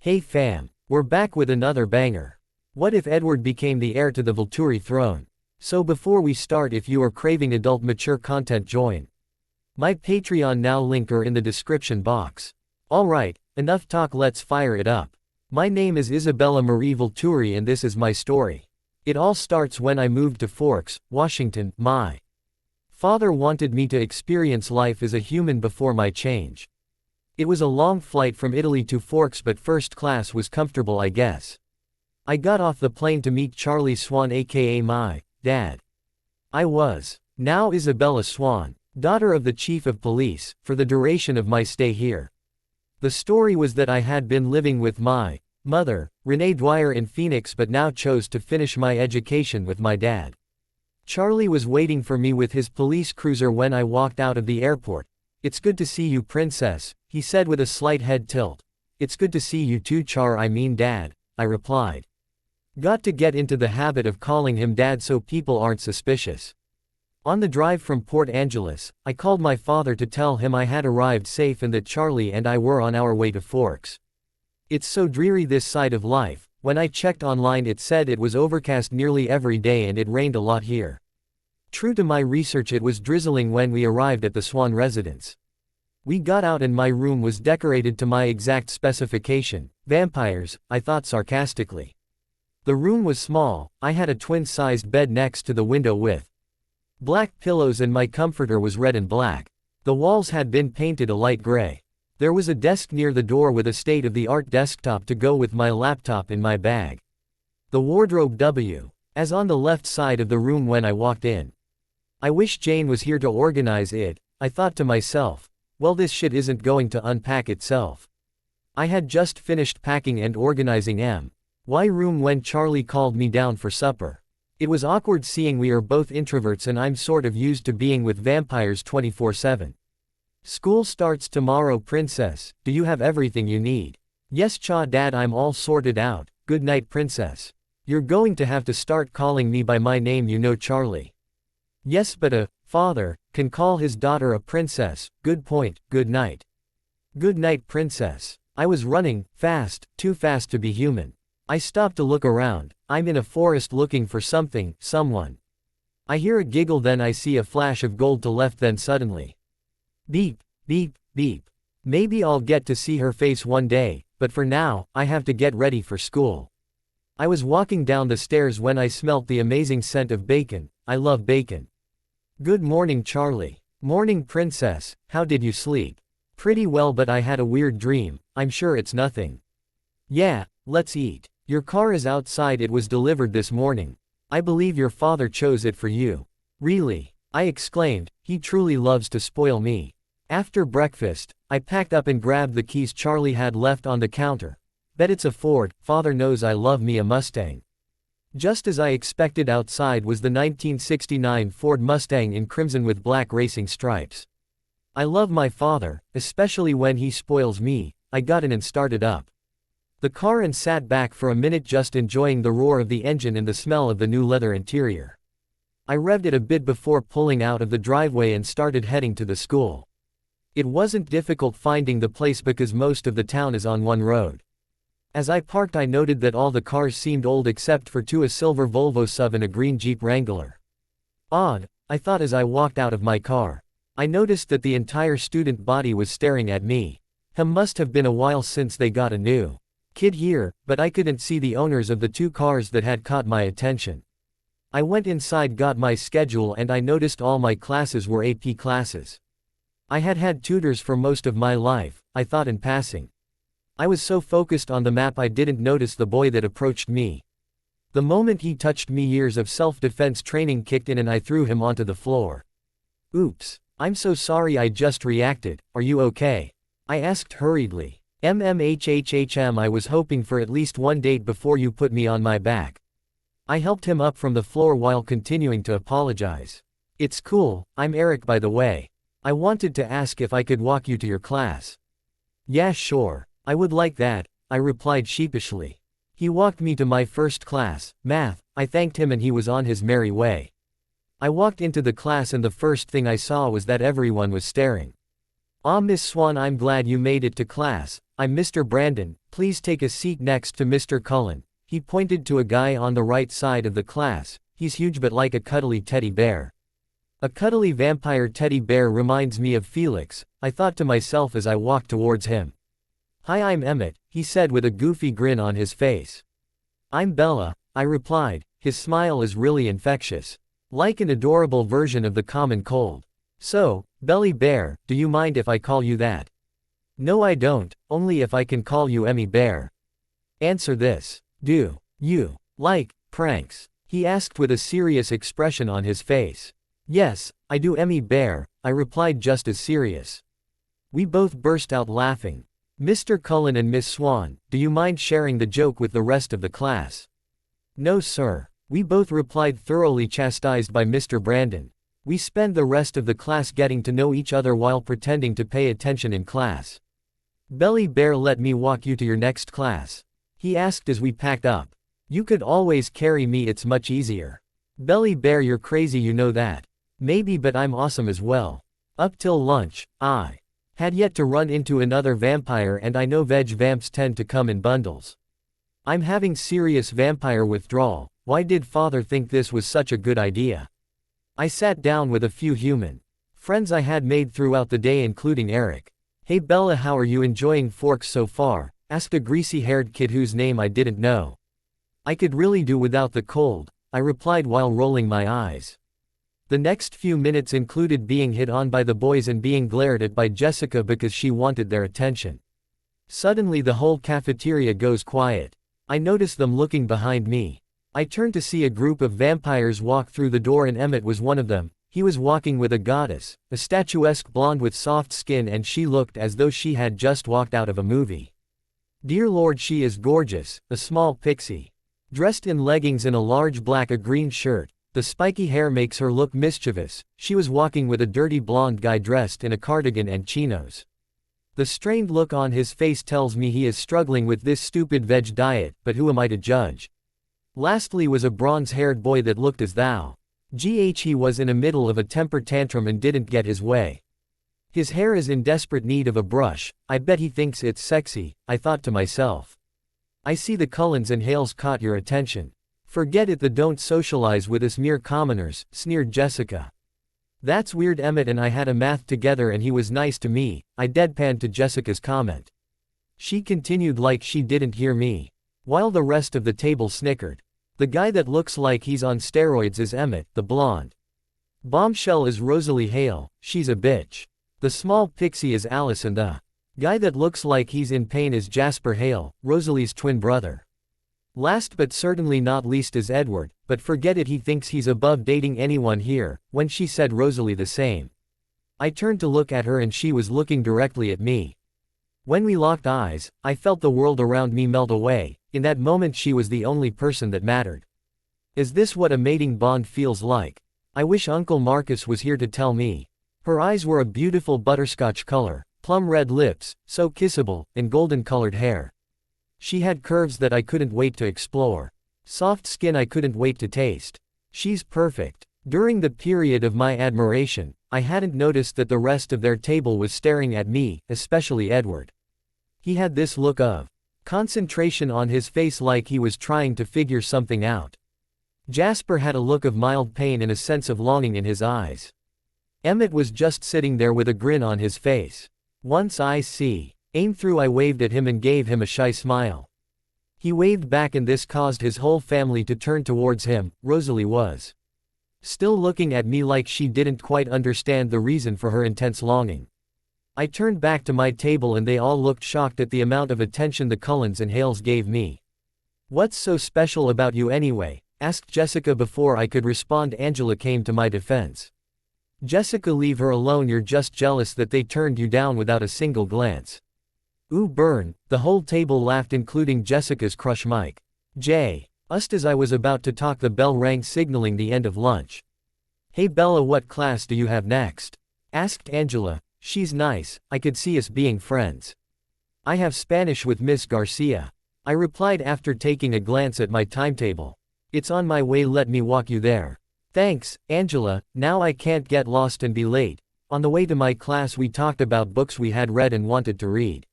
Hey fam, we're back with another banger. What if Edward became the heir to the Volturi throne? So before we start, if you are craving adult mature content, join my Patreon now, link are in the description box. Alright, enough talk, let's fire it up. My name is Isabella Marie Volturi and this is my story. It all starts when I moved to Forks, Washington. My father wanted me to experience life as a human before my change. It was a long flight from Italy to Forks, but first class was comfortable, I guess. I got off the plane to meet Charlie Swan, aka my dad. I was now Isabella Swan, daughter of the chief of police, for the duration of my stay here. The story was that I had been living with my mother, Renee Dwyer, in Phoenix, but now chose to finish my education with my dad. Charlie was waiting for me with his police cruiser when I walked out of the airport. "It's good to see you, princess," he said with a slight head tilt. "It's good to see you too, I mean dad," I replied. Got to get into the habit of calling him dad so people aren't suspicious. On the drive from Port Angeles, I called my father to tell him I had arrived safe and that Charlie and I were on our way to Forks. It's so dreary this side of life. When I checked online, it said it was overcast nearly every day and it rained a lot here. True to my research, it was drizzling when we arrived at the Swan residence. We got out and my room was decorated to my exact specification. Vampires, I thought sarcastically. The room was small. I had a twin-sized bed next to the window with black pillows and my comforter was red and black. The walls had been painted a light gray. There was a desk near the door with a state-of-the-art desktop to go with my laptop in my bag. The wardrobe as on the left side of the room when I walked in. I wish Jane was here to organize it, I thought to myself. Well, this shit isn't going to unpack itself. I had just finished packing and organizing my room when Charlie called me down for supper. It was awkward seeing we are both introverts and I'm sort of used to being with vampires 24/7. "School starts tomorrow, princess. Do you have everything you need?" "Yes, dad, I'm all sorted out. Good night, princess." "You're going to have to start calling me by my name, you know, Charlie." "Yes, but a father can call his daughter a princess. Good point. Good night." "Good night, princess." I was running fast, too fast to be human. I stopped to look around. I'm in a forest looking for something, someone. I hear a giggle, then I see a flash of gold to left, then suddenly. Beep, beep, beep. Maybe I'll get to see her face one day, but for now, I have to get ready for school. I was walking down the stairs when I smelt the amazing scent of bacon. I love bacon. "Good morning, Charlie." "Morning, princess. How did you sleep?" "Pretty well, but I had a weird dream. I'm sure it's nothing." "Yeah, let's eat. Your car is outside. It was delivered this morning. I believe your father chose it for you." "Really?" I exclaimed. He truly loves to spoil me. After breakfast, I packed up and grabbed the keys Charlie had left on the counter. Bet it's a Ford. Father knows I love me a Mustang. Just as I expected, outside was the 1969 Ford Mustang in crimson with black racing stripes. I love my father, especially when he spoils me. I got in and started up the car and sat back for a minute, just enjoying the roar of the engine and the smell of the new leather interior. I revved it a bit before pulling out of the driveway and started heading to the school. It wasn't difficult finding the place because most of the town is on one road. As I parked, I noted that all the cars seemed old except for two, a silver Volvo sub and a green Jeep Wrangler. Odd, I thought as I walked out of my car. I noticed that the entire student body was staring at me. Must have been a while since they got a new kid here, but I couldn't see the owners of the two cars that had caught my attention. I went inside, got my schedule, and I noticed all my classes were AP classes. I had had tutors for most of my life, I thought in passing. I was so focused on the map I didn't notice the boy that approached me. The moment he touched me, years of self-defense training kicked in and I threw him onto the floor. "Oops, I'm so sorry, I just reacted. Are you okay?" I asked hurriedly. I was hoping for at least one date before you put me on my back." I helped him up from the floor while continuing to apologize. "It's cool, I'm Eric, by the way. I wanted to ask if I could walk you to your class." "Yeah, sure. I would like that," I replied sheepishly. He walked me to my first class, math. I thanked him and he was on his merry way. I walked into the class and the first thing I saw was that everyone was staring. "Ah, Miss Swan, I'm glad you made it to class. I'm Mr. Brandon, Please take a seat next to Mr. Cullen." He pointed to a guy on the right side of the class. "He's huge but like a cuddly teddy bear." A cuddly vampire teddy bear reminds me of Felix, I thought to myself as I walked towards him. "Hi, I'm Emmett," he said with a goofy grin on his face. "I'm Bella," I replied. His smile is really infectious. Like an adorable version of the common cold. "So, Belly Bear, do you mind if I call you that?" "No, I don't, only if I can call you Emmy Bear." "Answer this. Do you like pranks?" he asked with a serious expression on his face. "Yes, I do, Emmy Bear," I replied just as serious. We both burst out laughing. "Mr. Cullen and Miss Swan, do you mind sharing the joke with the rest of the class?" "No, sir," we both replied, thoroughly chastised by Mr. Brandon. We spent the rest of the class getting to know each other while pretending to pay attention in class. "Belly Bear, let me walk you to your next class?" he asked as we packed up. "You could always carry me, it's much easier." "Belly Bear, you're crazy, you know that." "Maybe, but I'm awesome as well." Up till lunch, I had yet to run into another vampire, and I know veg vamps tend to come in bundles. I'm having serious vampire withdrawal. Why did father think this was such a good idea? I sat down with a few human friends I had made throughout the day, including Eric. "Hey Bella, how are you enjoying Forks so far?" asked a greasy-haired kid whose name I didn't know. "I could really do without the cold," I replied while rolling my eyes. The next few minutes included being hit on by the boys and being glared at by Jessica because she wanted their attention. Suddenly the whole cafeteria goes quiet. I notice them looking behind me. I turned to see a group of vampires walk through the door, and Emmett was one of them. He was walking with a goddess, a statuesque blonde with soft skin, and she looked as though she had just walked out of a movie. Dear Lord, she is gorgeous, a small pixie. Dressed in leggings and a large black green shirt. The spiky hair makes her look mischievous. She was walking with a dirty blonde guy dressed in a cardigan and chinos. The strained look on his face tells me he is struggling with this stupid veg diet, but who am I to judge? Lastly was a bronze-haired boy that looked as though he was in the middle of a temper tantrum and didn't get his way. His hair is in desperate need of a brush. I bet he thinks it's sexy, I thought to myself. I see the Cullens and Hales caught your attention. Forget it, they don't socialize with us mere commoners, sneered Jessica. That's weird, Emmett and I had a math together and he was nice to me, I deadpanned to Jessica's comment. She continued like she didn't hear me. While the rest of the table snickered. The guy that looks like he's on steroids is Emmett, the blonde. Bombshell is Rosalie Hale, she's a bitch. The small pixie is Alice, and the guy that looks like he's in pain is Jasper Hale, Rosalie's twin brother. Last but certainly not least is Edward, but forget it, he thinks he's above dating anyone here. When she said Rosalie the same, I turned to look at her and she was looking directly at me. When we locked eyes, I felt the world around me melt away. In that moment she was the only person that mattered. Is this what a mating bond feels like? I wish Uncle Marcus was here to tell me. Her eyes were a beautiful butterscotch color, plum red lips, so kissable, and golden colored hair. She had curves that I couldn't wait to explore. Soft skin I couldn't wait to taste. She's perfect. During the period of my admiration, I hadn't noticed that the rest of their table was staring at me, especially Edward. He had this look of concentration on his face like he was trying to figure something out. Jasper had a look of mild pain and a sense of longing in his eyes. Emmett was just sitting there with a grin on his face. Once I aim through, I waved at him and gave him a shy smile. He waved back and this caused his whole family to turn towards him. Rosalie was still looking at me like she didn't quite understand the reason for her intense longing. I turned back to my table and they all looked shocked at the amount of attention the Cullens and Hales gave me. "What's so special about you anyway?" asked Jessica. Before I could respond, Angela came to my defense. "Jessica, leave her alone, you're just jealous that they turned you down without a single glance." Ooh, burn. The whole table laughed, including Jessica's crush Mike. Just as I was about to talk, the bell rang, signaling the end of lunch. "Hey Bella, what class do you have next?" asked Angela. "She's nice, I could see us being friends." "I have Spanish with Miss Garcia," I replied after taking a glance at my timetable. "It's on my way, let me walk you there." "Thanks, Angela, now I can't get lost and be late." On the way to my class we talked about books we had read and wanted to read.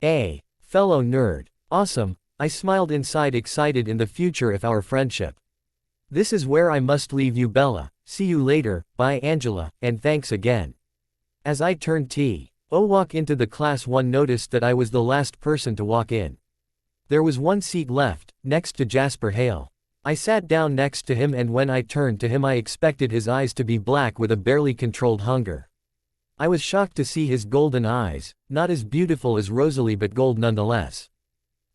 A fellow nerd Awesome, I smiled inside, excited in the future of our friendship. This is where I must leave you, Bella. See you later, bye Angela, and thanks again. As I turned to walk into the class, one noticed that I was the last person to walk in. There was one seat left, next to Jasper Hale. I sat down next to him, and when I turned to him I expected his eyes to be black with a barely controlled hunger. I was shocked to see his golden eyes, not as beautiful as Rosalie but gold nonetheless.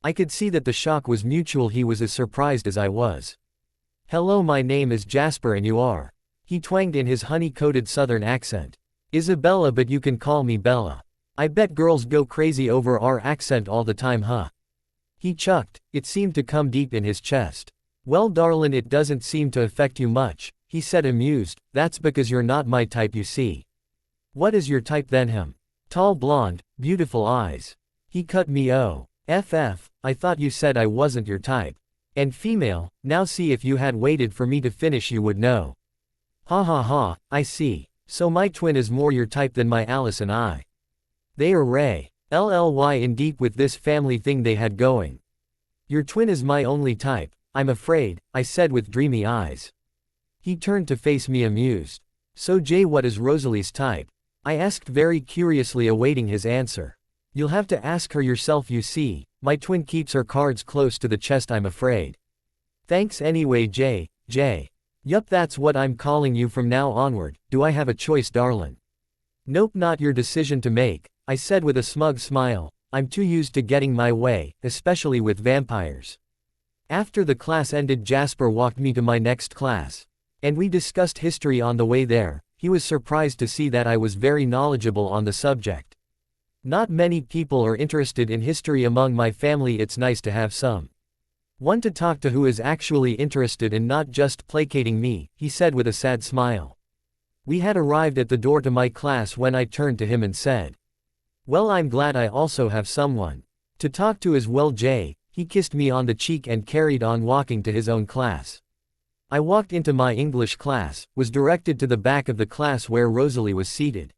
I could see that the shock was mutual. He was as surprised as I was. Hello, my name is Jasper and you are? He twanged in his honey-coated southern accent. Isabella, but you can call me Bella. I bet girls go crazy over our accent all the time, huh? He chucked, it seemed to come deep in his chest. Well darlin', it doesn't seem to affect you much, he said amused. That's because you're not my type, you see. What is your type then? Him. Tall blonde, beautiful eyes. He cut me off. I thought you said I wasn't your type. And female, now see, if you had waited for me to finish you would know. Ha ha ha, I see. So my twin is more your type than my Alice and I. They are Ray. LLY in deep with this family thing they had going. Your twin is my only type, I'm afraid, I said with dreamy eyes. He turned to face me amused. So Jay, what is Rosalie's type? I asked very curiously, awaiting his answer. You'll have to ask her yourself, you see, my twin keeps her cards close to the chest, I'm afraid. Thanks anyway, Jay. Yup, that's what I'm calling you from now onward. Do I have a choice, darlin'? Nope, not your decision to make, I said with a smug smile. I'm too used to getting my way, especially with vampires. After the class ended, Jasper walked me to my next class. And we discussed history on the way there. He was surprised to see that I was very knowledgeable on the subject. Not many people are interested in history among my family. It's nice to have some. One to talk to who is actually interested and not just placating me, he said with a sad smile. We had arrived at the door to my class when I turned to him and said, well, I'm glad I also have someone to talk to as well, Jay. He kissed me on the cheek and carried on walking to his own class. I walked into my English class, was directed to the back of the class where Rosalie was seated.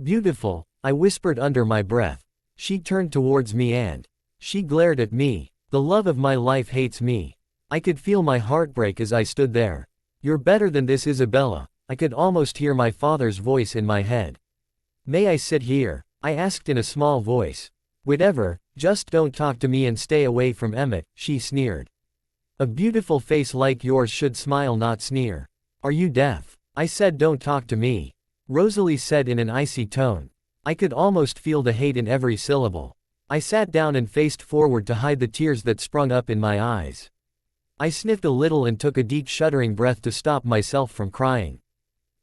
Beautiful, I whispered under my breath. She turned towards me and she glared at me. The love of my life hates me. I could feel my heart break as I stood there. You're better than this, Isabella. I could almost hear my father's voice in my head. May I sit here? I asked in a small voice. Whatever, just don't talk to me and stay away from Emmett, she sneered. A beautiful face like yours should smile, not sneer. Are you deaf? I said, don't talk to me. Rosalie said in an icy tone. I could almost feel the hate in every syllable. I sat down and faced forward to hide the tears that sprung up in my eyes. I sniffed a little and took a deep shuddering breath to stop myself from crying.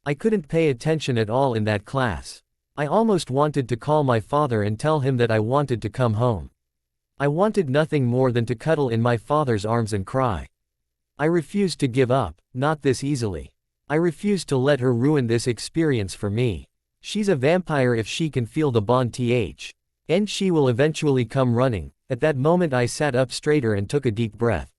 I couldn't pay attention at all in that class. I almost wanted to call my father and tell him that I wanted to come home. I wanted nothing more than to cuddle in my father's arms and cry. I refused to give up, not this easily. I refused to let her ruin this experience for me. She's a vampire. If she can feel the bond, and she will eventually come running. At that moment I sat up straighter and took a deep breath.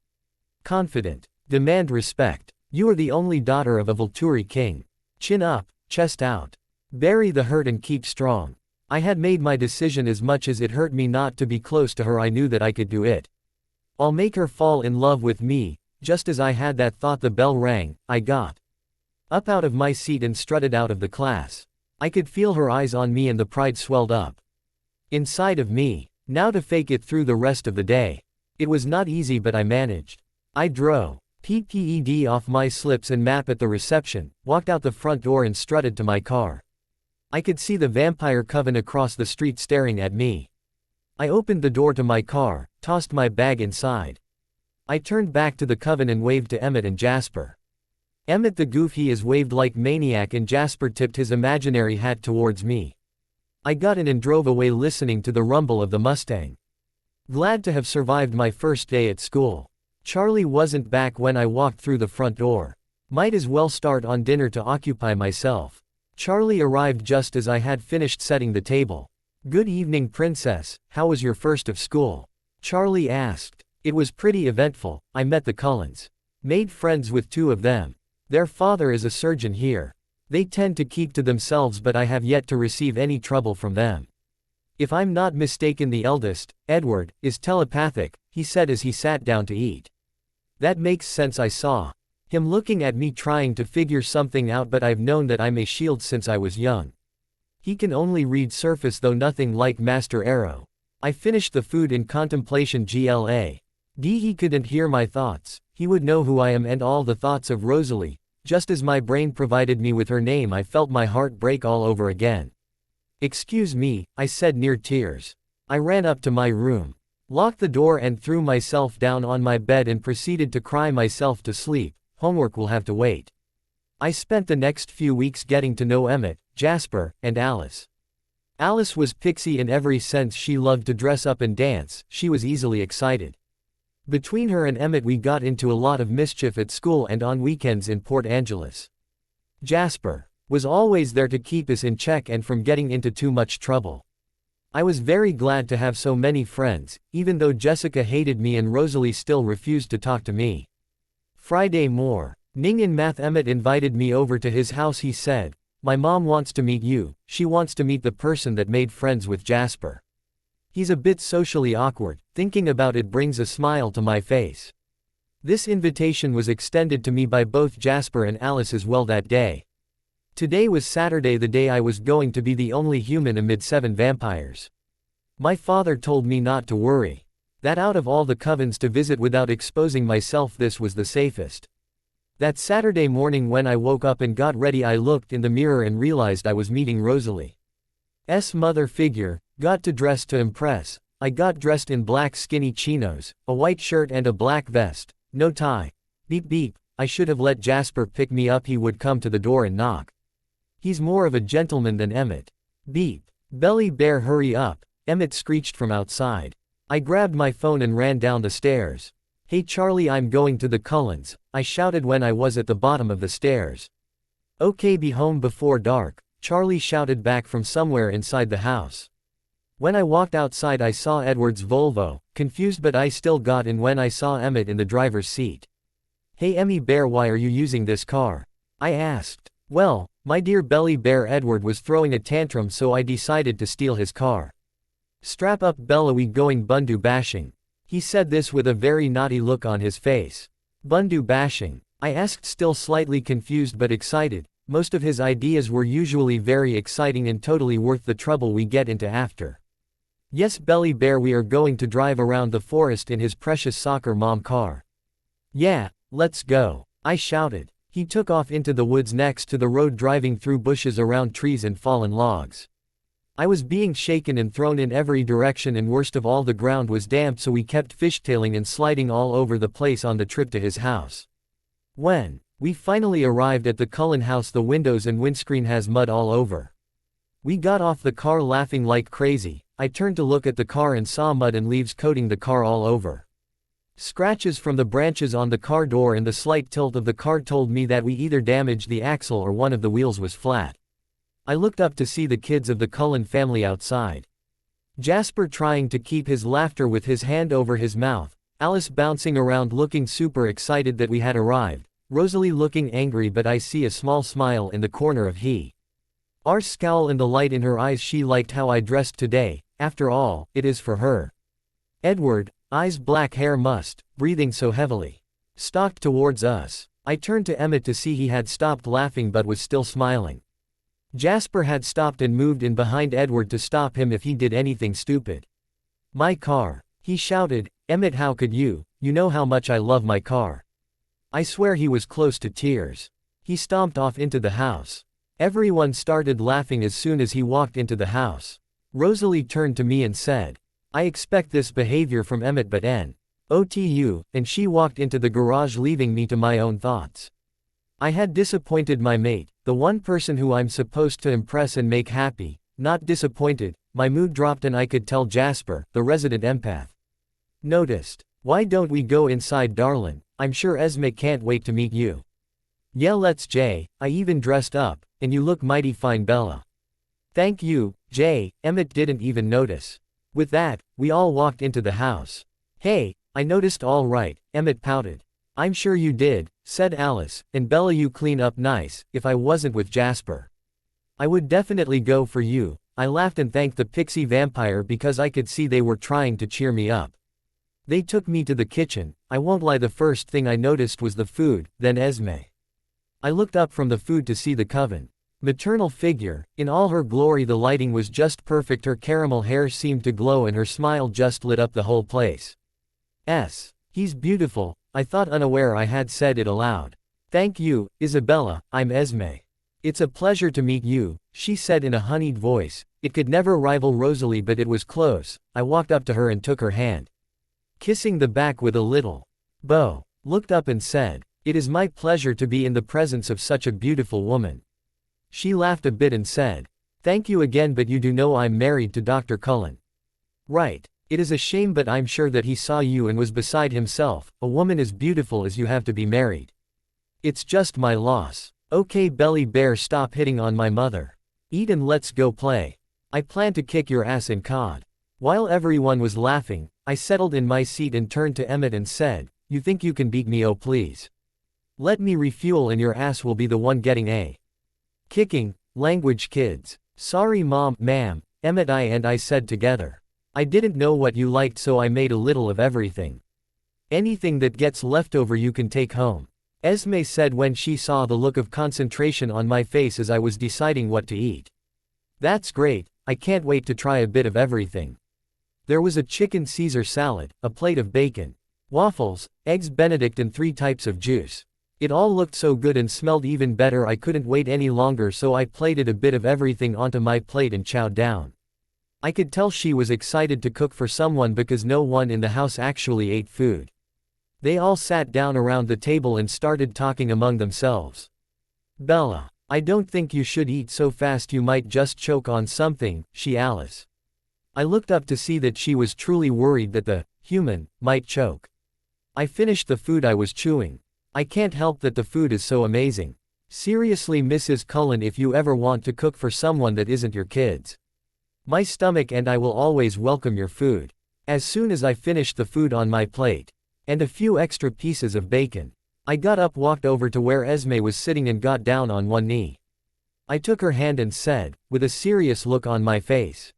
Confident. Demand respect. You are the only daughter of a Volturi king. Chin up, chest out. Bury the hurt and keep strong. I had made my decision. As much as it hurt me not to be close to her, I knew that I could do it. I'll make her fall in love with me. Just as I had that thought, the bell rang. I got up out of my seat and strutted out of the class. I could feel her eyes on me and the pride swelled up inside of me. Now to fake it through the rest of the day. It was not easy, but I managed. I drove PPED off my slips and map at the reception, walked out the front door and strutted to my car. I could see the vampire coven across the street staring at me. I opened the door to my car, tossed my bag inside. I turned back to the coven and waved to Emmett and Jasper. Emmett the goof he is waved like maniac, and Jasper tipped his imaginary hat towards me. I got in and drove away listening to the rumble of the Mustang. Glad to have survived my first day at school. Charlie wasn't back when I walked through the front door. Might as well start on dinner to occupy myself. Charlie arrived just as I had finished setting the table. Good evening, princess, how was your first of school? Charlie asked. It was pretty eventful. I met the Cullens. Made friends with two of them. Their father is a surgeon here. They tend to keep to themselves, but I have yet to receive any trouble from them. If I'm not mistaken, the eldest, Edward, is telepathic, he said as he sat down to eat. That makes sense. I saw him looking at me trying to figure something out, but I've known that I'm a shield since I was young. He can only read surface though, nothing like Master Arrow. I finished the food in contemplation. He couldn't hear my thoughts. He would know who I am and all the thoughts of Rosalie. Just as my brain provided me with her name, I felt my heart break all over again. Excuse me, I said near tears. I ran up to my room, locked the door and threw myself down on my bed and proceeded to cry myself to sleep. Homework will have to wait. I spent the next few weeks getting to know Emmett, Jasper, and Alice. Alice was pixie in every sense. She loved to dress up and dance. She was easily excited. Between her and Emmett we got into a lot of mischief at school and on weekends in Port Angeles. Jasper was always there to keep us in check and from getting into too much trouble. I was very glad to have so many friends, even though Jessica hated me and Rosalie still refused to talk to me. Friday morning in math, Emmett invited me over to his house. He said, "My mom wants to meet you. She wants to meet the person that made friends with Jasper. He's a bit socially awkward." Thinking about it brings a smile to my face. This invitation was extended to me by both Jasper and Alice as well that day. Today was Saturday, the day I was going to be the only human amid 7 vampires. My father told me not to worry. That out of all the covens to visit without exposing myself, this was the safest. That Saturday morning when I woke up and got ready, I looked in the mirror and realized I was meeting Rosalie's mother figure. Got to dress to impress. I got dressed in black skinny chinos, a white shirt and a black vest, no tie. Beep beep, I should have let Jasper pick me up. He would come to the door and knock. He's more of a gentleman than Emmett. Beep. Belly Bear, hurry up, Emmett screeched from outside. I grabbed my phone and ran down the stairs. Hey Charlie, I'm going to the Cullens, I shouted when I was at the bottom of the stairs. Okay, be home before dark, Charlie shouted back from somewhere inside the house. When I walked outside I saw Edward's Volvo, confused but I still got in when I saw Emmett in the driver's seat. Hey Emmy Bear, why are you using this car? I asked. Well, my dear Belly Bear, Edward was throwing a tantrum so I decided to steal his car. Strap up Bella, we going bundu bashing. He said this with a very naughty look on his face. Bundu bashing? I asked, still slightly confused but excited. Most of his ideas were usually very exciting and totally worth the trouble we get into after. Yes Belly Bear, we are going to drive around the forest in his precious soccer mom car. Yeah, let's go, I shouted. He took off into the woods next to the road, driving through bushes, around trees and fallen logs. I was being shaken and thrown in every direction, and worst of all, the ground was damp, so we kept fishtailing and sliding all over the place on the trip to his house. When we finally arrived at the Cullen house, the windows and windscreen has mud all over. We got off the car laughing like crazy. I turned to look at the car and saw mud and leaves coating the car all over. Scratches from the branches on the car door and the slight tilt of the car told me that we either damaged the axle or one of the wheels was flat. I looked up to see the kids of the Cullen family outside. Jasper trying to keep his laughter with his hand over his mouth, Alice bouncing around looking super excited that we had arrived, Rosalie looking angry, but I see a small smile in the corner of her scowl and the light in her eyes. She liked how I dressed today. After all, it is for her. Edward, eyes black, hair mussed, breathing so heavily, stalked towards us. I turned to Emmett to see he had stopped laughing but was still smiling. Jasper had stopped and moved in behind Edward to stop him if he did anything stupid. My car, he shouted. Emmett, how could you? You know how much I love my car. I swear he was close to tears. He stomped off into the house. Everyone started laughing as soon as he walked into the house. Rosalie turned to me and said, I expect this behavior from Emmett, but NOTU, and she walked into the garage, leaving me to my own thoughts. I had disappointed my mate, the one person who I'm supposed to impress and make happy. Not disappointed, my mood dropped and I could tell Jasper, the resident empath, noticed. Why don't we go inside, darlin'? I'm sure Esme can't wait to meet you. Yeah, let's Jay, I even dressed up, and you look mighty fine, Bella. Thank you, Jay. Emmett didn't even notice. With that, we all walked into the house. Hey, I noticed all right, Emmett pouted. I'm sure you did, said Alice, and Bella, you clean up nice. If I wasn't with Jasper, I would definitely go for you. I laughed and thanked the pixie vampire because I could see they were trying to cheer me up. They took me to the kitchen. I won't lie, the first thing I noticed was the food, then Esme. I looked up from the food to see the coven. Maternal figure, in all her glory. The lighting was just perfect, her caramel hair seemed to glow and her smile just lit up the whole place. He's beautiful, I thought, unaware I had said it aloud. Thank you, Isabella, I'm Esme. It's a pleasure to meet you, she said in a honeyed voice. It could never rival Rosalie, but it was close. I walked up to her and took her hand, kissing the back with a little bow. Looked up and said, "It is my pleasure to be in the presence of such a beautiful woman." She laughed a bit and said, "Thank you again, but you do know I'm married to Dr. Cullen." "Right. It is a shame, but I'm sure that he saw you and was beside himself. A woman as beautiful as you have to be married. It's just my loss." "Okay, Belly Bear, stop hitting on my mother. Eat and let's go play. I plan to kick your ass in COD." While everyone was laughing, I settled in my seat and turned to Emmett and said, "You think you can beat me? Oh please. Let me refuel and your ass will be the one getting a kicking." Language, kids. "Sorry ma'am," Emmett and I said together. "I didn't know what you liked, so I made a little of everything. Anything that gets left over you can take home," Esme said when she saw the look of concentration on my face as I was deciding what to eat. "That's great, I can't wait to try a bit of everything." There was a chicken Caesar salad, a plate of bacon, waffles, eggs Benedict and 3 types of juice. It all looked so good and smelled even better. I couldn't wait any longer, so I plated a bit of everything onto my plate and chowed down. I could tell she was excited to cook for someone because no one in the house actually ate food. They all sat down around the table and started talking among themselves. "Bella, I don't think you should eat so fast, you might just choke on something," Alice. I looked up to see that she was truly worried that the human might choke. I finished the food I was chewing. I can't help that the food is so amazing. Seriously, Mrs. Cullen, if you ever want to cook for someone that isn't your kids, my stomach and I will always welcome your food. As soon as I finished the food on my plate, and a few extra pieces of bacon, I got up, walked over to where Esme was sitting and got down on one knee. I took her hand and said, with a serious look on my face,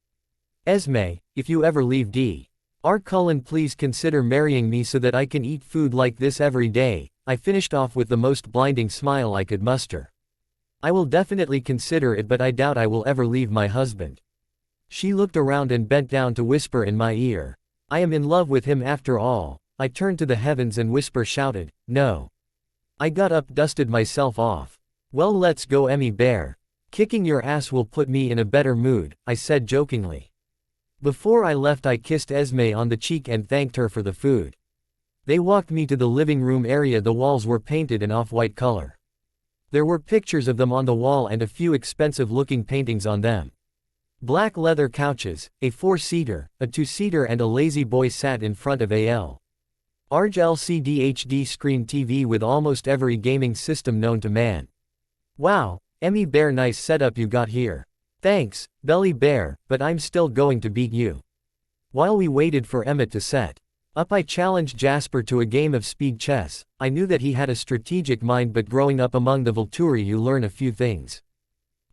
"Esme, if you ever leave Dr. Cullen, please consider marrying me so that I can eat food like this every day." I finished off with the most blinding smile I could muster. "I will definitely consider it, but I doubt I will ever leave my husband." She looked around and bent down to whisper in my ear, "I am in love with him after all." I turned to the heavens and shouted, "No." I got up, dusted myself off. "Well, let's go, Emmy Bear. Kicking your ass will put me in a better mood," I said jokingly. Before I left, I kissed Esme on the cheek and thanked her for the food. They walked me to the living room area. The walls were painted an off-white color. There were pictures of them on the wall and a few expensive-looking paintings on them. Black leather couches, a 4-seater, a 2-seater and a lazy boy sat in front of a large LCD HD screen TV with almost every gaming system known to man. "Wow, Emmy Bear, nice setup you got here." "Thanks, Belly Bear, but I'm still going to beat you." While we waited for Emmett to set up, I challenged Jasper to a game of speed chess. I knew that he had a strategic mind, but growing up among the Volturi you learn a few things.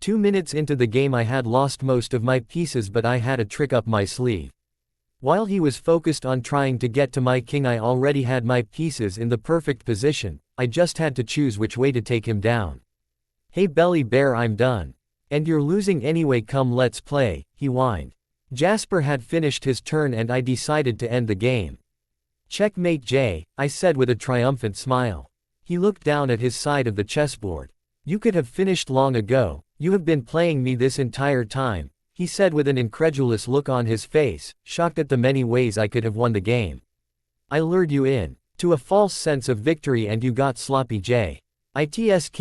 2 minutes into the game I had lost most of my pieces, but I had a trick up my sleeve. While he was focused on trying to get to my king, I already had my pieces in the perfect position. I just had to choose which way to take him down. "Hey Belly Bear, I'm done. And you're losing anyway, come let's play," he whined. Jasper had finished his turn and I decided to end the game. "Checkmate Jay," I said with a triumphant smile. He looked down at his side of the chessboard. "You could have finished long ago. You have been playing me this entire time," he said with an incredulous look on his face, shocked at the many ways I could have won the game. "I lured you in to a false sense of victory and you got sloppy, Jay." I tsked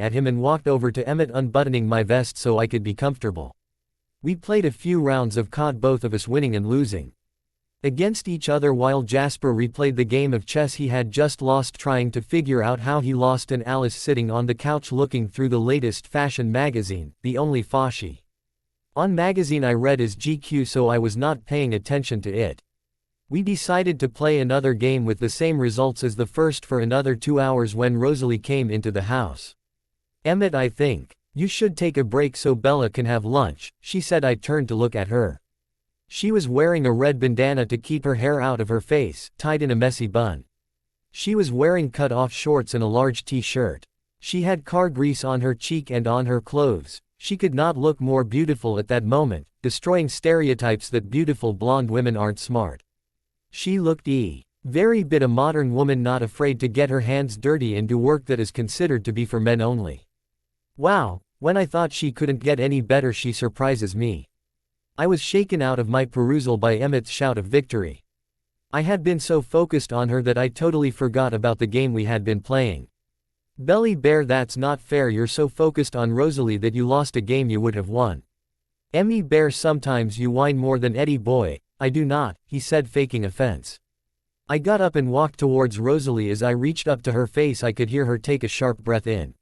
at him and walked over to Emmett, unbuttoning my vest so I could be comfortable. We played a few rounds of COD, both of us winning and losing against each other, while Jasper replayed the game of chess he had just lost, trying to figure out how he lost, and Alice sitting on the couch looking through the latest fashion magazine, the only fashion on magazine I read is GQ, so I was not paying attention to it. We decided to play another game with the same results as the first for another 2 hours when Rosalie came into the house. "Emmett, I think You should take a break so Bella can have lunch, she said. I turned to look at her. She was wearing a red bandana to keep her hair out of her face, tied in a messy bun. She was wearing cut-off shorts and a large t-shirt. She had car grease on her cheek and on her clothes. She could not look more beautiful at that moment, destroying stereotypes that beautiful blonde women aren't smart. She looked very bit a modern woman, not afraid to get her hands dirty and do work that is considered to be for men only. Wow, when I thought she couldn't get any better, she surprises me. I was shaken out of my perusal by Emmett's shout of victory. I had been so focused on her that I totally forgot about the game we had been playing. Belly Bear, that's not fair. You're so focused on Rosalie that you lost a game you would have won. Emmy Bear, sometimes you whine more than Eddie Boy. I do not, he said, faking offense. I got up and walked towards Rosalie. As I reached up to her face, I could hear her take a sharp breath in.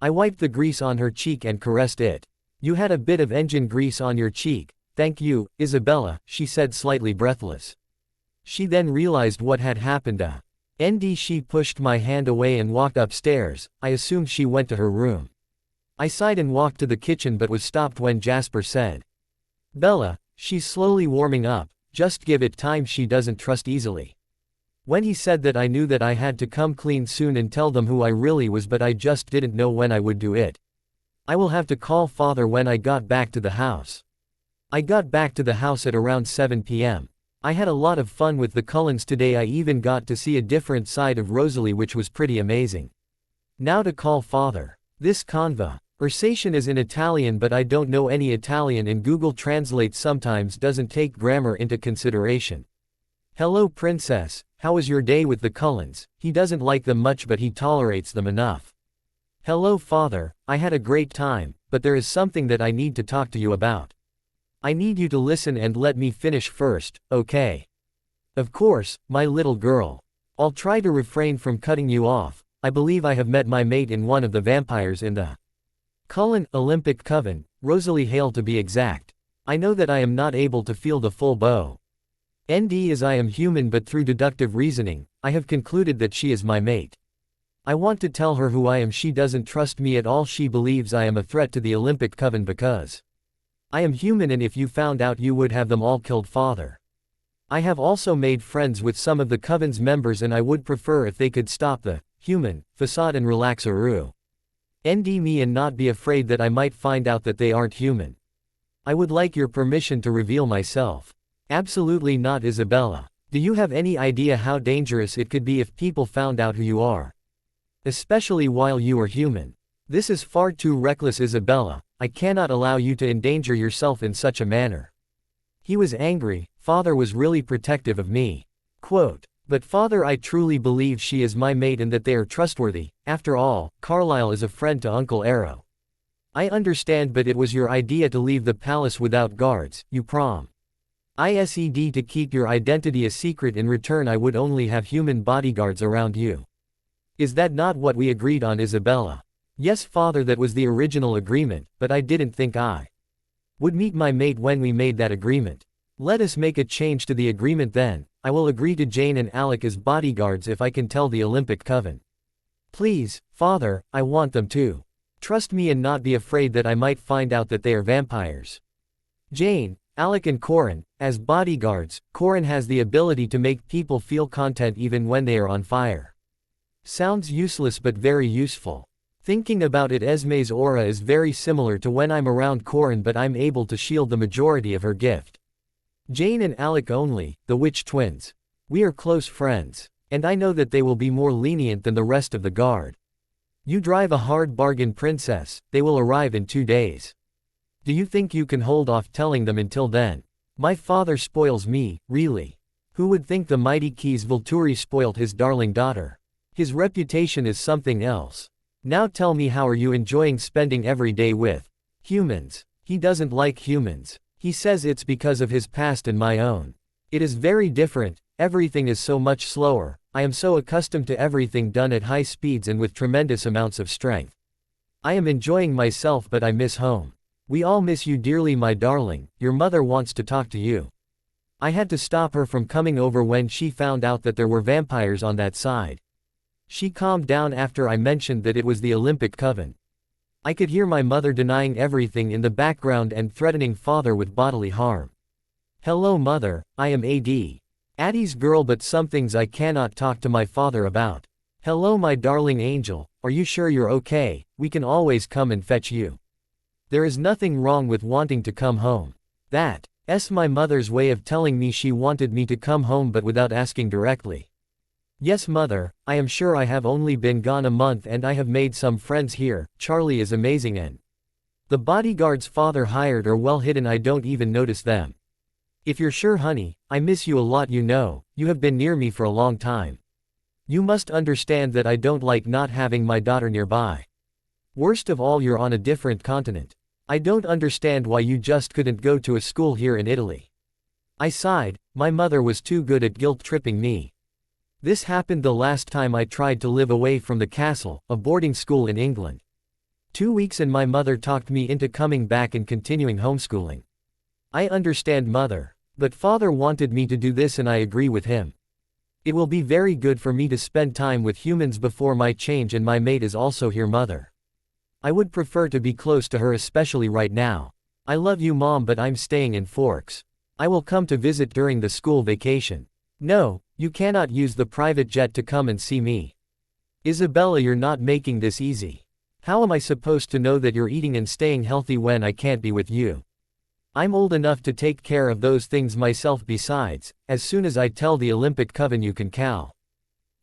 I wiped the grease on her cheek and caressed it. You had a bit of engine grease on your cheek. Thank you, Isabella, she said, slightly breathless. She then realized what had happened. She pushed my hand away and walked upstairs. I assumed she went to her room. I sighed and walked to the kitchen but was stopped when Jasper said, Bella, she's slowly warming up, just give it time, she doesn't trust easily. When he said that, I knew that I had to come clean soon and tell them who I really was, but I just didn't know when I would do it. I will have to call Father when I got back to the house. I got back to the house at around 7 p.m. I had a lot of fun with the Cullens today. I even got to see a different side of Rosalie, which was pretty amazing. Now to call Father. This conversation is in Italian, but I don't know any Italian, and Google Translate sometimes doesn't take grammar into consideration. Hello princess, how was your day with the Cullens? He doesn't like them much but he tolerates them enough. Hello father, I had a great time, but there is something that I need to talk to you about. I need you to listen and let me finish first, okay? Of course, my little girl. I'll try to refrain from cutting you off. I believe I have met my mate in one of the vampires in the Cullen Olympic Coven, Rosalie Hale to be exact. I know that I am not able to feel the full bow. As I am human, but through deductive reasoning, I have concluded that she is my mate. I want to tell her who I am. She doesn't trust me at all. She believes I am a threat to the Olympic Coven because I am human, and if you found out you would have them all killed, father. I have also made friends with some of the Coven's members, and I would prefer if they could stop the human facade and relax me and not be afraid that I might find out that they aren't human. I would like your permission to reveal myself. Absolutely not, Isabella. Do you have any idea how dangerous it could be if people found out who you are? Especially while you are human. This is far too reckless, Isabella. I cannot allow you to endanger yourself in such a manner. He was angry. Father was really protective of me. Quote, but father, I truly believe she is my mate and that they are trustworthy. After all, Carlisle is a friend to Uncle Arrow. I understand, but it was your idea to leave the palace without guards. You promised to keep your identity a secret. In return, I would only have human bodyguards around you. Is that not what we agreed on, Isabella? Yes, father, that was the original agreement, but I didn't think I would meet my mate when we made that agreement. Let us make a change to the agreement then. I will agree to Jane and Alec as bodyguards if I can tell the Olympic Coven. Please, father, I want them to trust me and not be afraid that I might find out that they are vampires. Jane, Alec and Corin, as bodyguards. Corin has the ability to make people feel content even when they are on fire. Sounds useless but very useful. Thinking about it, Esme's aura is very similar to when I'm around Corin, but I'm able to shield the majority of her gift. Jane and Alec only, the witch twins. We are close friends, and I know that they will be more lenient than the rest of the guard. You drive a hard bargain, princess. They will arrive in 2 days. Do you think you can hold off telling them until then? My father spoils me, really. Who would think the mighty Keys Volturi spoilt his darling daughter? His reputation is something else. Now tell me, how are you enjoying spending every day with humans? He doesn't like humans. He says it's because of his past and my own. It is very different. Everything is so much slower. I am so accustomed to everything done at high speeds and with tremendous amounts of strength. I am enjoying myself, but I miss home. We all miss you dearly, my darling. Your mother wants to talk to you. I had to stop her from coming over when she found out that there were vampires on that side. She calmed down after I mentioned that it was the Olympic Coven. I could hear my mother denying everything in the background and threatening father with bodily harm. Hello mother, I am Addie's girl, but some things I cannot talk to my father about. Hello my darling angel, are you sure you're okay? We can always come and fetch you. There is nothing wrong with wanting to come home. That's my mother's way of telling me she wanted me to come home but without asking directly. Yes mother, I am sure. I have only been gone a month and I have made some friends here. Charlie is amazing and the bodyguards father hired are well hidden, I don't even notice them. If you're sure honey, I miss you a lot. You have been near me for a long time. You must understand that I don't like not having my daughter nearby. Worst of all, you're on a different continent. I don't understand why you just couldn't go to a school here in Italy. I sighed, my mother was too good at guilt-tripping me. This happened the last time I tried to live away from the castle, a boarding school in England. 2 weeks and my mother talked me into coming back and continuing homeschooling. I understand mother, but father wanted me to do this and I agree with him. It will be very good for me to spend time with humans before my change, and my mate is also here mother. I would prefer to be close to her, especially right now. I love you mom, but I'm staying in Forks. I will come to visit during the school vacation. No, you cannot use the private jet to come and see me. Isabella, you're not making this easy. How am I supposed to know that you're eating and staying healthy when I can't be with you? I'm old enough to take care of those things myself. Besides, as soon as I tell the Olympic Coven you can call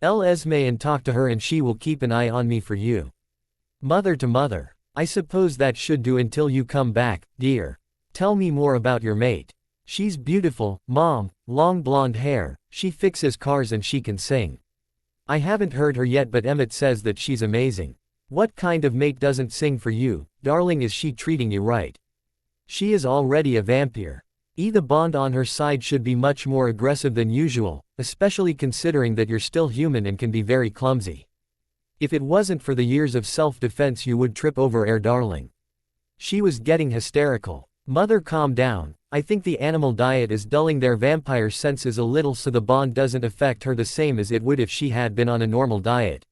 Esme and talk to her and she will keep an eye on me for you. Mother to mother. I suppose that should do until you come back, dear. Tell me more about your mate. She's beautiful, mom, long blonde hair, she fixes cars and she can sing. I haven't heard her yet, but Emmett says that she's amazing. What kind of mate doesn't sing for you, darling? Is she treating you right? She is already a vampire. The bond on her side should be much more aggressive than usual, especially considering that you're still human and can be very clumsy. If it wasn't for the years of self-defense you would trip over Heir, darling. She was getting hysterical. Mother, calm down. I think the animal diet is dulling their vampire senses a little, so the bond doesn't affect her the same as it would if she had been on a normal diet.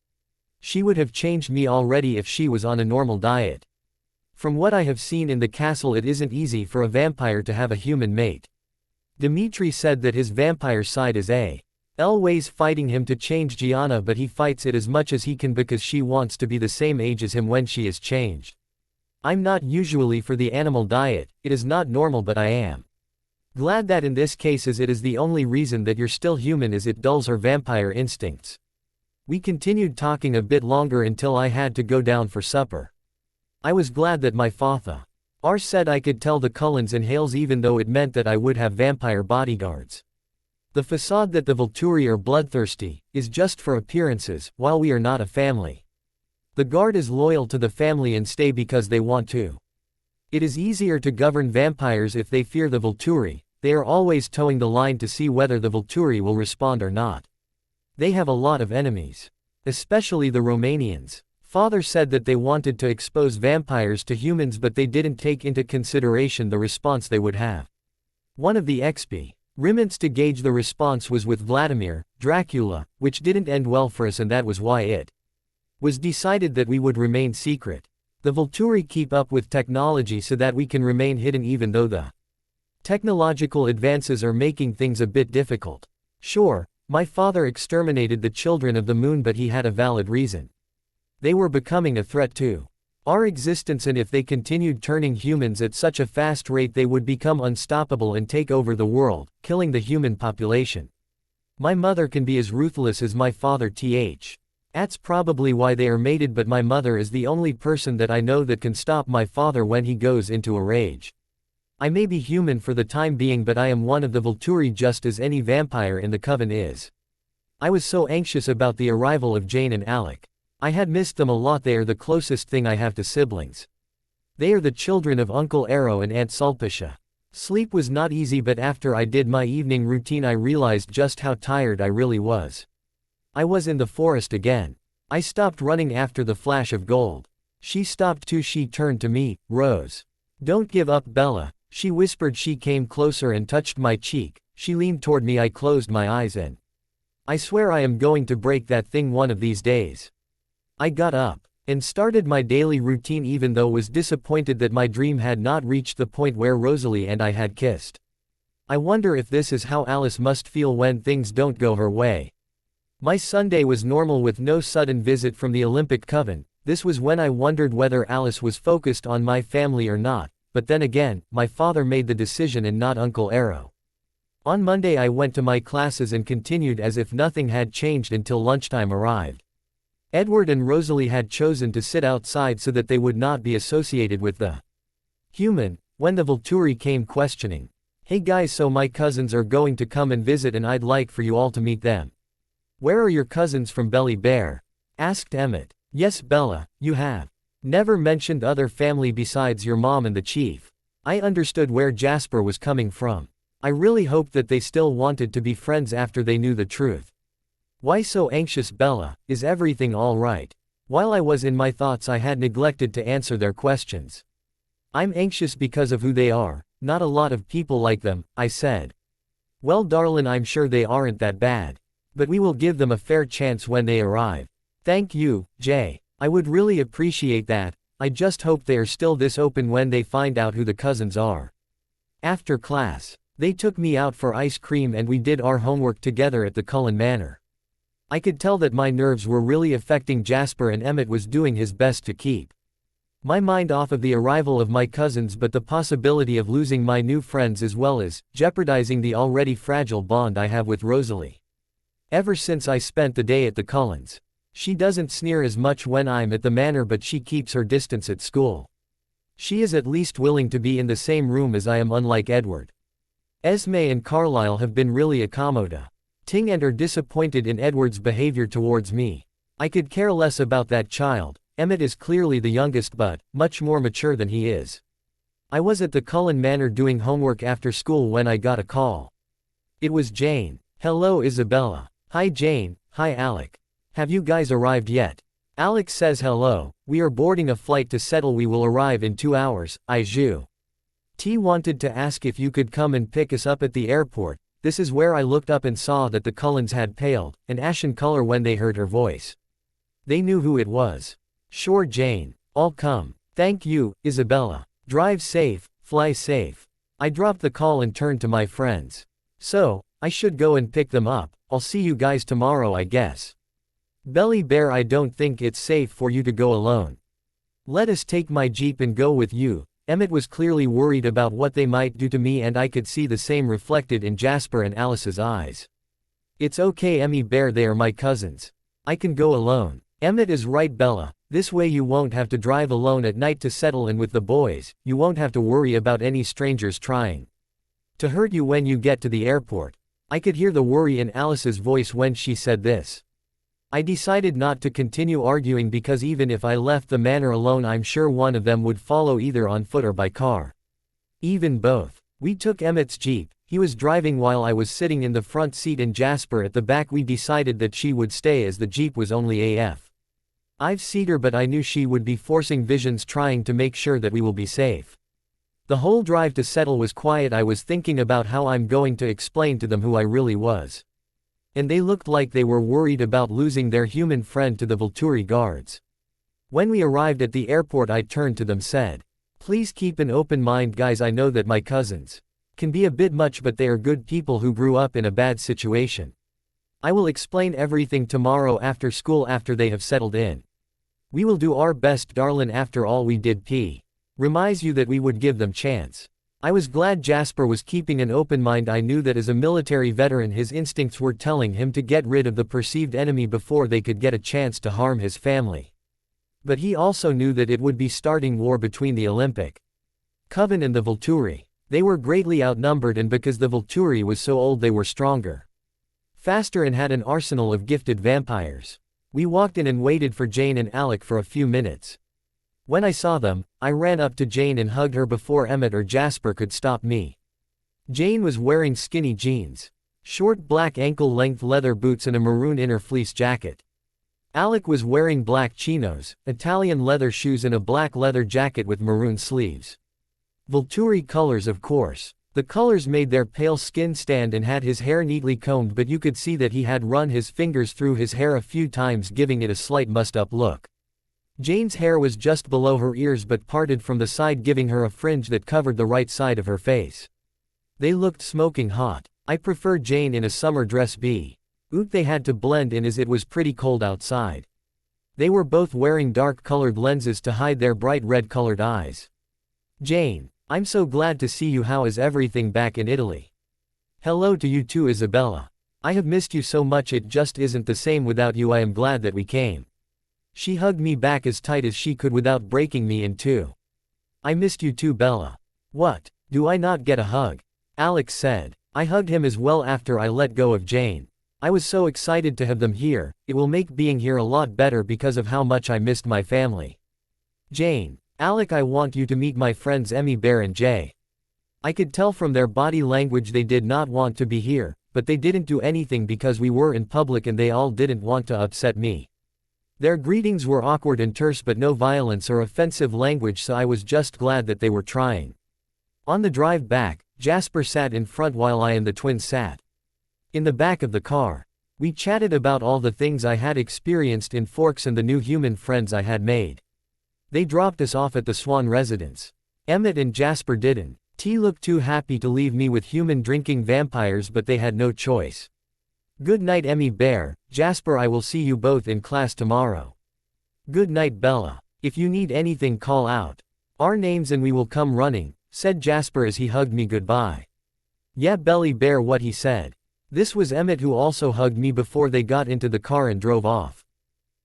She would have changed me already if she was on a normal diet. From what I have seen in the castle, it isn't easy for a vampire to have a human mate. Dimitri said that his vampire side is always fighting him to change Gianna, but he fights it as much as he can because she wants to be the same age as him when she is changed. I'm not usually for the animal diet, it is not normal, but I am glad that in this case, as it is the only reason that you're still human, as it dulls her vampire instincts. We continued talking a bit longer until I had to go down for supper. I was glad that my father said I could tell the Cullens and Hales, even though it meant that I would have vampire bodyguards. The facade that the Volturi are bloodthirsty is just for appearances, while we are not a family. The guard is loyal to the family and stay because they want to. It is easier to govern vampires if they fear the Volturi. They are always towing the line to see whether the Volturi will respond or not. They have a lot of enemies, especially the Romanians. Father said that they wanted to expose vampires to humans, but they didn't take into consideration the response they would have. One of the experiments to gauge the response was with Vladimir, Dracula, which didn't end well for us, and that was why it was decided that we would remain secret. The Volturi keep up with technology so that we can remain hidden, even though the technological advances are making things a bit difficult. Sure, my father exterminated the children of the moon, but he had a valid reason. They were becoming a threat to our existence, and if they continued turning humans at such a fast rate, they would become unstoppable and take over the world, killing the human population. My mother can be as ruthless as my father. That's probably why they are mated, but my mother is the only person that I know that can stop my father when he goes into a rage. I may be human for the time being, but I am one of the Volturi just as any vampire in the coven is. I was so anxious about the arrival of Jane and Alec. I had missed them a lot. They are the closest thing I have to siblings. They are the children of Uncle Arrow and Aunt Sulpicia. Sleep was not easy, but after I did my evening routine I realized just how tired I really was. I was in the forest again. I stopped running after the flash of gold. She stopped too. She turned to me. Rose. Don't give up, Bella, she whispered. She came closer and touched my cheek. She leaned toward me. I closed my eyes and I swear I am going to break that thing one of these days. I got up. and started my daily routine even though was disappointed that my dream had not reached the point where Rosalie and I had kissed. I wonder if this is how Alice must feel when things don't go her way. My Sunday was normal with no sudden visit from the Olympic coven. This was when I wondered whether Alice was focused on my family or not, but then again, my father made the decision and not Uncle Arrow. On Monday I went to my classes and continued as if nothing had changed until lunchtime arrived. Edward and Rosalie had chosen to sit outside so that they would not be associated with the human. When the Volturi came questioning, "Hey guys, so my cousins are going to come and visit and I'd like for you all to meet them." "Where are your cousins from, Belly Bear?" asked Emmett. "Yes, Bella, you have never mentioned other family besides your mom and the chief." I understood where Jasper was coming from. I really hoped that they still wanted to be friends after they knew the truth. "Why so anxious, Bella? Is everything all right?" While I was in my thoughts I had neglected to answer their questions. "I'm anxious because of who they are, not a lot of people like them," I said. "Well darlin', I'm sure they aren't that bad. But we will give them a fair chance when they arrive." "Thank you, Jay. I would really appreciate that. I just hope they are still this open when they find out who the cousins are." After class, they took me out for ice cream and we did our homework together at the Cullen Manor. I could tell that my nerves were really affecting Jasper and Emmett was doing his best to keep my mind off of the arrival of my cousins but the possibility of losing my new friends as well as jeopardizing the already fragile bond I have with Rosalie. Ever since I spent the day at the Cullens, she doesn't sneer as much when I'm at the manor but she keeps her distance at school. She is at least willing to be in the same room as I am, unlike Edward. Esme and Carlisle have been really accommodating and are disappointed in Edward's behavior towards me. I could care less about that child. Emmett is clearly the youngest but much more mature than he is. I was at the Cullen Manor doing homework after school when I got a call. It was Jane. "Hello Isabella." "Hi Jane." "Hi Alec. Have you guys arrived yet?" Alex says hello. "We are boarding a flight to settle. We will arrive in 2 hours. T wanted to ask if you could come and pick us up at the airport." This is where I looked up and saw that the Cullens had paled, an ashen color when they heard her voice. They knew who it was. "Sure Jane. I'll come." "Thank you, Isabella. Drive safe, fly safe." I dropped the call and turned to my friends. "So, I should go and pick them up. I'll see you guys tomorrow, I guess." "Belly Bear, I don't think it's safe for you to go alone. Let us take my Jeep and go with you." Emmett was clearly worried about what they might do to me and I could see the same reflected in Jasper and Alice's eyes. "It's okay Emmy Bear, they are my cousins. I can go alone." "Emmett is right Bella, this way you won't have to drive alone at night to settle in with the boys, you won't have to worry about any strangers trying to hurt you when you get to the airport." I could hear the worry in Alice's voice when she said this. I decided not to continue arguing because even if I left the manor alone I'm sure one of them would follow either on foot or by car. Even both. We took Emmett's Jeep. He was driving while I was sitting in the front seat and Jasper at the back. We decided that she would stay as the Jeep was only AF. I've seen her but I knew she would be forcing visions trying to make sure that we will be safe. The whole drive to settle was quiet. I was thinking about how I'm going to explain to them who I really was. And they looked like they were worried about losing their human friend to the Volturi guards. When we arrived at the airport I turned to them said, "Please keep an open mind guys, I know that my cousins can be a bit much but they are good people who grew up in a bad situation. I will explain everything tomorrow after school after they have settled in. We will do our best darlin', after all we did reminds you that we would give them chance." I was glad Jasper was keeping an open mind. I knew that as a military veteran his instincts were telling him to get rid of the perceived enemy before they could get a chance to harm his family. But he also knew that it would be starting war between the Olympic Coven and the Volturi. They were greatly outnumbered and because the Volturi was so old they were stronger, faster and had an arsenal of gifted vampires. We walked in and waited for Jane and Alec for a few minutes. When I saw them, I ran up to Jane and hugged her before Emmett or Jasper could stop me. Jane was wearing skinny jeans, short black ankle-length leather boots and a maroon inner fleece jacket. Alec was wearing black chinos, Italian leather shoes and a black leather jacket with maroon sleeves. Volturi colors, of course. The colors made their pale skin stand and had his hair neatly combed but you could see that he had run his fingers through his hair a few times giving it a slight mussed up look. Jane's hair was just below her ears but parted from the side, giving her a fringe that covered the right side of her face. They looked smoking hot. I prefer Jane in a summer dress they had to blend in as it was pretty cold outside. They were both wearing dark-colored lenses to hide their bright red-colored eyes. Jane, I'm so glad to see you. How is everything back in Italy? Hello to you too, Isabella. I have missed you so much. It just isn't the same without you. I am glad that we came. She hugged me back as tight as she could without breaking me in two. I missed you too, Bella. What, do I not get a hug? Alex said. I hugged him as well after I let go of Jane. I was so excited to have them here. It will make being here a lot better because of how much I missed my family. Jane, Alec, I want you to meet my friends Emmy, Bear and Jay. I could tell from their body language they did not want to be here, but they didn't do anything because we were in public and they all didn't want to upset me. Their greetings were awkward and terse but no violence or offensive language, so I was just glad that they were trying. On the drive back, Jasper sat in front while I and the twins sat in the back of the car. We chatted about all the things I had experienced in Forks and the new human friends I had made. They dropped us off at the Swan residence. Emmett and Jasper didn't. T looked too happy to leave me with human drinking vampires, but they had no choice. Good night, Emmy, Bear, Jasper. I will see you both in class tomorrow. Good night, Bella. If you need anything, call out our names and we will come running, said Jasper as he hugged me goodbye. Yeah, Belly Bear, what he said. This was Emmett, who also hugged me before they got into the car and drove off.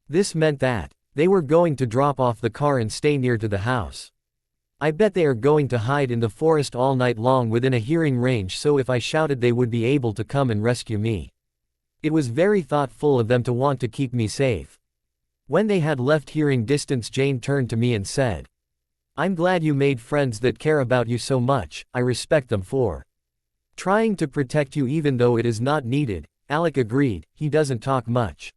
This meant that they were going to drop off the car and stay near to the house. I bet they are going to hide in the forest all night long within a hearing range, so if I shouted they would be able to come and rescue me. It was very thoughtful of them to want to keep me safe. When they had left hearing distance, Jane turned to me and said, I'm glad you made friends that care about you so much. I respect them for trying to protect you even though it is not needed. Alec agreed. He doesn't talk much.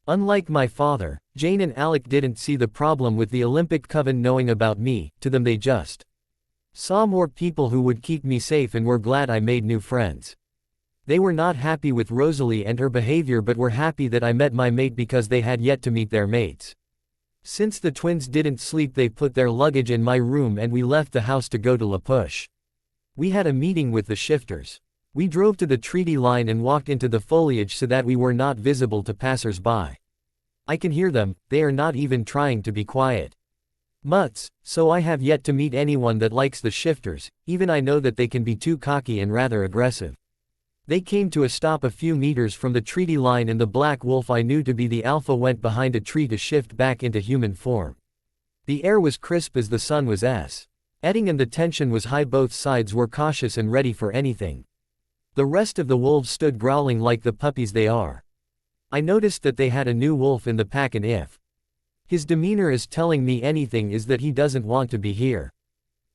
Unlike my father, Jane and Alec didn't see the problem with the Olympic Coven knowing about me. To them, they just saw more people who would keep me safe and were glad I made new friends. They were not happy with Rosalie and her behavior but were happy that I met my mate because they had yet to meet their mates. Since the twins didn't sleep, they put their luggage in my room and we left the house to go to La Push. We had a meeting with the shifters. We drove to the treaty line and walked into the foliage so that we were not visible to passers-by. I can hear them, they are not even trying to be quiet. Mutts, so I have yet to meet anyone that likes the shifters, even I know that they can be too cocky and rather aggressive. They came to a stop a few meters from the treaty line and the black wolf I knew to be the alpha went behind a tree to shift back into human form. The air was crisp as the sun was setting and the tension was high. Both sides were cautious and ready for anything. The rest of the wolves stood growling like the puppies they are. I noticed that they had a new wolf in the pack, and if his demeanor is telling me anything, is that he doesn't want to be here.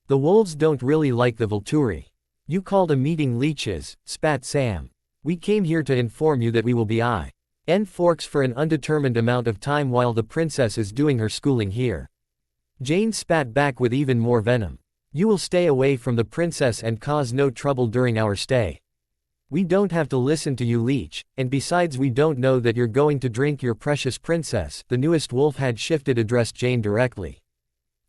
The wolves don't really like the Volturi. You called a meeting, leeches, spat Sam. We came here to inform you that we will be in Forks for an undetermined amount of time while the princess is doing her schooling here. Jane spat back with even more venom. You will stay away from the princess and cause no trouble during our stay. We don't have to listen to you, leech, and besides we don't know that you're going to drink your precious princess. The newest wolf had shifted, addressed Jane directly.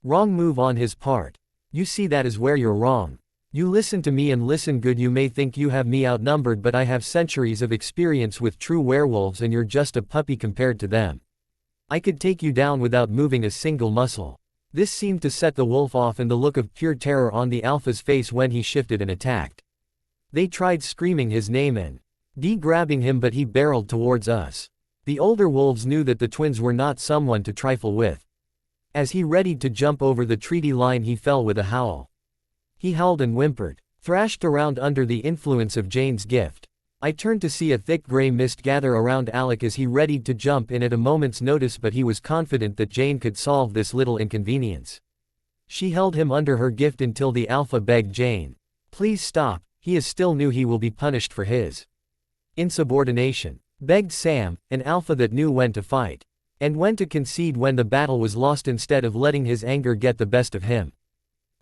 Wrong move on his part. You see, that is where you're wrong. You listen to me and listen good. You may think you have me outnumbered, but I have centuries of experience with true werewolves and you're just a puppy compared to them. I could take you down without moving a single muscle. This seemed to set the wolf off, and the look of pure terror on the alpha's face when he shifted and attacked. They tried screaming his name and grabbing him, but he barreled towards us. The older wolves knew that the twins were not someone to trifle with. As he readied to jump over the treaty line, he fell with a howl. He howled and whimpered, thrashed around under the influence of Jane's gift. I turned to see a thick gray mist gather around Alec as he readied to jump in at a moment's notice, but he was confident that Jane could solve this little inconvenience. She held him under her gift until the alpha begged Jane, please stop, he is still new, he will be punished for his insubordination. Begged Sam, an alpha that knew when to fight and when to concede when the battle was lost, instead of letting his anger get the best of him.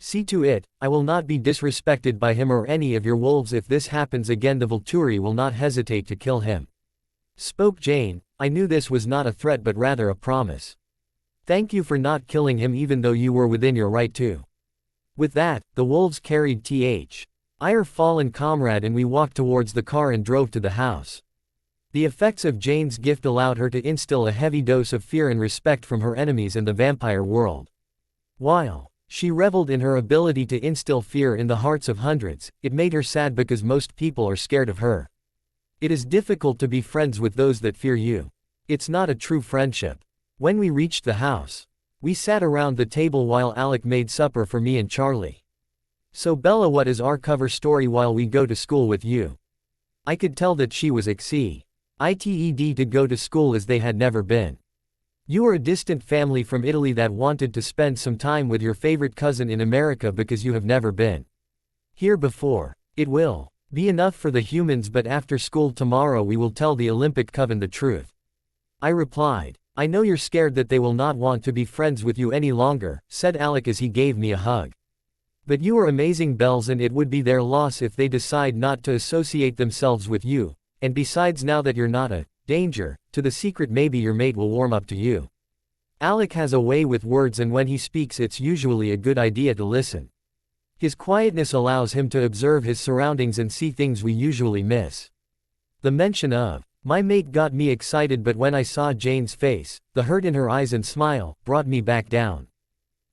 See to it, I will not be disrespected by him or any of your wolves. If this happens again, the Volturi will not hesitate to kill him. Spoke Jane. I knew this was not a threat but rather a promise. Thank you for not killing him even though you were within your right to. With that, the wolves carried Heir fallen comrade and we walked towards the car and drove to the house. The effects of Jane's gift allowed her to instill a heavy dose of fear and respect from her enemies and the vampire world. While she reveled in her ability to instill fear in the hearts of hundreds, it made her sad because most people are scared of her. It is difficult to be friends with those that fear you. It's not a true friendship. When we reached the house, we sat around the table while Alec made supper for me and Charlie. So Bella, what is our cover story while we go to school with you? I could tell that she was excited to go to school as they had never been. You are a distant family from Italy that wanted to spend some time with your favorite cousin in America because you have never been here before. It will be enough for the humans, but after school tomorrow we will tell the Olympic Coven the truth. I replied. I know you're scared that they will not want to be friends with you any longer, said Alec as he gave me a hug. But you are amazing, Bells, and it would be their loss if they decide not to associate themselves with you, and besides, now that you're not a danger to the secret, maybe your mate will warm up to you. Alec has a way with words, and when he speaks it's usually a good idea to listen. His quietness allows him to observe his surroundings and see things we usually miss. The mention of my mate got me excited, but when I saw Jane's face, the hurt in her eyes and smile, brought me back down.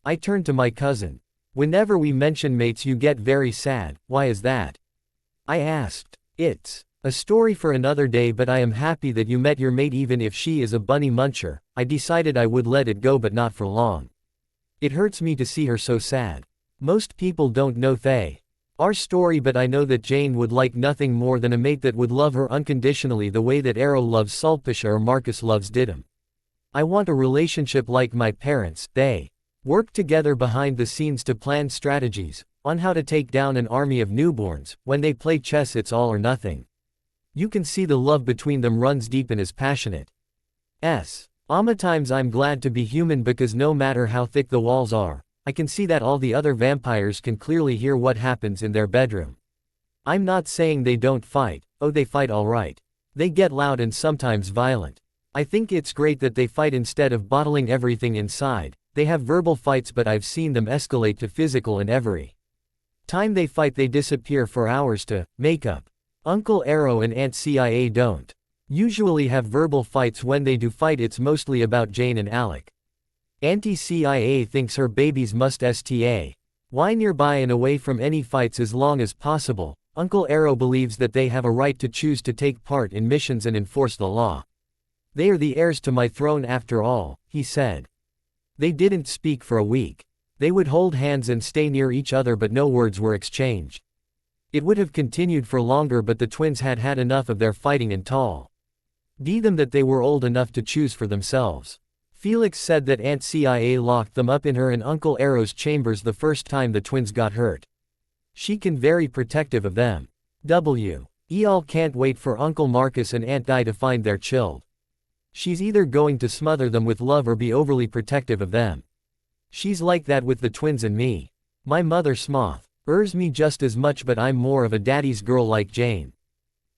I turned to my cousin. Whenever we mention mates you get very sad, why is that? I asked. It's a story for another day, but I am happy that you met your mate even if she is a bunny muncher. I decided I would let it go, but not for long. It hurts me to see her so sad. Most people don't know our story, but I know that Jane would like nothing more than a mate that would love her unconditionally the way that Arrow loves Sulpicia or Marcus loves Didymus. I want a relationship like my parents. They work together behind the scenes to plan strategies on how to take down an army of newborns. When they play chess it's all or nothing. You can see the love between them runs deep and is passionate. Times I'm glad to be human because no matter how thick the walls are, I can see that all the other vampires can clearly hear what happens in their bedroom. I'm not saying they don't fight. Oh, they fight alright. They get loud and sometimes violent. I think it's great that they fight instead of bottling everything inside. They have verbal fights, but I've seen them escalate to physical, and every time they fight they disappear for hours to make up. Uncle Arrow and Aunt CIA don't usually have verbal fights. When they do fight it's mostly about Jane and Alec. Auntie CIA thinks her babies must stay nearby and away from any fights as long as possible. Uncle Arrow believes that they have a right to choose to take part in missions and enforce the law. They are the heirs to my throne after all, he said. They didn't speak for a week. They would hold hands and stay near each other, but no words were exchanged. It would have continued for longer, but the twins had had enough of their fighting and told them that they were old enough to choose for themselves. Felix said that Aunt CIA locked them up in her and Uncle Arrow's chambers the first time the twins got hurt. She can very protective of them. All can't wait for Uncle Marcus and Aunt Di to find their child. She's either going to smother them with love or be overly protective of them. She's like that with the twins and me. My mother smothers me just as much, but I'm more of a daddy's girl like Jane.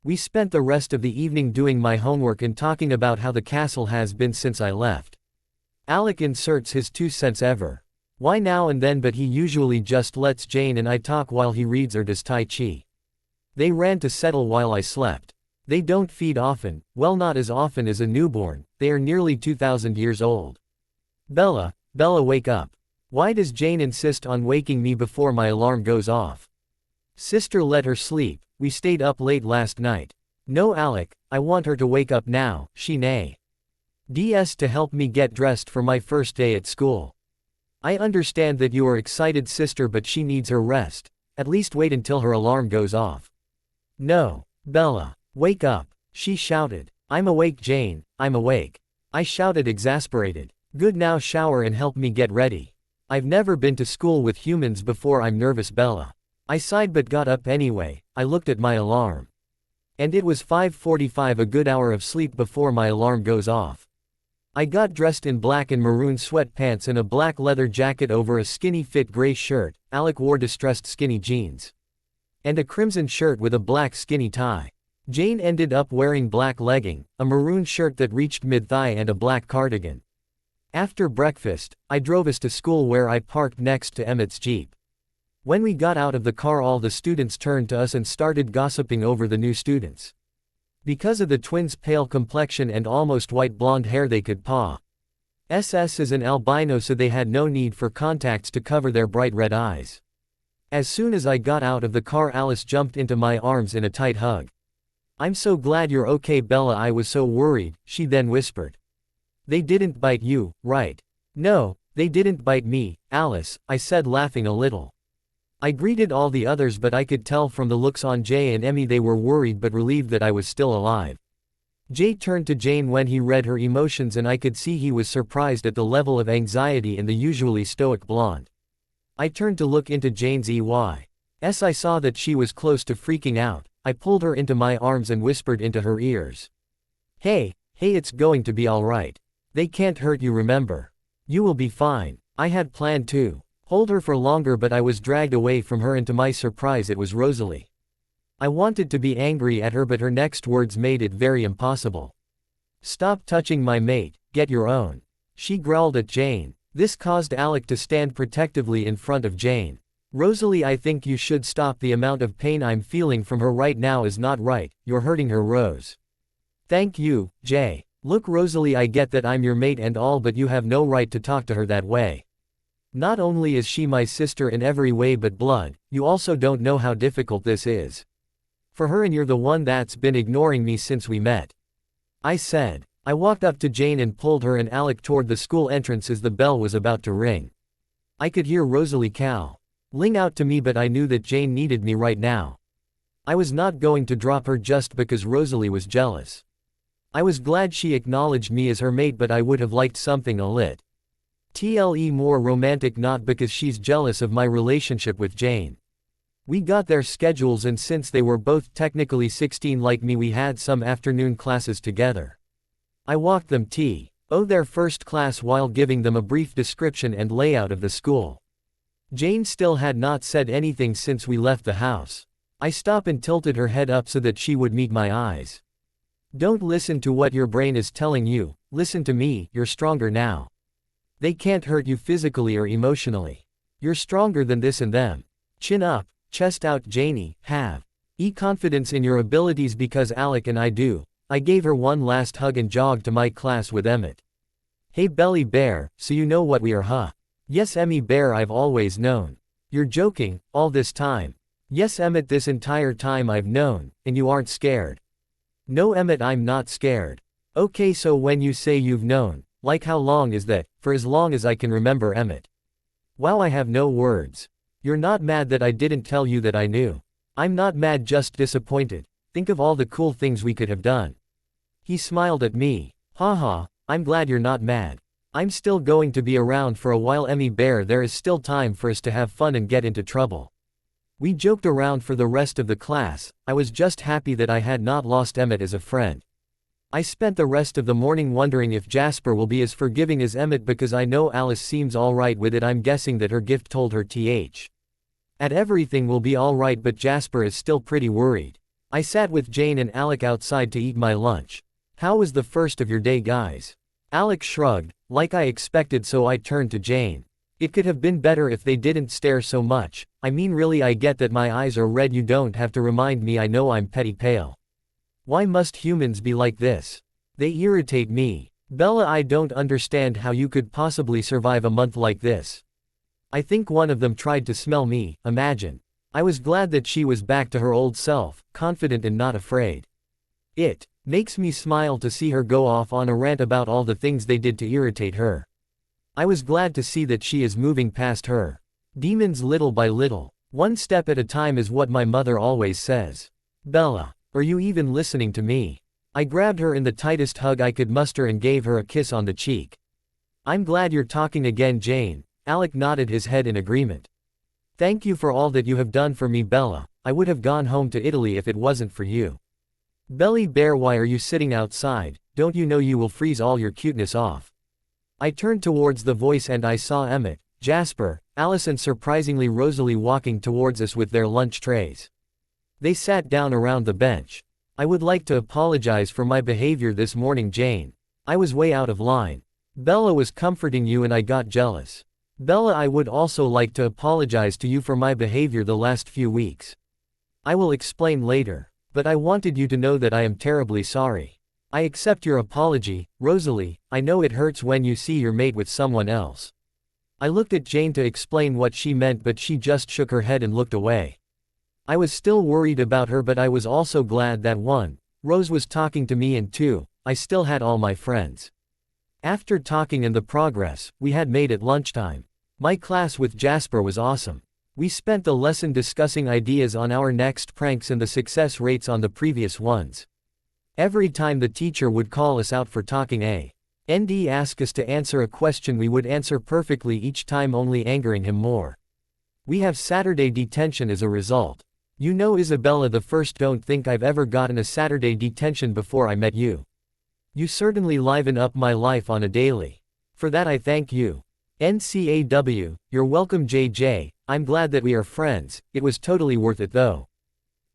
We spent the rest of the evening doing my homework and talking about how the castle has been since I left. Alec inserts his 2 cents why now and then, but he usually just lets Jane and I talk while he reads or does Tai Chi. They ran to settle while I slept. They don't feed often, well, not as often as a newborn. They are nearly 2,000 years old. Bella, wake up. Why does Jane insist on waking me before my alarm goes off? Sister, let her sleep. We stayed up late last night. No, Alec, I want her to wake up now. She needs to help me get dressed for my first day at school. I understand that you are excited, sister, but she needs her rest. At least wait until her alarm goes off. No, Bella, wake up, she shouted. I'm awake, Jane, I'm awake. I shouted, exasperated. Good, now shower and help me get ready. I've never been to school with humans before, I'm nervous, Bella. I sighed but got up anyway. I looked at my alarm. And it was 5:45, a good hour of sleep before my alarm goes off. I got dressed in black and maroon sweatpants and a black leather jacket over a skinny fit gray shirt. Alec wore distressed skinny jeans and a crimson shirt with a black skinny tie. Jane ended up wearing black legging, a maroon shirt that reached mid-thigh and a black cardigan. After breakfast, I drove us to school where I parked next to Emmett's Jeep. When we got out of the car, all the students turned to us and started gossiping over the new students. Because of the twins' pale complexion and almost white blonde hair, they could SS is an albino, so they had no need for contacts to cover their bright red eyes. As soon as I got out of the car, Alice jumped into my arms in a tight hug. "I'm so glad you're okay, Bella. I was so worried," she then whispered. "They didn't bite you, right?" "No, they didn't bite me, Alice," I said, laughing a little. I greeted all the others, but I could tell from the looks on Jay and Emmy they were worried but relieved that I was still alive. Jay turned to Jane when he read her emotions, and I could see he was surprised at the level of anxiety in the usually stoic blonde. I turned to look into Jane's eyes. I saw that she was close to freaking out. I pulled her into my arms and whispered into her ears. Hey, it's going to be alright. They can't hurt you, remember? You will be fine." I had planned to hold her for longer, but I was dragged away from her, and to my surprise it was Rosalie. I wanted to be angry at her, but her next words made it very impossible. "Stop touching my mate, get your own," she growled at Jane. This caused Alec to stand protectively in front of Jane. "Rosalie, I think you should stop. The amount of pain I'm feeling from her right now is not right. You're hurting her, Rose." "Thank you, Jay. Look, Rosalie, I get that I'm your mate and all, but you have no right to talk to her that way. Not only is she my sister in every way but blood, you also don't know how difficult this is for her, and you're the one that's been ignoring me since we met," I said. I walked up to Jane and pulled her and Alec toward the school entrance as the bell was about to ring. I could hear Rosalie calling out to me, but I knew that Jane needed me right now. I was not going to drop her just because Rosalie was jealous. I was glad she acknowledged me as her mate, but I would have liked something a little more romantic, not because she's jealous of my relationship with Jane. We got their schedules, and since they were both technically 16 like me, we had some afternoon classes together. I walked them to their first class while giving them a brief description and layout of the school. Jane still had not said anything since we left the house. I stopped and tilted her head up so that she would meet my eyes. "Don't listen to what your brain is telling you, listen to me. You're stronger now. They can't hurt you physically or emotionally. You're stronger than this and them. Chin up, chest out, Janie. Have confidence in your abilities because Alec and I do." I gave her one last hug and jogged to my class with Emmett. "Hey Belly Bear, so you know what we are, huh?" "Yes, Emmy Bear, I've always known." "You're joking, all this time?" "Yes, Emmett, this entire time I've known, and you aren't scared." "No, Emmett, I'm not scared." "Okay, so when you say you've known, like how long is that?" "For as long as I can remember, Emmett." "Wow, I have no words." "You're not mad that I didn't tell you that I knew?" "I'm not mad, just disappointed. Think of all the cool things we could have done." He smiled at me. Haha, I'm glad you're not mad. I'm still going to be around for a while, Emmy Bear. There is still time for us to have fun and get into trouble. We joked around for the rest of the class. I was just happy that I had not lost Emmett as a friend. I spent the rest of the morning wondering if Jasper will be as forgiving as Emmett, because I know Alice seems alright with it. I'm guessing that her gift told her at everything will be alright, but Jasper is still pretty worried. I sat with Jane and Alec outside to eat my lunch. "How was the first of your day, guys?" Alec shrugged, like I expected, so I turned to Jane. "It could have been better if they didn't stare so much. I mean, really, I get that my eyes are red. You don't have to remind me. I know I'm petty pale. Why must humans be like this? They irritate me. Bella, I don't understand how you could possibly survive a month like this." I think one of them tried to smell me, imagine. I was glad that she was back to her old self, confident and not afraid. It makes me smile to see her go off on a rant about all the things they did to irritate her. I was glad to see that she is moving past her demons little by little. One step at a time is what my mother always says. "Bella, are you even listening to me?" I grabbed her in the tightest hug I could muster and gave her a kiss on the cheek. "I'm glad you're talking again, Jane." Alec nodded his head in agreement. "Thank you for all that you have done for me, Bella. I would have gone home to Italy if it wasn't for you." "Belly Bear, why are you sitting outside? Don't you know you will freeze all your cuteness off?" I turned towards the voice and I saw Emmett, Jasper, Alice and surprisingly Rosalie walking towards us with their lunch trays. They sat down around the bench. "I would like to apologize for my behavior this morning, Jane. I was way out of line." Bella was comforting you and I got jealous. Bella, I would also like to apologize to you for my behavior the last few weeks. I will explain later, but I wanted you to know that I am terribly sorry. I accept your apology, Rosalie. I know it hurts when you see your mate with someone else. I looked at Jane to explain what she meant, but she just shook her head and looked away. I was still worried about her, but I was also glad that 1. Rose was talking to me, and 2. I still had all my friends. After talking and the progress we had made at lunchtime, my class with Jasper was awesome. We spent the lesson discussing ideas on our next pranks and the success rates on the previous ones. Every time the teacher would call us out for talking and ask us to answer a question, we would answer perfectly each time, only angering him more. We have Saturday detention as a result. You know, Isabella, the first, don't think I've ever gotten a Saturday detention before I met you. You certainly liven up my life on a daily. For that I thank you. NCAW, you're welcome JJ, I'm glad that we are friends, it was totally worth it though.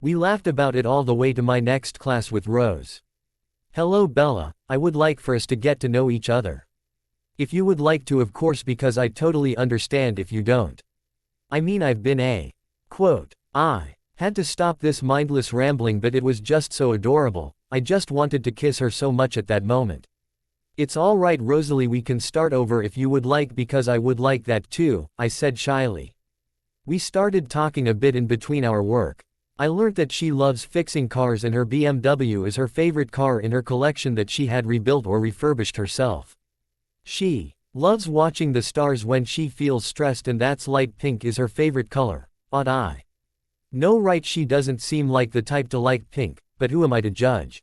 We laughed about it all the way to my next class with Rose. Hello Bella, I would like for us to get to know each other. If you would like to, of course, because I totally understand if you don't. I mean, I've been I had to stop this mindless rambling, but it was just so adorable, I just wanted to kiss her so much at that moment. It's all right Rosalie, we can start over if you would like, because I would like that too, I said shyly. We started talking a bit in between our work. I learnt that she loves fixing cars and her BMW is her favorite car in her collection that she had rebuilt or refurbished herself. She loves watching the stars when she feels stressed, and that's light pink is her favorite color. Odd I know, right? She doesn't seem like the type to like pink, but who am I to judge?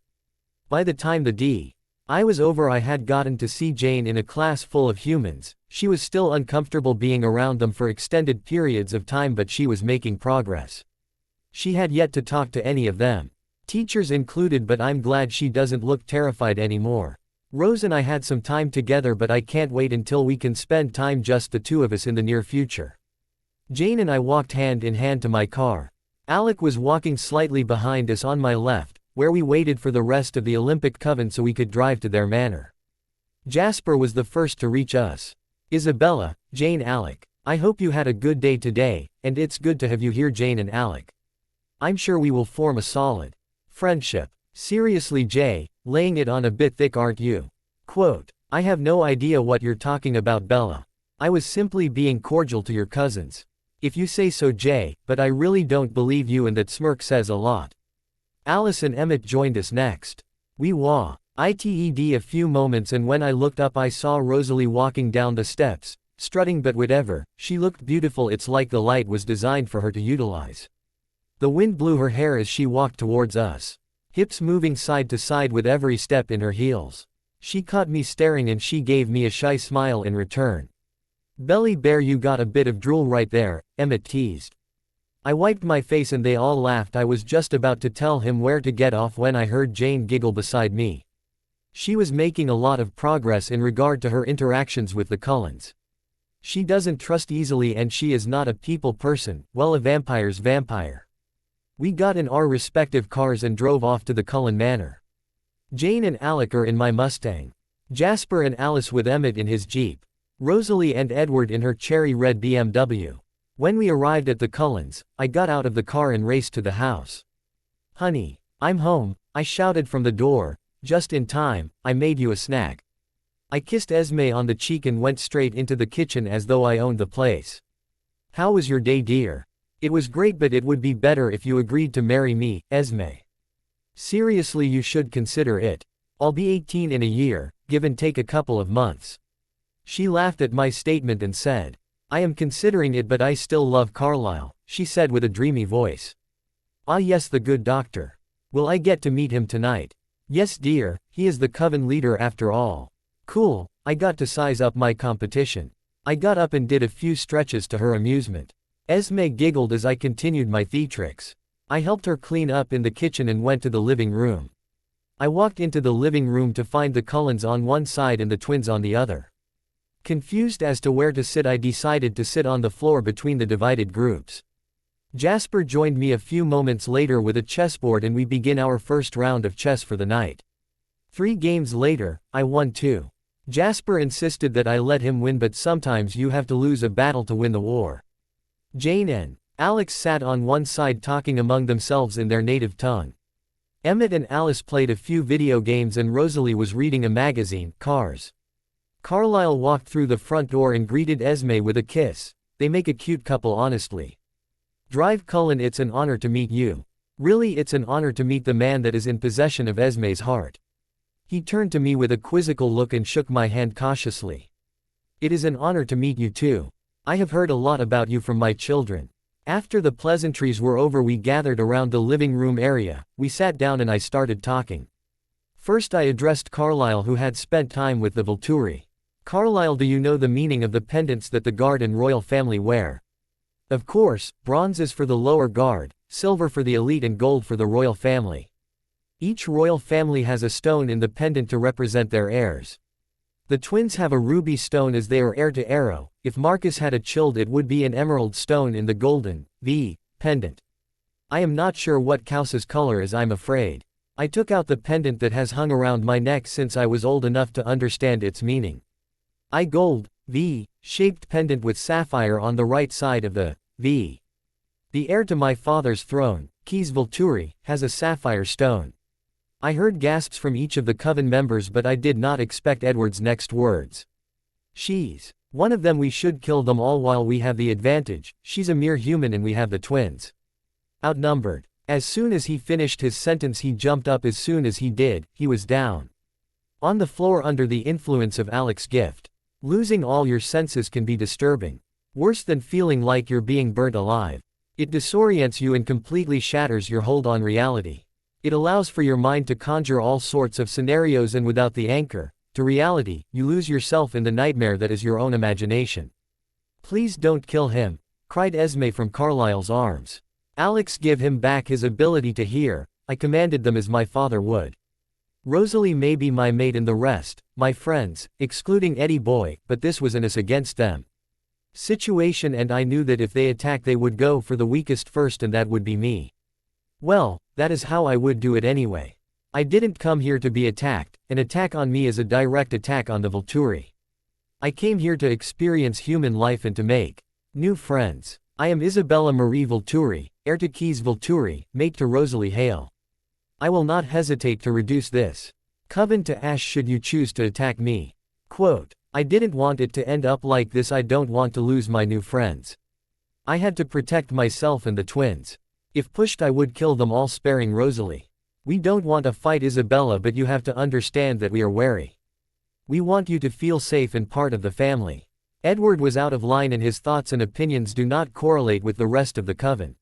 By the time the I was over, I had gotten to see Jane in a class full of humans. She was still uncomfortable being around them for extended periods of time, but she was making progress. She had yet to talk to any of them, teachers included, but I'm glad she doesn't look terrified anymore. Rose and I had some time together, but I can't wait until we can spend time just the two of us in the near future. Jane and I walked hand in hand to my car. Alec was walking slightly behind us on my left, where we waited for the rest of the Olympic coven so we could drive to their manor. Jasper was the first to reach us. Isabella, Jane, Alec, I hope you had a good day today, and it's good to have you here, Jane and Alec. I'm sure we will form a solid friendship. Seriously Jay, laying it on a bit thick, aren't you? I have no idea what you're talking about Bella. I was simply being cordial to your cousins. If you say so Jay, but I really don't believe you, and that smirk says a lot. Alice and Emmett joined us next. We waited a few moments, and when I looked up I saw Rosalie walking down the steps, strutting, but whatever, she looked beautiful. It's like the light was designed for her to utilize. The wind blew her hair as she walked towards us, hips moving side to side with every step in her heels. She caught me staring and she gave me a shy smile in return. Belly bear, you got a bit of drool right there, Emmett teased. I wiped my face and they all laughed. I was just about to tell him where to get off when I heard Jane giggle beside me. She was making a lot of progress in regard to her interactions with the Cullens. She doesn't trust easily and she is not a people person, well, a vampire's vampire. We got in our respective cars and drove off to the Cullen Manor. Jane and Alec are in my Mustang. Jasper and Alice with Emmett in his Jeep. Rosalie and Edward in her cherry red BMW. When we arrived at the Cullens, I got out of the car and raced to the house. Honey, I'm home, I shouted from the door. Just in time, I made you a snack. I kissed Esme on the cheek and went straight into the kitchen as though I owned the place. How was your day, dear? It was great, but it would be better if you agreed to marry me, Esme. Seriously, you should consider it. I'll be 18 in a year, give and take a couple of months. She laughed at my statement and said, I am considering it, but I still love Carlisle, she said with a dreamy voice. Ah yes, the good doctor. Will I get to meet him tonight? Yes dear, he is the coven leader after all. Cool, I got to size up my competition. I got up and did a few stretches to her amusement. Esme giggled as I continued my theatrics. I helped her clean up in the kitchen and went to the living room. I walked into the living room to find the Cullens on one side and the twins on the other. Confused as to where to sit, I decided to sit on the floor between the divided groups. Jasper joined me a few moments later with a chessboard and we begin our first round of chess for the night. 3 games later, I won 2. Jasper insisted that I let him win, but sometimes you have to lose a battle to win the war. Jane and Alex sat on one side talking among themselves in their native tongue. Emmett and Alice played a few video games and Rosalie was reading a magazine, Cars. Carlisle walked through the front door and greeted Esme with a kiss. They make a cute couple, honestly. Drive Cullen, it's an honor to meet you. Really, it's an honor to meet the man that is in possession of Esme's heart. He turned to me with a quizzical look and shook my hand cautiously. It is an honor to meet you too. I have heard a lot about you from my children. After the pleasantries were over, we gathered around the living room area. We sat down and I started talking. First I addressed Carlisle, who had spent time with the Volturi. Carlisle, do you know the meaning of the pendants that the guard and royal family wear? Of course, bronze is for the lower guard, silver for the elite and gold for the royal family. Each royal family has a stone in the pendant to represent their heirs. The twins have a ruby stone as they are heir to Arrow. If Marcus had a child, it would be an emerald stone in the golden pendant. I am not sure what Kousa's color is, I'm afraid. I took out the pendant that has hung around my neck since I was old enough to understand its meaning. A gold shaped pendant with sapphire on the right side of the V. The heir to my father's throne, Keys Volturi, has a sapphire stone. I heard gasps from each of the coven members, but I did not expect Edward's next words. She's one of them. We should kill them all while we have the advantage. She's a mere human and we have the twins outnumbered. As soon as he finished his sentence, he jumped up. As soon as he did, he was down on the floor under the influence of Alex's gift. Losing all your senses can be disturbing. Worse than feeling like you're being burnt alive. It disorients you and completely shatters your hold on reality. It allows for your mind to conjure all sorts of scenarios, and without the anchor to reality, you lose yourself in the nightmare that is your own imagination. Please don't kill him, cried Esme from Carlisle's arms. Alex, give him back his ability to hear. I commanded them as my father would. Rosalie may be my mate and the rest, my friends, excluding Eddie Boy, but this was an us against them situation, and I knew that if they attacked they would go for the weakest first, and that would be me. Well, that is how I would do it anyway. I didn't come here to be attacked. An attack on me is a direct attack on the Volturi. I came here to experience human life and to make new friends. I am Isabella Marie Volturi, heir to Keys Volturi, mate to Rosalie Hale. I will not hesitate to reduce this coven to ash should you choose to attack me. Quote, I didn't want it to end up like this. I don't want to lose my new friends. I had to protect myself and the twins. If pushed, I would kill them all, sparing Rosalie. We don't want a fight, Isabella, but you have to understand that we are wary. We want you to feel safe and part of the family. Edward was out of line and his thoughts and opinions do not correlate with the rest of the coven.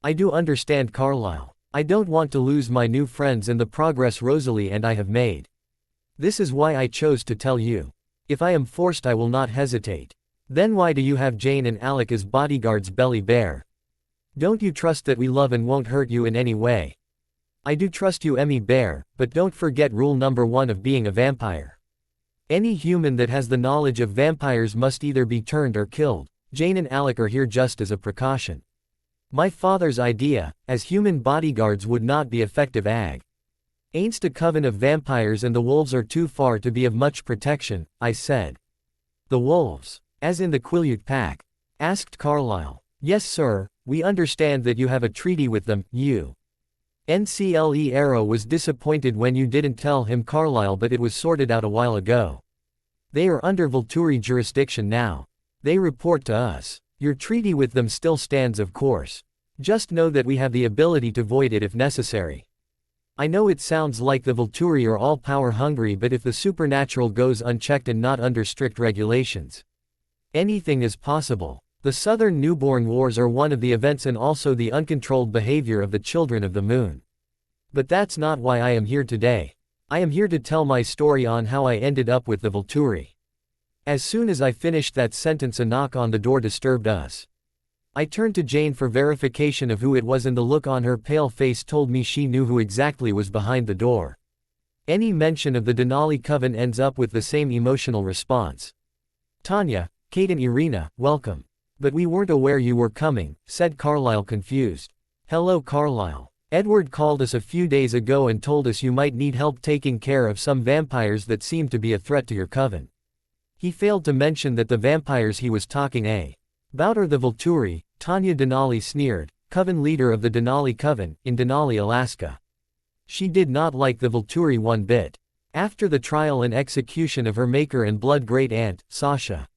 I do understand, Carlisle. I don't want to lose my new friends and the progress Rosalie and I have made. This is why I chose to tell you. If I am forced, I will not hesitate. Then why do you have Jane and Alec as bodyguards, Belly Bear? Don't you trust that we love and won't hurt you in any way? I do trust you, Emmy Bear, but don't forget rule number 1 of being a vampire. Any human that has the knowledge of vampires must either be turned or killed. Jane and Alec are here just as a precaution. My father's idea, as human bodyguards, would not be effective against a coven of vampires, and the wolves are too far to be of much protection, I said. The wolves, as in the Quileute pack? Asked Carlisle. Yes, sir, we understand that you have a treaty with them. NCLE Arrow was disappointed when you didn't tell him, Carlisle, but it was sorted out a while ago. They are under Volturi jurisdiction now. They report to us. Your treaty with them still stands, of course. Just know that we have the ability to void it if necessary. I know it sounds like the Volturi are all power hungry, but if the supernatural goes unchecked and not under strict regulations, anything is possible. The Southern Newborn Wars are one of the events, and also the uncontrolled behavior of the Children of the Moon. But that's not why I am here today. I am here to tell my story on how I ended up with the Volturi. As soon as I finished that sentence, a knock on the door disturbed us. I turned to Jane for verification of who it was, and the look on her pale face told me she knew who exactly was behind the door. Any mention of the Denali Coven ends up with the same emotional response. Tanya, Kate and Irina, welcome. But we weren't aware you were coming, said Carlisle, confused. Hello, Carlisle. Edward called us a few days ago and told us you might need help taking care of some vampires that seem to be a threat to your coven. He failed to mention that the vampires he was talking about are the Volturi. Tanya Denali sneered, coven leader of the Denali Coven, in Denali, Alaska. She did not like the Volturi one bit. After the trial and execution of her maker and blood great-aunt, Sasha.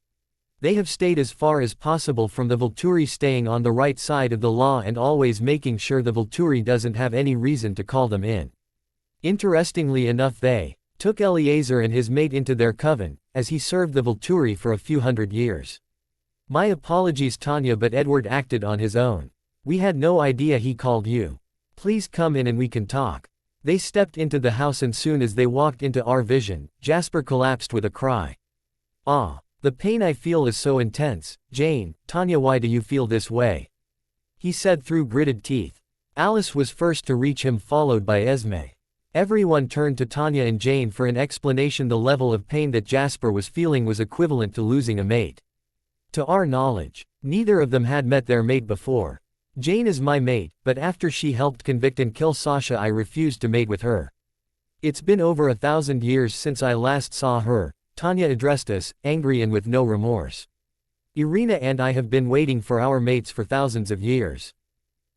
They have stayed as far as possible from the Volturi, staying on the right side of the law and always making sure the Volturi doesn't have any reason to call them in. Interestingly enough, they took Eliezer and his mate into their coven, as he served the Volturi for a few hundred years. My apologies, Tanya, but Edward acted on his own. We had no idea he called you. Please come in and we can talk. They stepped into the house and soon as they walked into our vision, Jasper collapsed with a cry. Ah, the pain I feel is so intense. Jane, Tanya, why do you feel this way? He said through gritted teeth. Alice was first to reach him, followed by Esme. Everyone turned to Tanya and Jane for an explanation. The level of pain that Jasper was feeling was equivalent to losing a mate. To our knowledge, neither of them had met their mate before. Jane is my mate, but after she helped convict and kill Sasha, I refused to mate with her. It's been over 1,000 years since I last saw her, Tanya addressed us, angry and with no remorse. Irina and I have been waiting for our mates for thousands of years.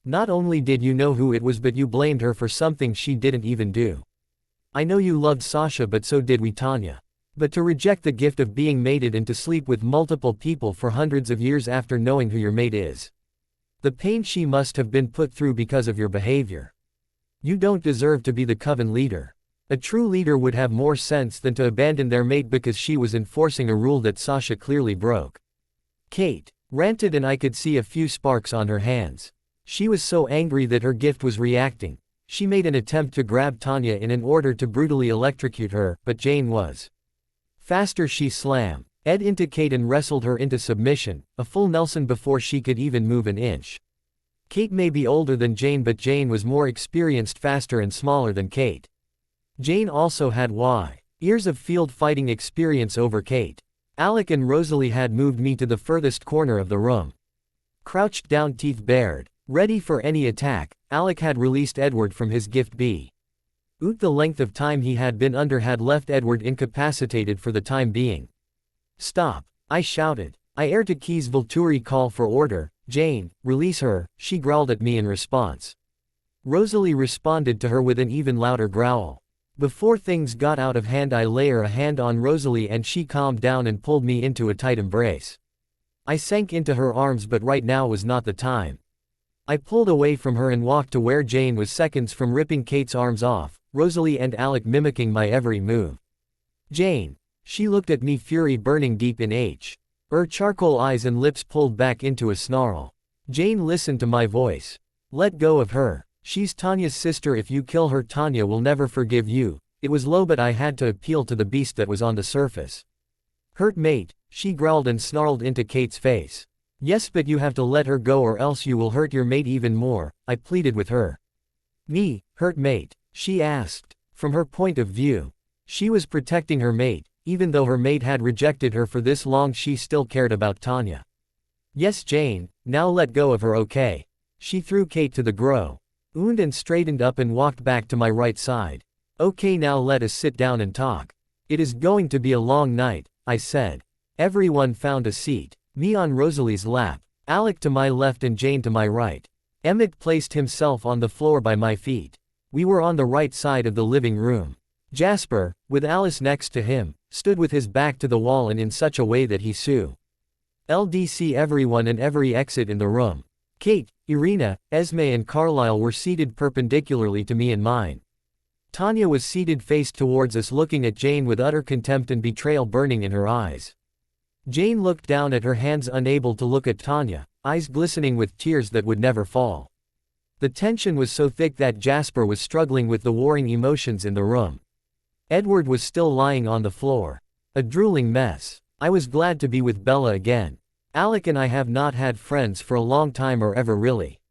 Not only did you know who it was, but you blamed her for something she didn't even do. I know you loved Sasha, but so did we, Tanya. But to reject the gift of being mated and to sleep with multiple people for hundreds of years after knowing who your mate is. The pain she must have been put through because of your behavior. You don't deserve to be the coven leader. A true leader would have more sense than to abandon their mate because she was enforcing a rule that Sasha clearly broke. Kate ranted, and I could see a few sparks on her hands. She was so angry that her gift was reacting. She made an attempt to grab Tanya in order to brutally electrocute her, but Jane was faster. She slammed Ed into Kate and wrestled her into submission, a full Nelson before she could even move an inch. Kate may be older than Jane, but Jane was more experienced, faster and smaller than Kate. Jane also had years of field fighting experience over Kate. Alec and Rosalie had moved me to the furthest corner of the room. Crouched down, teeth bared, ready for any attack, Alec had released Edward from his gift B. The length of time he had been under had left Edward incapacitated for the time being. Stop, I shouted. I Heir to Key's Volturi, call for order. Jane, release her, she growled at me in response. Rosalie responded to her with an even louder growl. Before things got out of hand, I laid a hand on Rosalie and she calmed down and pulled me into a tight embrace. I sank into her arms, but right now was not the time. I pulled away from her and walked to where Jane was, seconds from ripping Kate's arms off, Rosalie and Alec mimicking my every move. Jane. She looked at me, fury burning deep in her charcoal eyes and lips pulled back into a snarl. Jane, listen to my voice. Let go of her. She's Tanya's sister. If you kill her, Tanya will never forgive you. It was low, but I had to appeal to the beast that was on the surface. Hurt mate, she growled and snarled into Kate's face. Yes, but you have to let her go or else you will hurt your mate even more, I pleaded with her. Me, hurt mate? She asked. From her point of view, she was protecting her mate. Even though her mate had rejected her for this long, she still cared about Tanya. Yes, Jane, now let go of her, okay? She threw Kate to the ground and straightened up and walked back to my right side. Okay, now let us sit down and talk. It is going to be a long night, I said. Everyone found a seat. Me on Rosalie's lap, Alec to my left and Jane to my right. Emmett placed himself on the floor by my feet. We were on the right side of the living room. Jasper, with Alice next to him, stood with his back to the wall and in such a way that he saw LDC everyone and every exit in the room. Kate, Irina, Esme and Carlisle were seated perpendicularly to me and mine. Tanya was seated faced towards us, looking at Jane with utter contempt and betrayal burning in her eyes. Jane looked down at her hands, unable to look at Tanya, eyes glistening with tears that would never fall. The tension was so thick that Jasper was struggling with the warring emotions in the room. Edward was still lying on the floor, a drooling mess. I was glad to be with Bella again. Alec and I have not had friends for a long time, or ever really.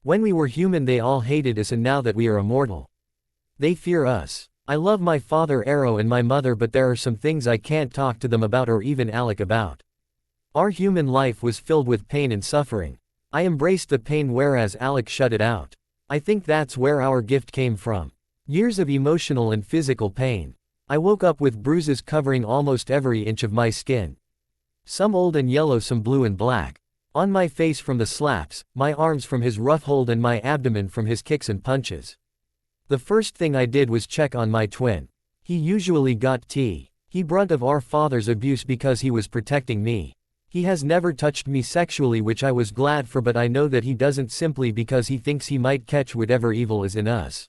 When we were human they all hated us, and now that we are immortal, they fear us. I love my father Arrow and my mother, but there are some things I can't talk to them about, or even Alec about. Our human life was filled with pain and suffering. I embraced the pain whereas Alec shut it out. I think that's where our gift came from. Years of emotional and physical pain. I woke up with bruises covering almost every inch of my skin. Some old and yellow, some blue and black. On my face from the slaps, my arms from his rough hold, and my abdomen from his kicks and punches. The first thing I did was check on my twin. He usually got the brunt of our father's abuse because he was protecting me. He has never touched me sexually, which I was glad for, but I know that he doesn't simply because he thinks he might catch whatever evil is in us.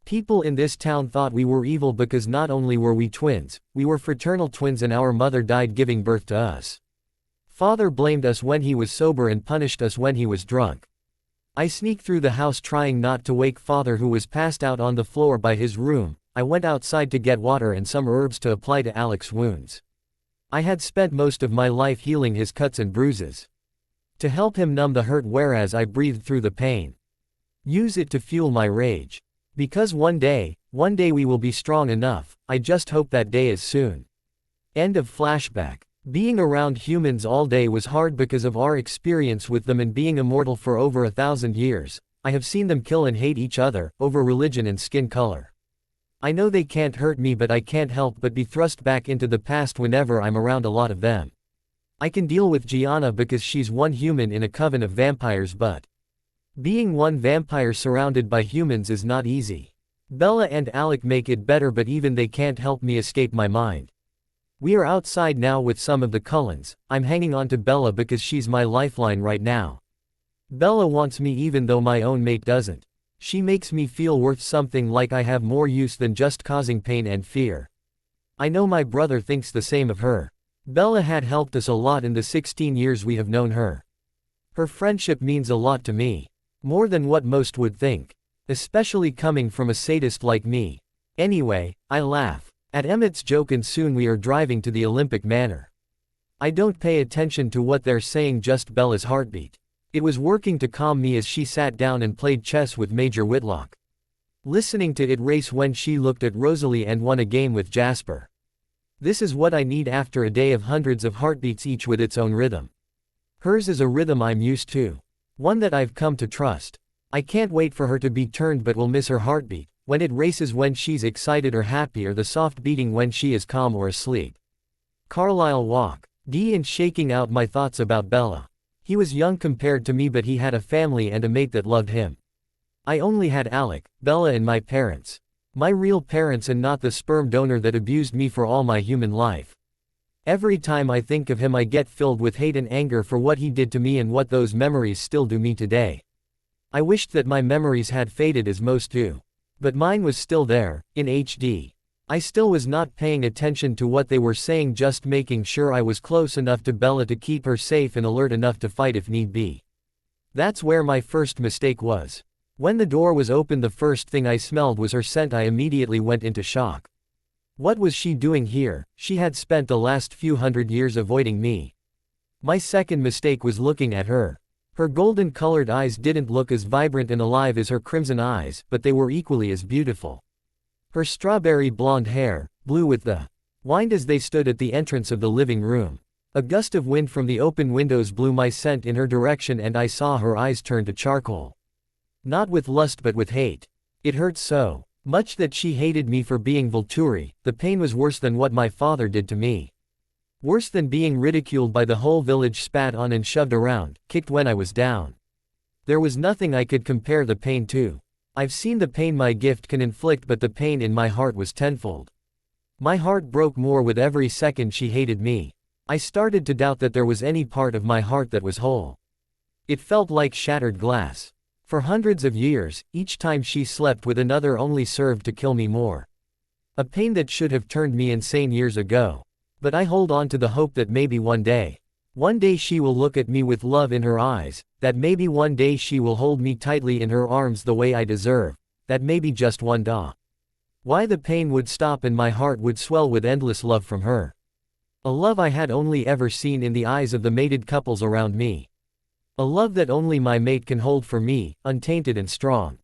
People in this town thought we were evil because not only were we twins, we were fraternal twins, and our mother died giving birth to us. Father blamed us when he was sober and punished us when he was drunk. I sneaked through the house trying not to wake father, who was passed out on the floor by his room. I went outside to get water and some herbs to apply to Alec's wounds. I had spent most of my life healing his cuts and bruises. To help him numb the hurt whereas I breathed through the pain. Use it to fuel my rage. Because one day we will be strong enough. I just hope that day is soon. End of flashback. Being around humans all day was hard because of our experience with them, and being immortal for over 1,000 years, I have seen them kill and hate each other, over religion and skin color. I know they can't hurt me, but I can't help but be thrust back into the past whenever I'm around a lot of them. I can deal with Gianna because she's one human in a coven of vampires, but being one vampire surrounded by humans is not easy. Bella and Alec make it better, but even they can't help me escape my mind. We are outside now with some of the Cullens. I'm hanging on to Bella because she's my lifeline right now. Bella wants me even though my own mate doesn't. She makes me feel worth something, like I have more use than just causing pain and fear. I know my brother thinks the same of her. Bella had helped us a lot in the 16 years we have known her. Her friendship means a lot to me. More than what most would think. Especially coming from a sadist like me. Anyway, I laugh at Emmett's joke, and soon we are driving to the Olympic Manor. I don't pay attention to what they're saying, just Bella's heartbeat. It was working to calm me as she sat down and played chess with Major Whitlock. Listening to it race when she looked at Rosalie and won a game with Jasper. This is what I need after a day of hundreds of heartbeats, each with its own rhythm. Hers is a rhythm I'm used to. One that I've come to trust. I can't wait for her to be turned, but will miss her heartbeat, when it races when she's excited or happy, or the soft beating when she is calm or asleep. Carlisle Walk. And shaking out my thoughts about Bella. He was young compared to me, but he had a family and a mate that loved him. I only had Alec, Bella, and my parents. My real parents, and not the sperm donor that abused me for all my human life. Every time I think of him I get filled with hate and anger for what he did to me and what those memories still do me today. I wished that my memories had faded as most do. But mine was still there, in HD. I still was not paying attention to what they were saying, just making sure I was close enough to Bella to keep her safe and alert enough to fight if need be. That's where my first mistake was. When the door was open, the first thing I smelled was her scent. I immediately went into shock. What was she doing here? She had spent the last few hundred years avoiding me. My second mistake was looking at her. Her golden-colored eyes didn't look as vibrant and alive as her crimson eyes, but they were equally as beautiful. Her strawberry blonde hair, blue with the wind as they stood at the entrance of the living room. A gust of wind from the open windows blew my scent in her direction, and I saw her eyes turn to charcoal. Not with lust but with hate. It hurt so much that she hated me for being Volturi. The pain was worse than what my father did to me. Worse than being ridiculed by the whole village, spat on and shoved around, kicked when I was down. There was nothing I could compare the pain to. I've seen the pain my gift can inflict, but the pain in my heart was tenfold. My heart broke more with every second she hated me. I started to doubt that there was any part of my heart that was whole. It felt like shattered glass. For hundreds of years, each time she slept with another only served to kill me more. A pain that should have turned me insane years ago. But I hold on to the hope that maybe one day she will look at me with love in her eyes, that maybe one day she will hold me tightly in her arms the way I deserve, that maybe just one day. Why the pain would stop and my heart would swell with endless love from her. A love I had only ever seen in the eyes of the mated couples around me. A love that only my mate can hold for me, untainted and strong.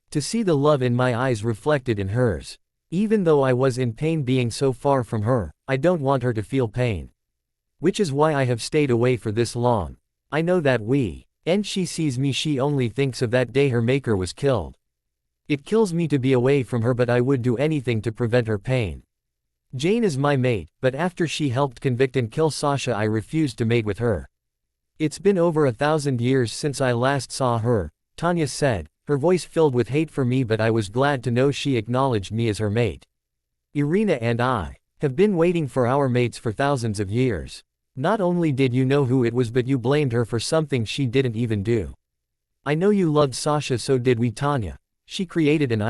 To see the love in my eyes reflected in hers. Even though I was in pain being so far from her, I don't want her to feel pain. Which is why I have stayed away for this long. I know that we And she sees me, she only thinks of that day her maker was killed. It kills me to be away from her, but I would do anything to prevent her pain. Jane is my mate, but after she helped convict and kill Sasha I refused to mate with her. It's been over 1,000 years since I last saw her, Tanya said, her voice filled with hate for me, but I was glad to know she acknowledged me as her mate. Irina and I have been waiting for our mates for thousands of years. Not only did you know who it was, but you blamed her for something she didn't even do. I know you loved Sasha, so did we, Tanya. She created an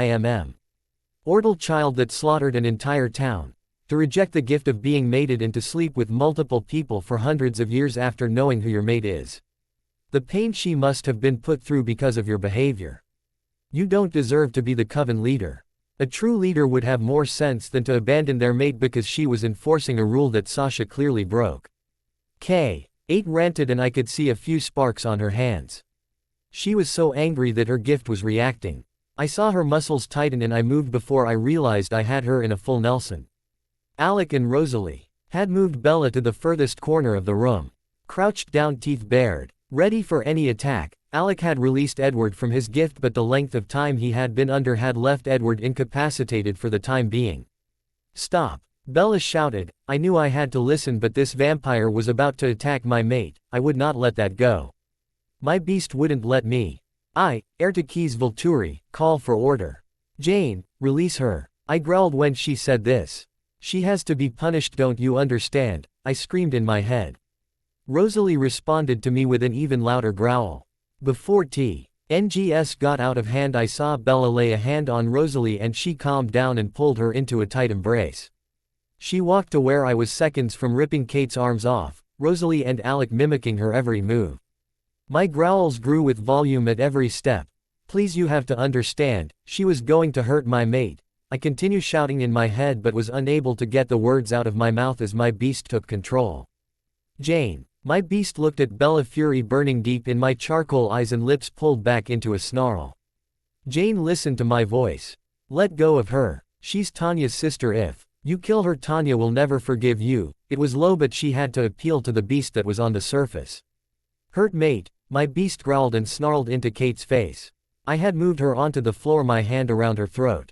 immortal child that slaughtered an entire town. To reject the gift of being mated and to sleep with multiple people for hundreds of years after knowing who your mate is. The pain she must have been put through because of your behavior. You don't deserve to be the coven leader. A true leader would have more sense than to abandon their mate because she was enforcing a rule that Sasha clearly broke. K8 ranted, and I could see a few sparks on her hands. She was so angry that her gift was reacting. I saw her muscles tighten and I moved before I realized I had her in a full Nelson. Alec and Rosalie had moved Bella to the furthest corner of the room. Crouched down, teeth bared, ready for any attack. Alec had released Edward from his gift, but the length of time he had been under had left Edward incapacitated for the time being. Stop! Bella shouted. I knew I had to listen, but this vampire was about to attack my mate. I would not let that go. My beast wouldn't let me. Heir to Keys Volturi, call for order. Jane, release her. I growled when she said this. She has to be punished, don't you understand? I screamed in my head. Rosalie responded to me with an even louder growl. Before TNGS got out of hand, I saw Bella lay a hand on Rosalie and she calmed down and pulled her into a tight embrace. She walked to where I was seconds from ripping Kate's arms off, Rosalie and Alec mimicking her every move. My growls grew with volume at every step. Please, you have to understand, she was going to hurt my mate. I continued shouting in my head but was unable to get the words out of my mouth as my beast took control. Jane. My beast looked at Bella, fury burning deep in my charcoal eyes and lips pulled back into a snarl. Jane listened to my voice. Let go of her. She's Tanya's sister. If you kill her, Tanya will never forgive you. It was low, but she had to appeal to the beast that was on the surface. Hurt mate. My beast growled and snarled into Kate's face. I had moved her onto the floor, my hand around her throat.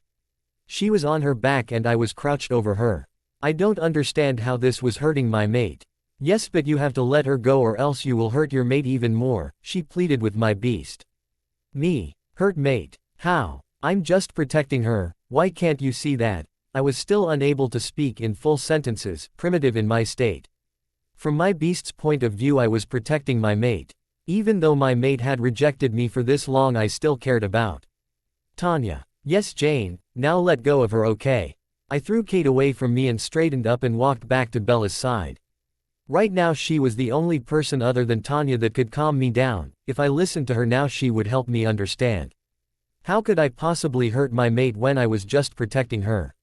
She was on her back and I was crouched over her. I don't understand how this was hurting my mate. Yes, but you have to let her go or else you will hurt your mate even more, she pleaded with my beast. Me? Hurt mate? How? I'm just protecting her. Why can't you see that? I was still unable to speak in full sentences, primitive in my state. From my beast's point of view, I was protecting my mate. Even though my mate had rejected me for this long, I still cared about Tanya. Yes, Jane, now let go of her, okay? I threw Kate away from me and straightened up and walked back to Bella's side. Right now she was the only person other than Tanya that could calm me down. If I listened to her now, she would help me understand. How could I possibly hurt my mate when I was just protecting her?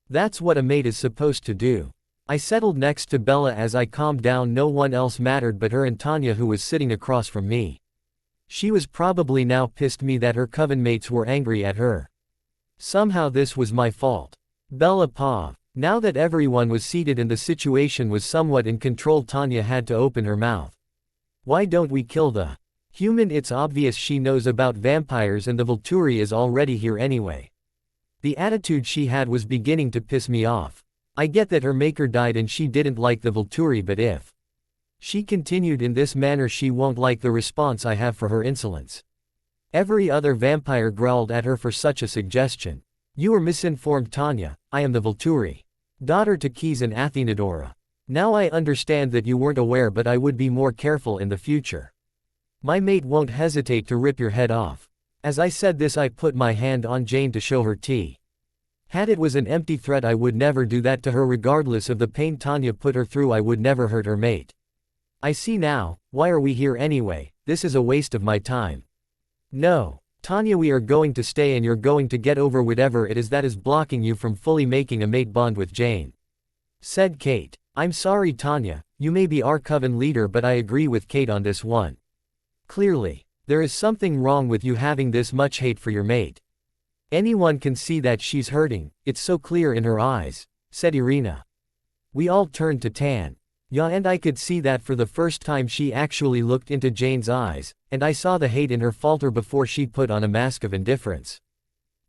That's what a mate is supposed to do. I settled next to Bella as I calmed down. No one else mattered but her and Tanya, who was sitting across from me. She was probably now pissed me that her coven mates were angry at her. Somehow this was my fault. Bella paused. Now that everyone was seated and the situation was somewhat in control, Tanya had to open her mouth. Why don't we kill the human? It's obvious she knows about vampires and the Volturi is already here anyway. The attitude she had was beginning to piss me off. I get that her maker died and she didn't like the Volturi, but if she continued in this manner, she won't like the response I have for her insolence. Every other vampire growled at her for such a suggestion. You are misinformed, Tanya. I am the Volturi. Daughter to Keys and Athenadora. Now I understand that you weren't aware, but I would be more careful in the future. My mate won't hesitate to rip your head off. As I said this, I put my hand on Jane to show her teeth. Had it was an empty threat, I would never do that to her. Regardless of the pain Tanya put her through, I would never hurt her mate. I see now. Why are we here anyway? This is a waste of my time. No. Tanya, we are going to stay and you're going to get over whatever it is that is blocking you from fully making a mate bond with Jane," said Kate. "I'm sorry, Tanya, you may be our coven leader, but I agree with Kate on this one. Clearly, there is something wrong with you having this much hate for your mate. Anyone can see that she's hurting, it's so clear in her eyes," said Irina. We all turned to Tan. Yeah, and I could see that for the first time she actually looked into Jane's eyes, and I saw the hate in her falter before she put on a mask of indifference.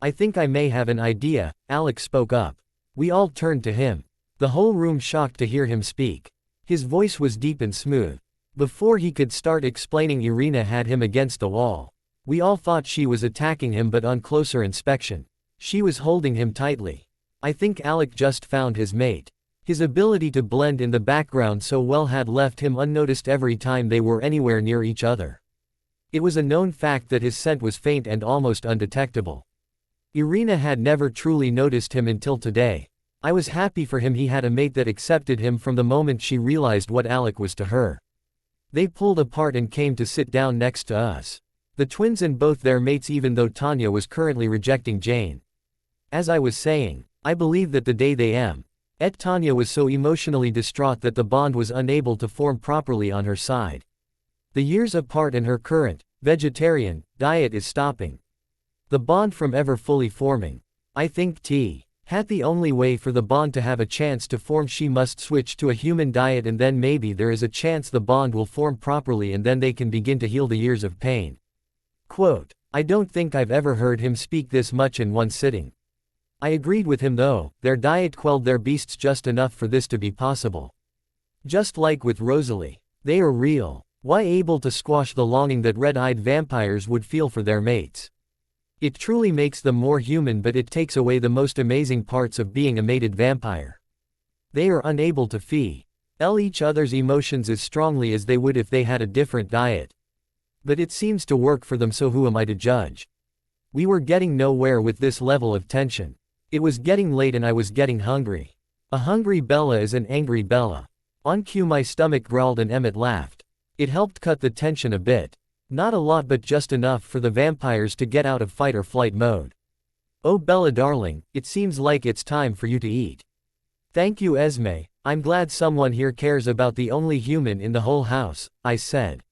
I think I may have an idea, Alec spoke up. We all turned to him. The whole room shocked to hear him speak. His voice was deep and smooth. Before he could start explaining, Irina had him against the wall. We all thought she was attacking him, but on closer inspection, she was holding him tightly. I think Alec just found his mate. His ability to blend in the background so well had left him unnoticed every time they were anywhere near each other. It was a known fact that his scent was faint and almost undetectable. Irina had never truly noticed him until today. I was happy for him. He had a mate that accepted him from the moment she realized what Alec was to her. They pulled apart and came to sit down next to us. The twins and both their mates, even though Tanya was currently rejecting Jane. As I was saying, I believe that the day they Tanya was so emotionally distraught that the bond was unable to form properly on her side. The years apart and her current, vegetarian, diet is stopping the bond from ever fully forming. I think the only way for the bond to have a chance to form, she must switch to a human diet, and then maybe there is a chance the bond will form properly and then they can begin to heal the years of pain. Quote, I don't think I've ever heard him speak this much in one sitting. I agreed with him though, their diet quelled their beasts just enough for this to be possible. Just like with Rosalie. They are real. Why able to squash the longing that red-eyed vampires would feel for their mates. It truly makes them more human, but it takes away the most amazing parts of being a mated vampire. They are unable to feel each other's emotions as strongly as they would if they had a different diet. But it seems to work for them, so who am I to judge? We were getting nowhere with this level of tension. It was getting late and I was getting hungry. A hungry Bella is an angry Bella. On cue my stomach growled and Emmett laughed. It helped cut the tension a bit. Not a lot, but just enough for the vampires to get out of fight or flight mode. Oh Bella darling, it seems like it's time for you to eat. Thank you Esme, I'm glad someone here cares about the only human in the whole house, I said.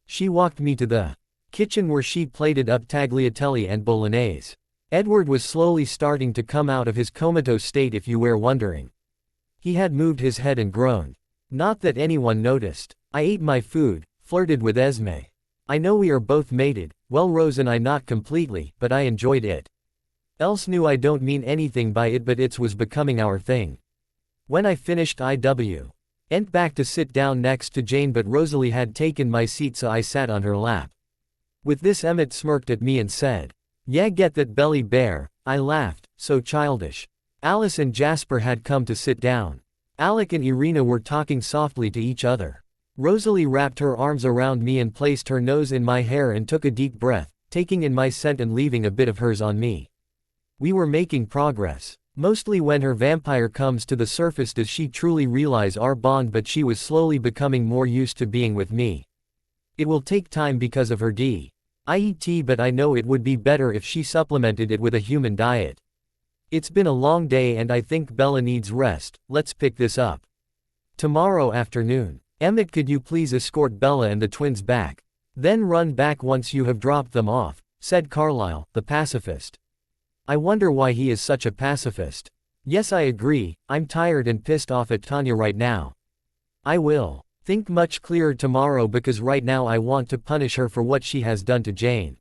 She walked me to the kitchen where she plated up tagliatelle and bolognese. Edward was slowly starting to come out of his comatose state, if you were wondering. He had moved his head and groaned. Not that anyone noticed. I ate my food, flirted with Esme. I know we are both mated, well Rose and I not completely, but I enjoyed it. Else knew I don't mean anything by it, but it was becoming our thing. When I finished went back to sit down next to Jane, but Rosalie had taken my seat, so I sat on her lap. With this Emmett smirked at me and said, yeah, get that belly bear. I laughed, so childish. Alice and Jasper had come to sit down. Alec and Irina were talking softly to each other. Rosalie wrapped her arms around me and placed her nose in my hair and took a deep breath, taking in my scent and leaving a bit of hers on me. We were making progress. Mostly when her vampire comes to the surface does she truly realize our bond, but she was slowly becoming more used to being with me. It will take time because of her diet, but I know it would be better if she supplemented it with a human diet. It's been a long day and I think Bella needs rest. Let's pick this up tomorrow afternoon. Emmett, could you please escort Bella and the twins back? Then run back once you have dropped them off, said Carlyle, the pacifist. I wonder why he is such a pacifist. Yes, I agree, I'm tired and pissed off at Tanya right now. I will think much clearer tomorrow because right now I want to punish her for what she has done to Jane.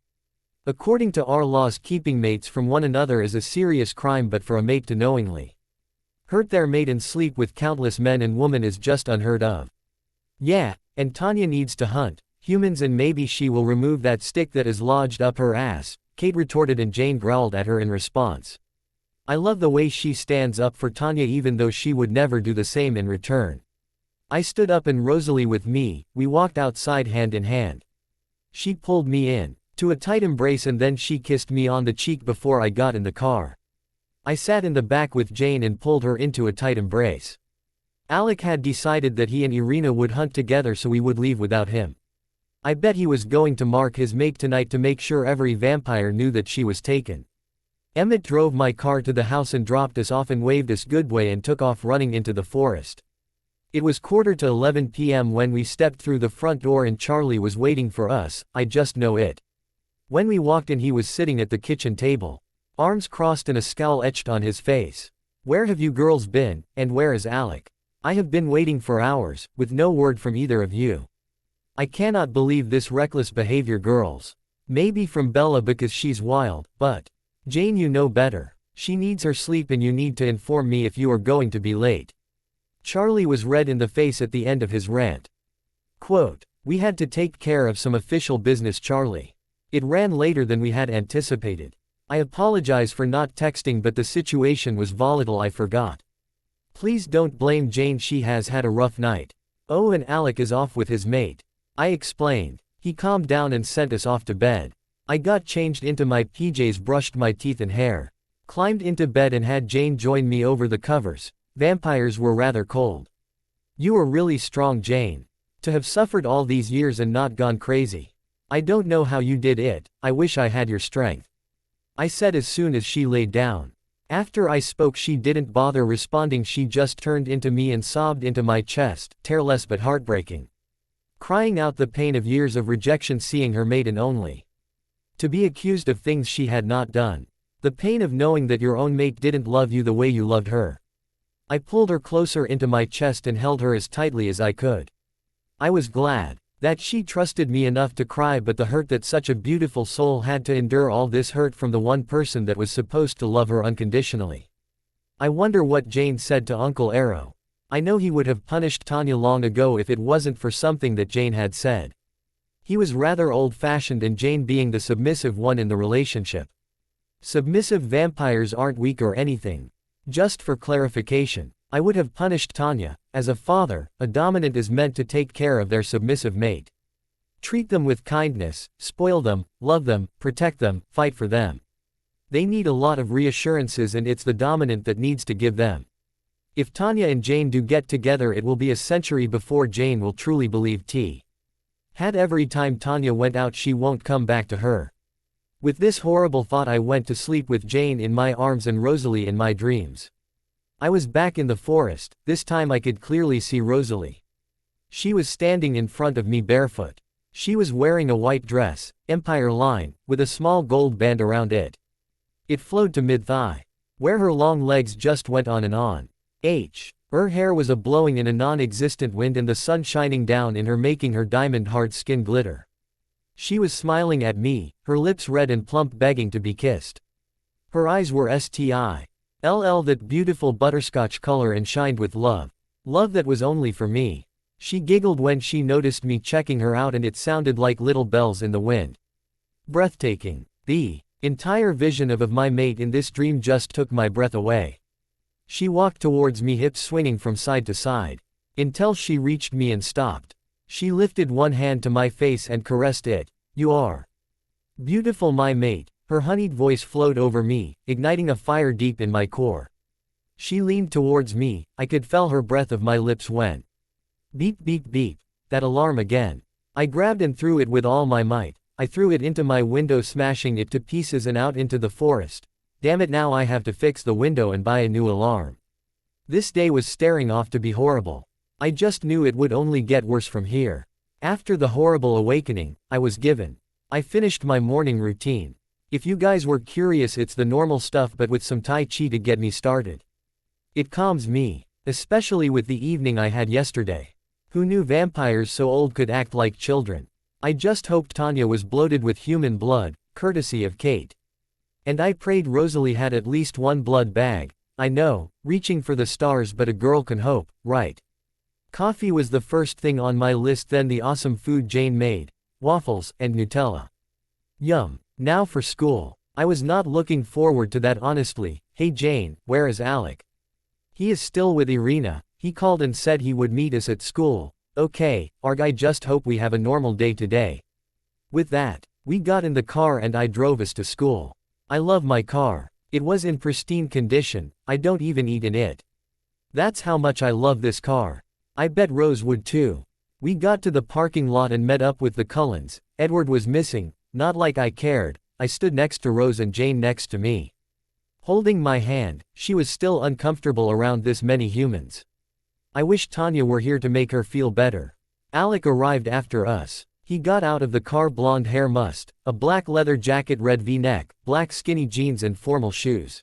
According to our laws, keeping mates from one another is a serious crime, but for a mate to knowingly hurt their mate and sleep with countless men and women is just unheard of. Yeah, and Tanya needs to hunt humans and maybe she will remove that stick that is lodged up her ass, Kate retorted, and Jane growled at her in response. I love the way she stands up for Tanya even though she would never do the same in return. I stood up and Rosalie with me, we walked outside hand in hand. She pulled me in to a tight embrace and then she kissed me on the cheek before I got in the car. I sat in the back with Jane and pulled her into a tight embrace. Alec had decided that he and Irina would hunt together, so we would leave without him. I bet he was going to mark his mate tonight to make sure every vampire knew that she was taken. Emmett drove my car to the house and dropped us off and waved us goodbye and took off running into the forest. It was 11:15 p.m. when we stepped through the front door and Charlie was waiting for us, I just know it. When we walked in he was sitting at the kitchen table. Arms crossed and a scowl etched on his face. Where have you girls been, and where is Alec? I have been waiting for hours, with no word from either of you. I cannot believe this reckless behavior, girls. Maybe from Bella because she's wild, but Jane, you know better. She needs her sleep and you need to inform me if you are going to be late. Charlie was red in the face at the end of his rant. Quote, we had to take care of some official business, Charlie. It ran later than we had anticipated. I apologize for not texting, but the situation was volatile, I forgot. Please don't blame Jane, she has had a rough night. Oh, and Alec is off with his mate. I explained. He calmed down and sent us off to bed. I got changed into my PJs, brushed my teeth and hair, climbed into bed and had Jane join me over the covers. Vampires were rather cold. You were really strong, Jane. To have suffered all these years and not gone crazy. I don't know how you did it, I wish I had your strength. I said as soon as she laid down. After I spoke she didn't bother responding, she just turned into me and sobbed into my chest, tearless but heartbreaking. Crying out the pain of years of rejection, seeing her mate and only to be accused of things she had not done. The pain of knowing that your own mate didn't love you the way you loved her. I pulled her closer into my chest and held her as tightly as I could. I was glad that she trusted me enough to cry, but the hurt that such a beautiful soul had to endure all this hurt from the one person that was supposed to love her unconditionally. I wonder what Jane said to Uncle Arrow. I know he would have punished Tanya long ago if it wasn't for something that Jane had said. He was rather old-fashioned, and Jane being the submissive one in the relationship. Submissive vampires aren't weak or anything. Just for clarification, I would have punished Tanya. As a father, a dominant is meant to take care of their submissive mate. Treat them with kindness, spoil them, love them, protect them, fight for them. They need a lot of reassurances, and it's the dominant that needs to give them. If Tanya and Jane do get together, it will be a century before Jane will truly believe T. Had every time Tanya went out she won't come back to her. With this horrible thought I went to sleep with Jane in my arms and Rosalie in my dreams. I was back in the forest. This time I could clearly see Rosalie. She was standing in front of me barefoot. She was wearing a white dress, empire line, with a small gold band around it. It flowed to mid-thigh, where her long legs just went on and on. Her hair was a blowing in a non-existent wind and the sun shining down in her, making her diamond-hard skin glitter. She was smiling at me, her lips red and plump, begging to be kissed. Her eyes were STILL, that beautiful butterscotch color, and shined with love. Love that was only for me. She giggled when she noticed me checking her out, and it sounded like little bells in the wind. Breathtaking. The entire vision of my mate in this dream just took my breath away. She walked towards me, hips swinging from side to side, until she reached me and stopped. She lifted one hand to my face and caressed it. You are beautiful, my mate. Her honeyed voice flowed over me, igniting a fire deep in my core. She leaned towards me. I could feel her breath of my lips when beep beep beep. That alarm again. I grabbed and threw it with all my might. I threw it into my window, smashing it to pieces and out into the forest. Damn it, now I have to fix the window and buy a new alarm. This day was staring off to be horrible. I just knew it would only get worse from here. After the horrible awakening I was given, I finished my morning routine. If you guys were curious, it's the normal stuff but with some Tai Chi to get me started. It calms me, especially with the evening I had yesterday. Who knew vampires so old could act like children? I just hoped Tanya was bloated with human blood, courtesy of Kate. And I prayed Rosalie had at least one blood bag. I know, reaching for the stars, but a girl can hope, right? Coffee was the first thing on my list, then the awesome food Jane made, waffles and Nutella. Yum. Now for school. I was not looking forward to that, honestly. Hey Jane, where is Alec? He is still with Irina. He called and said he would meet us at school. Okay, Arg, I just hope we have a normal day today. With that, we got in the car and I drove us to school. I love my car. It was in pristine condition. I don't even eat in it. That's how much I love this car. I bet Rose would too. We got to the parking lot and met up with the Cullens. Edward was missing. Not like I cared. I stood next to Rose and Jane next to me, holding my hand. She was still uncomfortable around this many humans. I wish Tanya were here to make her feel better. Alec arrived after us. He got out of the car, blonde hair mussed, a black leather jacket, red V-neck, black skinny jeans and formal shoes.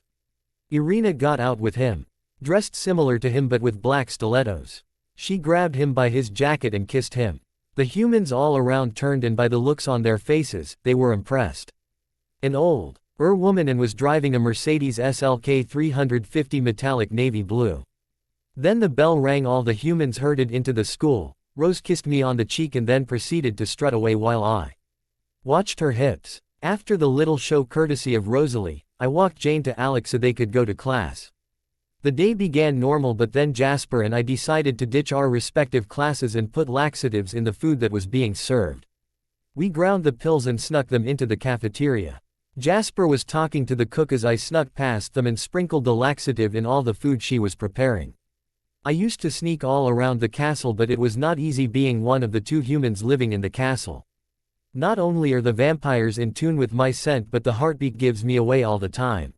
Irina got out with him. dressed similar to him but with black stilettos. She grabbed him by his jacket and kissed him. The humans all around turned, and by the looks on their faces, they were impressed. An older woman and was driving a Mercedes SLK 350 metallic navy blue. Then the bell rang. All the humans herded into the school. Rose kissed me on the cheek and then proceeded to strut away while I watched her hips. After the little show courtesy of Rosalie, I walked Jane to Alec so they could go to class. The day began normal, but then Jasper and I decided to ditch our respective classes and put laxatives in the food that was being served. We ground the pills and snuck them into the cafeteria. Jasper was talking to the cook as I snuck past them and sprinkled the laxative in all the food she was preparing. I used to sneak all around the castle, but it was not easy being one of the 2 humans living in the castle. Not only are the vampires in tune with my scent, but the heartbeat gives me away all the time.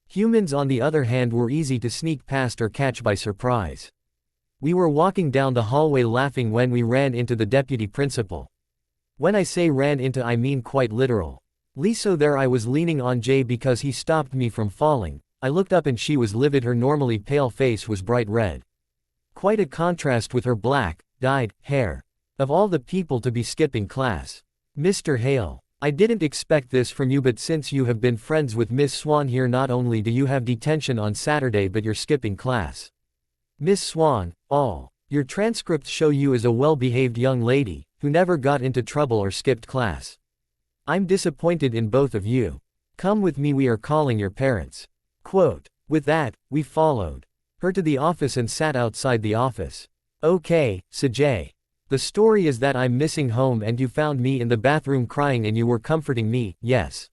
Humans on the other hand were easy to sneak past or catch by surprise. We were walking down the hallway laughing when we ran into the deputy principal. When I say ran into, I mean quite literal. So there I was leaning on Jay because he stopped me from falling. I looked up and she was livid. Her normally pale face was bright red. Quite a contrast with her black, dyed hair. Of all the people to be skipping class. Mr. Hale, I didn't expect this from you, but since you have been friends with Miss Swan here, not only do you have detention on Saturday but you're skipping class. Miss Swan, all your transcripts show you as a well-behaved young lady, who never got into trouble or skipped class. I'm disappointed in both of you. Come with me, we are calling your parents. Quote. With that, we followed her to the office and sat outside the office. Okay, said Jay. The story is that I'm missing home and you found me in the bathroom crying and you were comforting me, yes.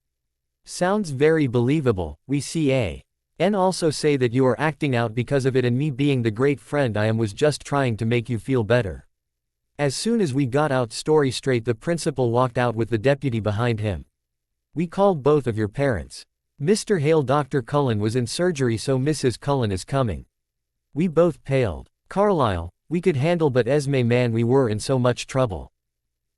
Sounds very believable. We can also say that you are acting out because of it, and me being the great friend I am was just trying to make you feel better. As soon as we got out story straight, the principal walked out with the deputy behind him. We called both of your parents. Mr. Hale, Dr. Cullen was in surgery, so Mrs. Cullen is coming. We both paled. Carlisle, we could handle, but Esme, man, we were in so much trouble.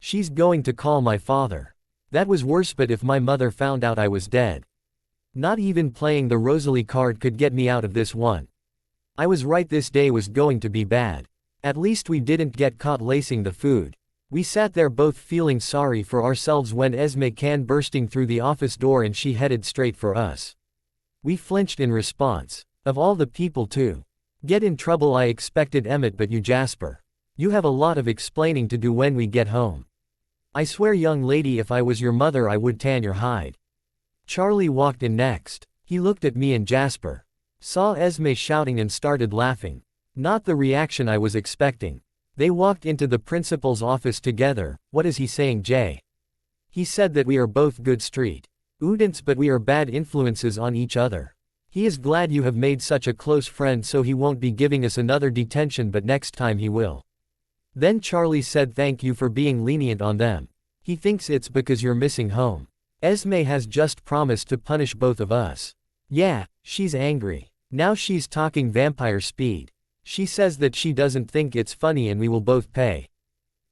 She's going to call my father. That was worse, but if my mother found out I was dead. Not even playing the Rosalie card could get me out of this one. I was right, this day was going to be bad. At least we didn't get caught lacing the food. We sat there both feeling sorry for ourselves when Esme came bursting through the office door and she headed straight for us. We flinched in response. Of all the people to get in trouble, I expected Emmett, but you, Jasper. You have a lot of explaining to do when we get home. I swear, young lady, if I was your mother I would tan your hide. Charlie walked in next. He looked at me and Jasper. Saw Esme shouting and started laughing. Not the reaction I was expecting. They walked into the principal's office together. What is he saying, Jay? He said that we are both good street students, but we are bad influences on each other. He is glad you have made such a close friend, so he won't be giving us another detention, but next time he will. Then Charlie said thank you for being lenient on them. He thinks it's because you're missing home. Esme has just promised to punish both of us. Yeah, she's angry. Now she's talking vampire speed. She says that she doesn't think it's funny and we will both pay.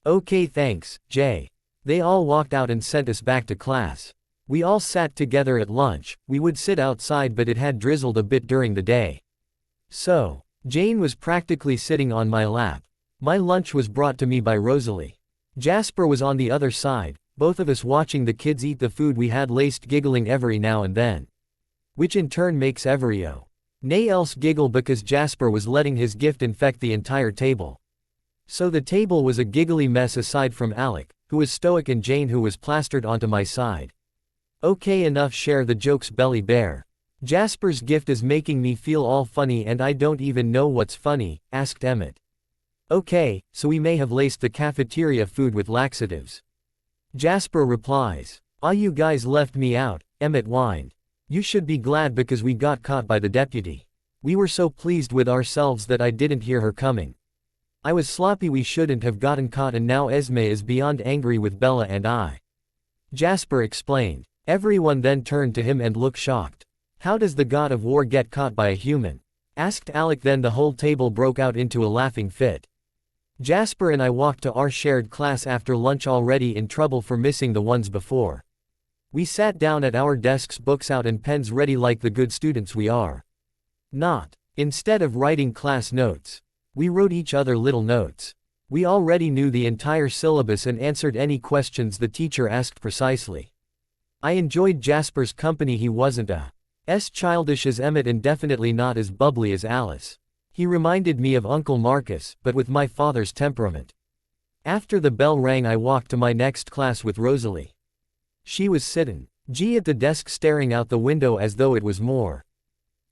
Okay, thanks, Jay. They all walked out and sent us back to class. We all sat together at lunch. We would sit outside, but it had drizzled a bit during the day. So, Jane was practically sitting on my lap. My lunch was brought to me by Rosalie. Jasper was on the other side, both of us watching the kids eat the food we had laced, giggling every now and then. Which in turn makes everyo nay else giggle because Jasper was letting his gift infect the entire table. So the table was a giggly mess aside from Alec, who was stoic, and Jane, who was plastered onto my side. Okay, enough share the jokes, belly bear. Jasper's gift is making me feel all funny and I don't even know what's funny, asked Emmett. Okay, so we may have laced the cafeteria food with laxatives. Jasper replies. Ah, you guys left me out, Emmett whined. You should be glad because we got caught by the deputy. We were so pleased with ourselves that I didn't hear her coming. I was sloppy, we shouldn't have gotten caught, and now Esme is beyond angry with Bella and I. Jasper explained. Everyone then turned to him and looked shocked. How does the god of war get caught by a human? Asked Alec. Then the whole table broke out into a laughing fit. Jasper and I walked to our shared class after lunch, already in trouble for missing the ones before. We sat down at our desks, books out and pens ready like the good students we are. Not. Instead of writing class notes, we wrote each other little notes. We already knew the entire syllabus and answered any questions the teacher asked precisely. I enjoyed Jasper's company. He wasn't as childish as Emmett and definitely not as bubbly as Alice. He reminded me of Uncle Marcus, but with my father's temperament. After the bell rang, I walked to my next class with Rosalie. She was sitting at the desk staring out the window as though it was more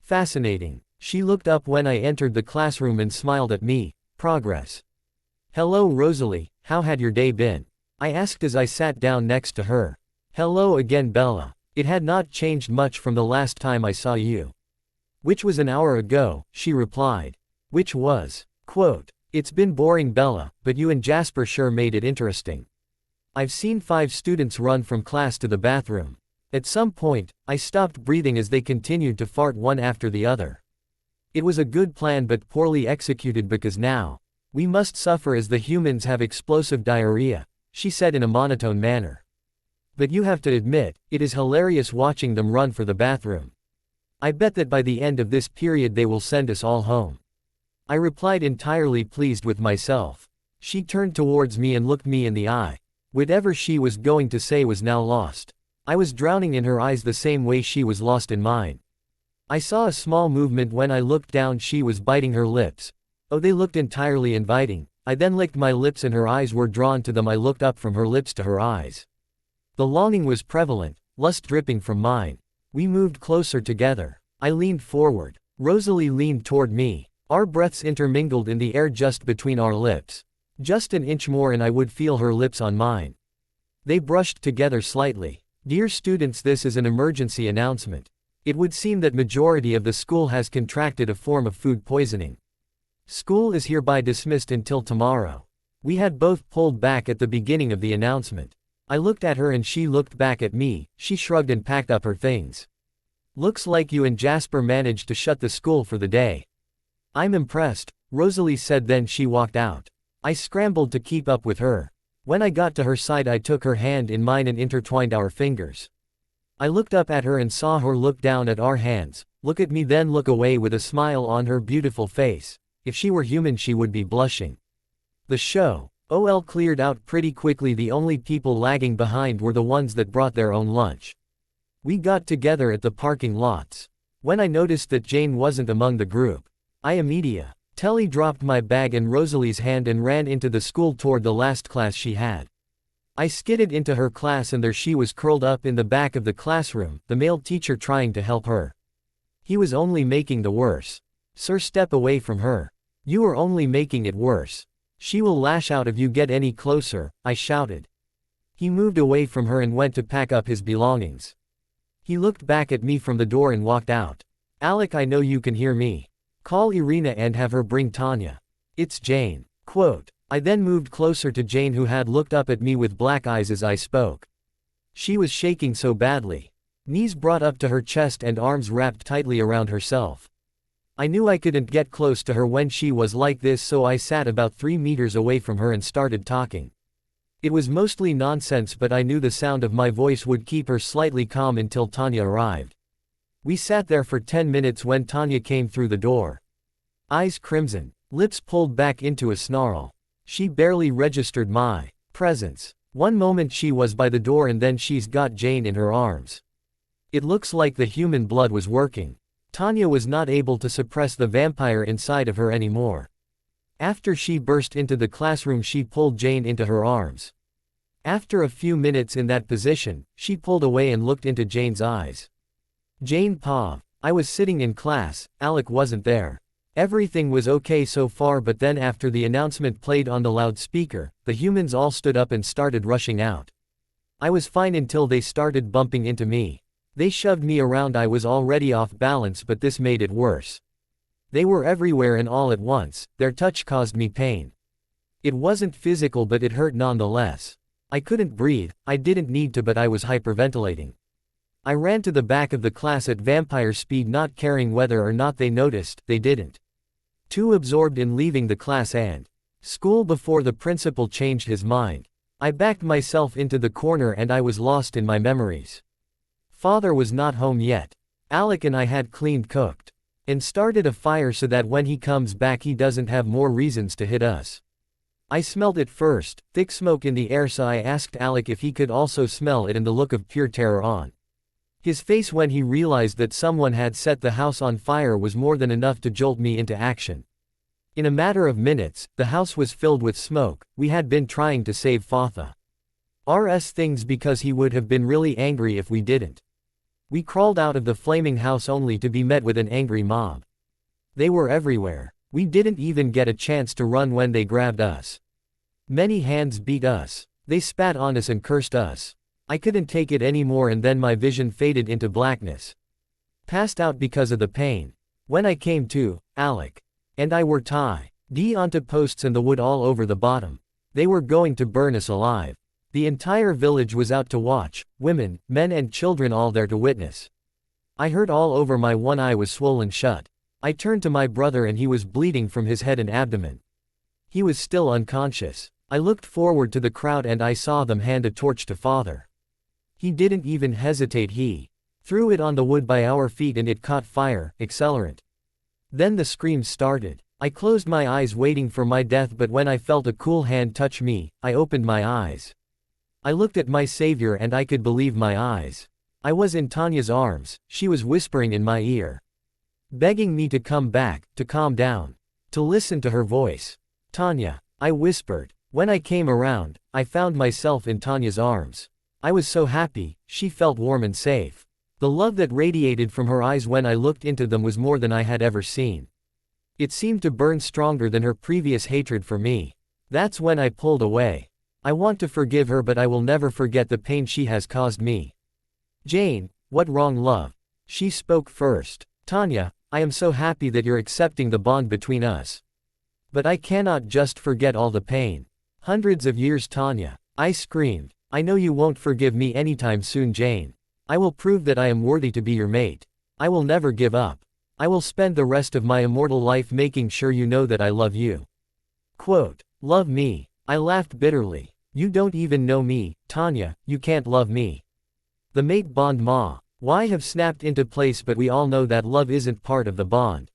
fascinating. She looked up when I entered the classroom and smiled at me. Progress. Hello Rosalie, how had your day been? I asked as I sat down next to her. Hello again Bella. It had not changed much from the last time I saw you. Which was an hour ago, she replied. Which was, quote, it's been boring Bella, but you and Jasper sure made it interesting. I've seen 5 students run from class to the bathroom. At some point, I stopped breathing as they continued to fart one after the other. It was a good plan but poorly executed because now, we must suffer as the humans have explosive diarrhea, she said in a monotone manner. But you have to admit, it is hilarious watching them run for the bathroom. I bet that by the end of this period they will send us all home. I replied, entirely pleased with myself. She turned towards me and looked me in the eye. Whatever she was going to say was now lost. I was drowning in her eyes the same way she was lost in mine. I saw a small movement when I looked down. She was biting her lips. Oh, they looked entirely inviting. I then licked my lips and her eyes were drawn to them. I looked up from her lips to her eyes. The longing was prevalent, lust dripping from mine. We moved closer together. I leaned forward. Rosalie leaned toward me. Our breaths intermingled in the air just between our lips. Just an inch more and I would feel her lips on mine. They brushed together slightly. Dear students, this is an emergency announcement. It would seem that majority of the school has contracted a form of food poisoning. School is hereby dismissed until tomorrow. We had both pulled back at the beginning of the announcement. I looked at her and she looked back at me. She shrugged and packed up her things. Looks like you and Jasper managed to shut the school for the day. I'm impressed, Rosalie said, then she walked out. I scrambled to keep up with her. When I got to her side I took her hand in mine and intertwined our fingers. I looked up at her and saw her look down at our hands, look at me then look away with a smile on her beautiful face. If she were human she would be blushing. The show, OL, cleared out pretty quickly. The only people lagging behind were the ones that brought their own lunch. We got together at the parking lots. When I noticed that Jane wasn't among the group, I immediately dropped my bag and Rosalie's hand and ran into the school toward the last class she had. I skidded into her class and there she was curled up in the back of the classroom, the male teacher trying to help her. He was only making the worse. Sir, step away from her. You are only making it worse. She will lash out if you get any closer, I shouted. He moved away from her and went to pack up his belongings. He looked back at me from the door and walked out. Alec, I know you can hear me. Call Irina and have her bring Tanya. It's Jane. Quote. I then moved closer to Jane, who had looked up at me with black eyes as I spoke. She was shaking so badly. Knees brought up to her chest and arms wrapped tightly around herself. I knew I couldn't get close to her when she was like this, so I sat about 3 meters away from her and started talking. It was mostly nonsense, but I knew the sound of my voice would keep her slightly calm until Tanya arrived. We sat there for 10 minutes when Tanya came through the door. Eyes crimson, lips pulled back into a snarl. She barely registered my presence. One moment she was by the door and then she's got Jane in her arms. It looks like the human blood was working. Tanya was not able to suppress the vampire inside of her anymore. After she burst into the classroom, she pulled Jane into her arms. After a few minutes in that position, she pulled away and looked into Jane's eyes. Jane paused. I was sitting in class, Alec wasn't there. Everything was okay so far, but then after the announcement played on the loudspeaker, the humans all stood up and started rushing out. I was fine until they started bumping into me. They shoved me around. I was already off balance, but this made it worse. They were everywhere and all at once. Their touch caused me pain. It wasn't physical, but it hurt nonetheless. I couldn't breathe. I didn't need to, but I was hyperventilating. I ran to the back of the class at vampire speed, not caring whether or not they noticed. They didn't. Too absorbed in leaving the class and school before the principal changed his mind. I backed myself into the corner and I was lost in my memories. Father was not home yet. Alec and I had cleaned, cooked. And started a fire so that when he comes back he doesn't have more reasons to hit us. I smelled it first, thick smoke in the air, so I asked Alec if he could also smell it, and the look of pure terror on his face when he realized that someone had set the house on fire was more than enough to jolt me into action. In a matter of minutes, the house was filled with smoke. We had been trying to save Fatha R's things because he would have been really angry if we didn't. We crawled out of the flaming house only to be met with an angry mob. They were everywhere. We didn't even get a chance to run when they grabbed us. Many hands beat us. They spat on us and cursed us. I couldn't take it anymore, and then my vision faded into blackness. Passed out because of the pain. When I came to, Alec and I were tied onto posts and the wood all over the bottom. They were going to burn us alive. The entire village was out to watch, women, men and children all there to witness. I hurt all over, my one eye was swollen shut. I turned to my brother and he was bleeding from his head and abdomen. He was still unconscious. I looked forward to the crowd and I saw them hand a torch to Father. He didn't even hesitate, he threw it on the wood by our feet and it caught fire, accelerant. Then the screams started. I closed my eyes waiting for my death, but when I felt a cool hand touch me, I opened my eyes. I looked at my savior and I could believe my eyes. I was in Tanya's arms. She was whispering in my ear, begging me to come back, to calm down, to listen to her voice. Tanya, I whispered. When I came around, I found myself in Tanya's arms. I was so happy. She felt warm and safe. The love that radiated from her eyes when I looked into them was more than I had ever seen. It seemed to burn stronger than her previous hatred for me. That's when I pulled away. I want to forgive her, but I will never forget the pain she has caused me. Jane, what wrong, love? She spoke first. Tanya, I am so happy that you're accepting the bond between us. But I cannot just forget all the pain. Hundreds of years, Tanya. I screamed. I know you won't forgive me anytime soon, Jane. I will prove that I am worthy to be your mate. I will never give up. I will spend the rest of my immortal life making sure you know that I love you. Quote, love me. I laughed bitterly. You don't even know me, Tanya, you can't love me. The mate bond ma. Why have snapped into place, but we all know that love isn't part of the bond.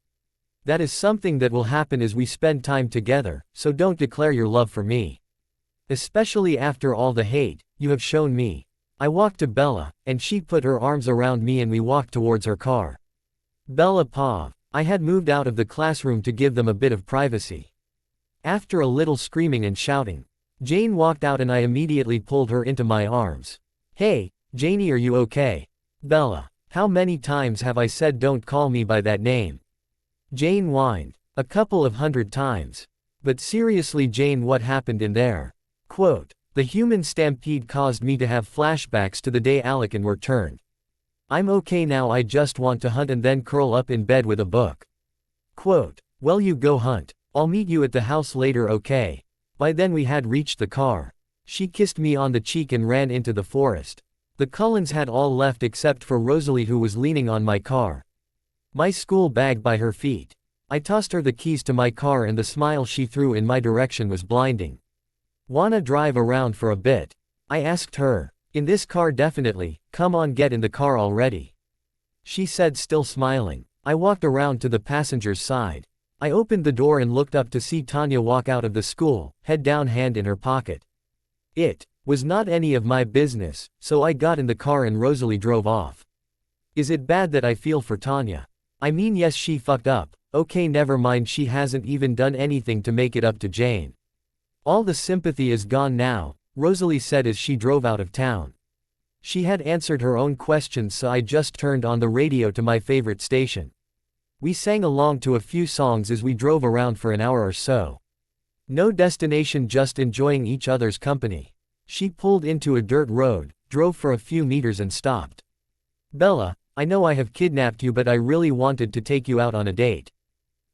That is something that will happen as we spend time together, so don't declare your love for me. Especially after all the hate you have shown me. I walked to Bella, and she put her arms around me and we walked towards her car. Bella paused. I had moved out of the classroom to give them a bit of privacy. After a little screaming and shouting, Jane walked out and I immediately pulled her into my arms. Hey, Janie, are you okay? Bella, how many times have I said don't call me by that name? Jane whined. A couple of 100 times. But seriously, Jane, what happened in there? Quote, the human stampede caused me to have flashbacks to the day Alec and were turned. I'm okay now, I just want to hunt and then curl up in bed with a book. Quote, well, you go hunt. I'll meet you at the house later, okay? By then we had reached the car. She kissed me on the cheek and ran into the forest. The Cullens had all left except for Rosalie, who was leaning on my car. My school bag by her feet. I tossed her the keys to my car and the smile she threw in my direction was blinding. Wanna drive around for a bit? I asked her. In this car, definitely. Come on, get in the car already. She said, still smiling. I walked around to the passenger's side. I opened the door and looked up to see Tanya walk out of the school, head down, hand in her pocket. It was not any of my business, so I got in the car and Rosalie drove off. Is it bad that I feel for Tanya? I mean, yes, she fucked up. Okay, never mind, she hasn't even done anything to make it up to Jane. All the sympathy is gone now, Rosalie said as she drove out of town. She had answered her own questions, so I just turned on the radio to my favorite station. We sang along to a few songs as we drove around for an hour or so. No destination, just enjoying each other's company. She pulled into a dirt road, drove for a few meters and stopped. Bella, I know I have kidnapped you, but I really wanted to take you out on a date.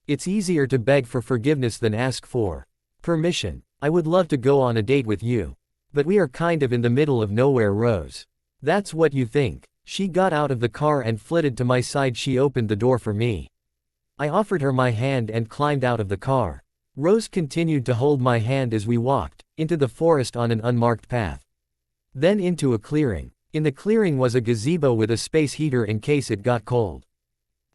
It's easier to beg for forgiveness than ask for permission. I would love to go on a date with you. But we are kind of in the middle of nowhere, Rose. That's what you think. She got out of the car and flitted to my side. She opened the door for me. I offered her my hand and climbed out of the car. Rose continued to hold my hand as we walked into the forest on an unmarked path. Then into a clearing. In the clearing was a gazebo with a space heater in case it got cold.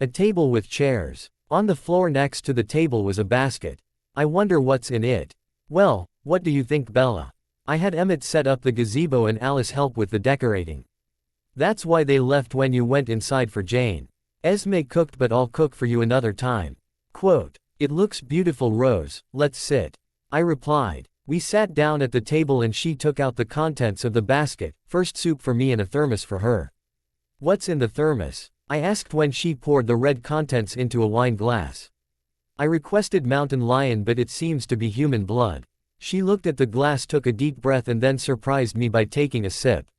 A table with chairs. On the floor next to the table was a basket. I wonder what's in it. Well, what do you think, Bella? I had Emmett set up the gazebo and Alice help with the decorating. That's why they left when you went inside for Jane. Esme cooked, but I'll cook for you another time. Quote, "It looks beautiful, Rose, let's sit." I replied. We sat down at the table and she took out the contents of the basket, first soup for me and a thermos for her. "What's in the thermos?" I asked when she poured the red contents into a wine glass. I requested Mountain Lion, but it seems to be human blood. She looked at the glass, took a deep breath and then surprised me by taking a sip.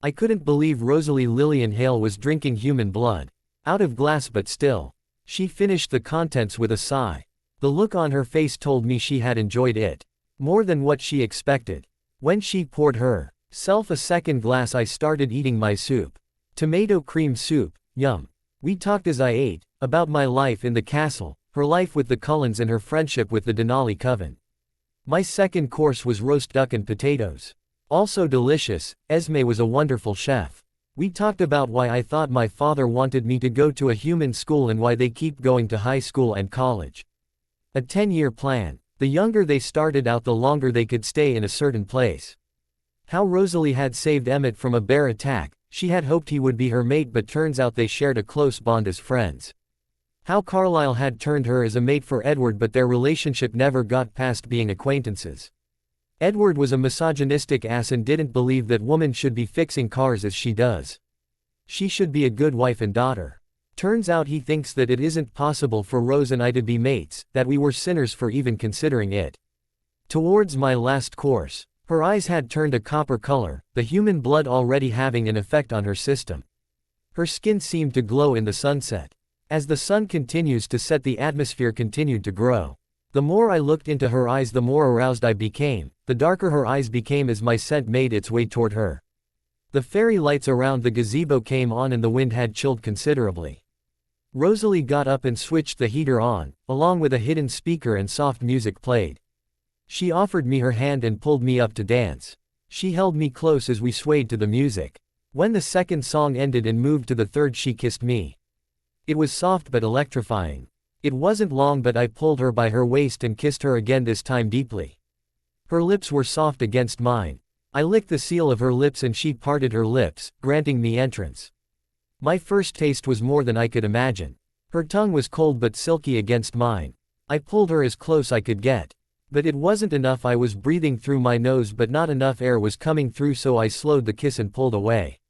I couldn't believe Rosalie Lillian Hale was drinking human blood. Out of glass, but still. She finished the contents with a sigh. The look on her face told me she had enjoyed it more than what she expected. When she poured herself a second glass, I started eating my soup. Tomato cream soup, yum. We talked as I ate, about my life in the castle, her life with the Cullens and her friendship with the Denali coven. My second course was roast duck and potatoes. Also delicious. Esme was a wonderful chef. We talked about why I thought my father wanted me to go to a human school and why they keep going to high school and college. A 10-year plan. The younger they started out, the longer they could stay in a certain place. How Rosalie had saved Emmett from a bear attack. She had hoped he would be her mate, but turns out they shared a close bond as friends. How Carlisle had turned her as a mate for Edward, but their relationship never got past being acquaintances. Edward was a misogynistic ass and didn't believe that woman should be fixing cars as she does. She should be a good wife and daughter. Turns out he thinks that it isn't possible for Rose and I to be mates, that we were sinners for even considering it. Towards my last course, her eyes had turned a copper color, the human blood already having an effect on her system. Her skin seemed to glow in the sunset. As the sun continues to set, the atmosphere continued to grow. The more I looked into her eyes, the more aroused I became, the darker her eyes became as my scent made its way toward her. The fairy lights around the gazebo came on and the wind had chilled considerably. Rosalie got up and switched the heater on, along with a hidden speaker, and soft music played. She offered me her hand and pulled me up to dance. She held me close as we swayed to the music. When the second song ended and moved to the third, she kissed me. It was soft but electrifying. It wasn't long, but I pulled her by her waist and kissed her again, this time deeply. Her lips were soft against mine. I licked the seal of her lips and she parted her lips, granting me entrance. My first taste was more than I could imagine. Her tongue was cold but silky against mine. I pulled her as close I could get. But it wasn't enough. I was breathing through my nose, but not enough air was coming through, so I slowed the kiss and pulled away.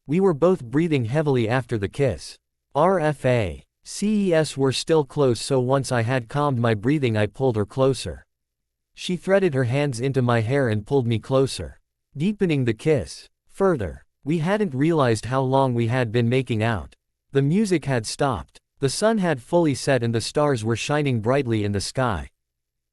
We were both breathing heavily after the kiss. RFA. CES were still close, so once I had calmed my breathing, I pulled her closer. She threaded her hands into my hair and pulled me closer, deepening the kiss further. We hadn't realized how long we had been making out. The music had stopped. The sun had fully set and the stars were shining brightly in the sky.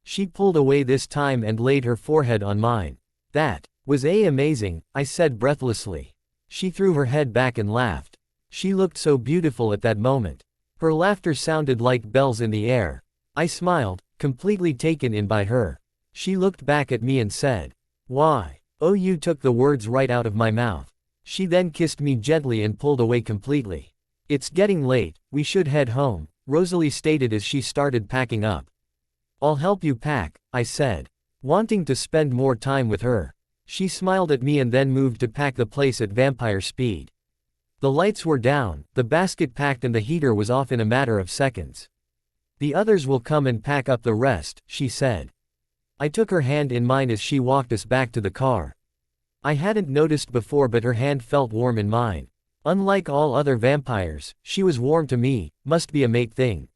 She pulled away this time and laid her forehead on mine. "That was amazing," I said breathlessly. She threw her head back and laughed. She looked so beautiful at that moment. Her laughter sounded like bells in the air. I smiled, completely taken in by her. She looked back at me and said, "Why? Oh," you took the words right out of my mouth. She then kissed me gently and pulled away completely. "It's getting late, we should head home," Rosalie stated as she started packing up. "I'll help you pack," I said, wanting to spend more time with her. She smiled at me and then moved to pack the place at vampire speed. The lights were down, the basket packed, and the heater was off in a matter of seconds. "The others will come and pack up the rest," she said. I took her hand in mine as she walked us back to the car. I hadn't noticed before, but her hand felt warm in mine. Unlike all other vampires, she was warm to me, must be a mate thing.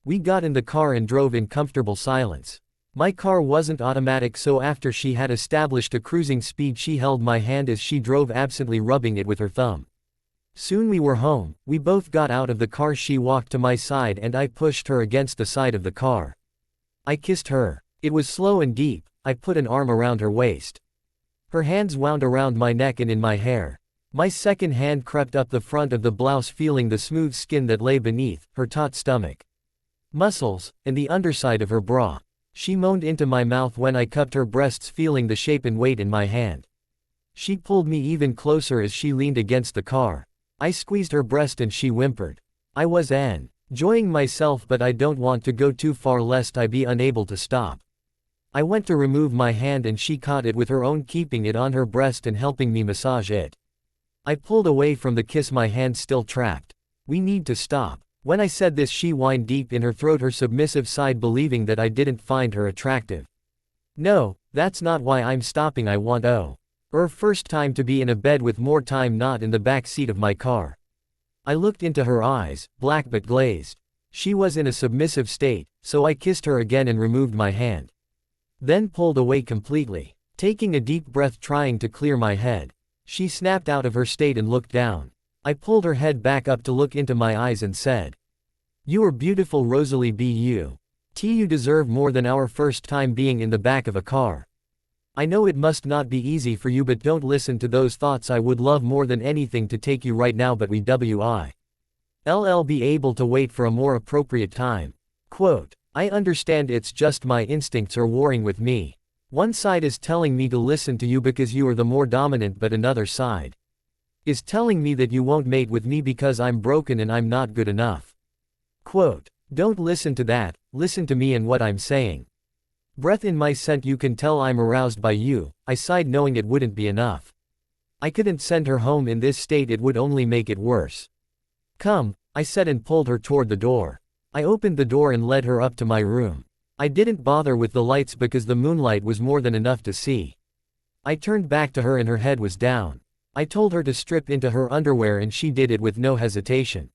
We got in the car and drove in comfortable silence. My car wasn't automatic, so after she had established a cruising speed, she held my hand as she drove, absently rubbing it with her thumb. Soon we were home. We both got out of the car. She walked to my side and I pushed her against the side of the car. I kissed her. It was slow and deep. I put an arm around her waist. Her hands wound around my neck and in my hair. My second hand crept up the front of the blouse, feeling the smooth skin that lay beneath her taut stomach, muscles, and the underside of her bra. She moaned into my mouth when I cupped her breasts, feeling the shape and weight in my hand. She pulled me even closer as she leaned against the car. I squeezed her breast and she whimpered. I was enjoying myself, but I don't want to go too far lest I be unable to stop. I went to remove my hand and she caught it with her own, keeping it on her breast and helping me massage it. I pulled away from the kiss, my hand still trapped. We need to stop. When I said this, she whined deep in her throat, her submissive side, believing that I didn't find her attractive. No, that's not why I'm stopping. I want first time to be in a bed with more time, not in the back seat of my car. I looked into her eyes, black but glazed. She was in a submissive state, so I kissed her again and removed my hand. Then pulled away completely. Taking a deep breath, trying to clear my head. She snapped out of her state and looked down. I pulled her head back up to look into my eyes and said, "You are beautiful, Rosalie B. You deserve more than our first time being in the back of a car. I know it must not be easy for you, but don't listen to those thoughts. I would love more than anything to take you right now, but we will be able to wait for a more appropriate time." Quote, I understand it's just my instincts are warring with me. One side is telling me to listen to you because you are the more dominant, but another side is telling me that you won't mate with me because I'm broken and I'm not good enough. Quote, don't listen to that, listen to me and what I'm saying. Breath in my scent, you can tell I'm aroused by you. I sighed, knowing it wouldn't be enough. I couldn't send her home in this state, it would only make it worse. Come, I said and pulled her toward the door. I opened the door and led her up to my room. I didn't bother with the lights because the moonlight was more than enough to see. I turned back to her and her head was down. I told her to strip into her underwear and she did it with no hesitation.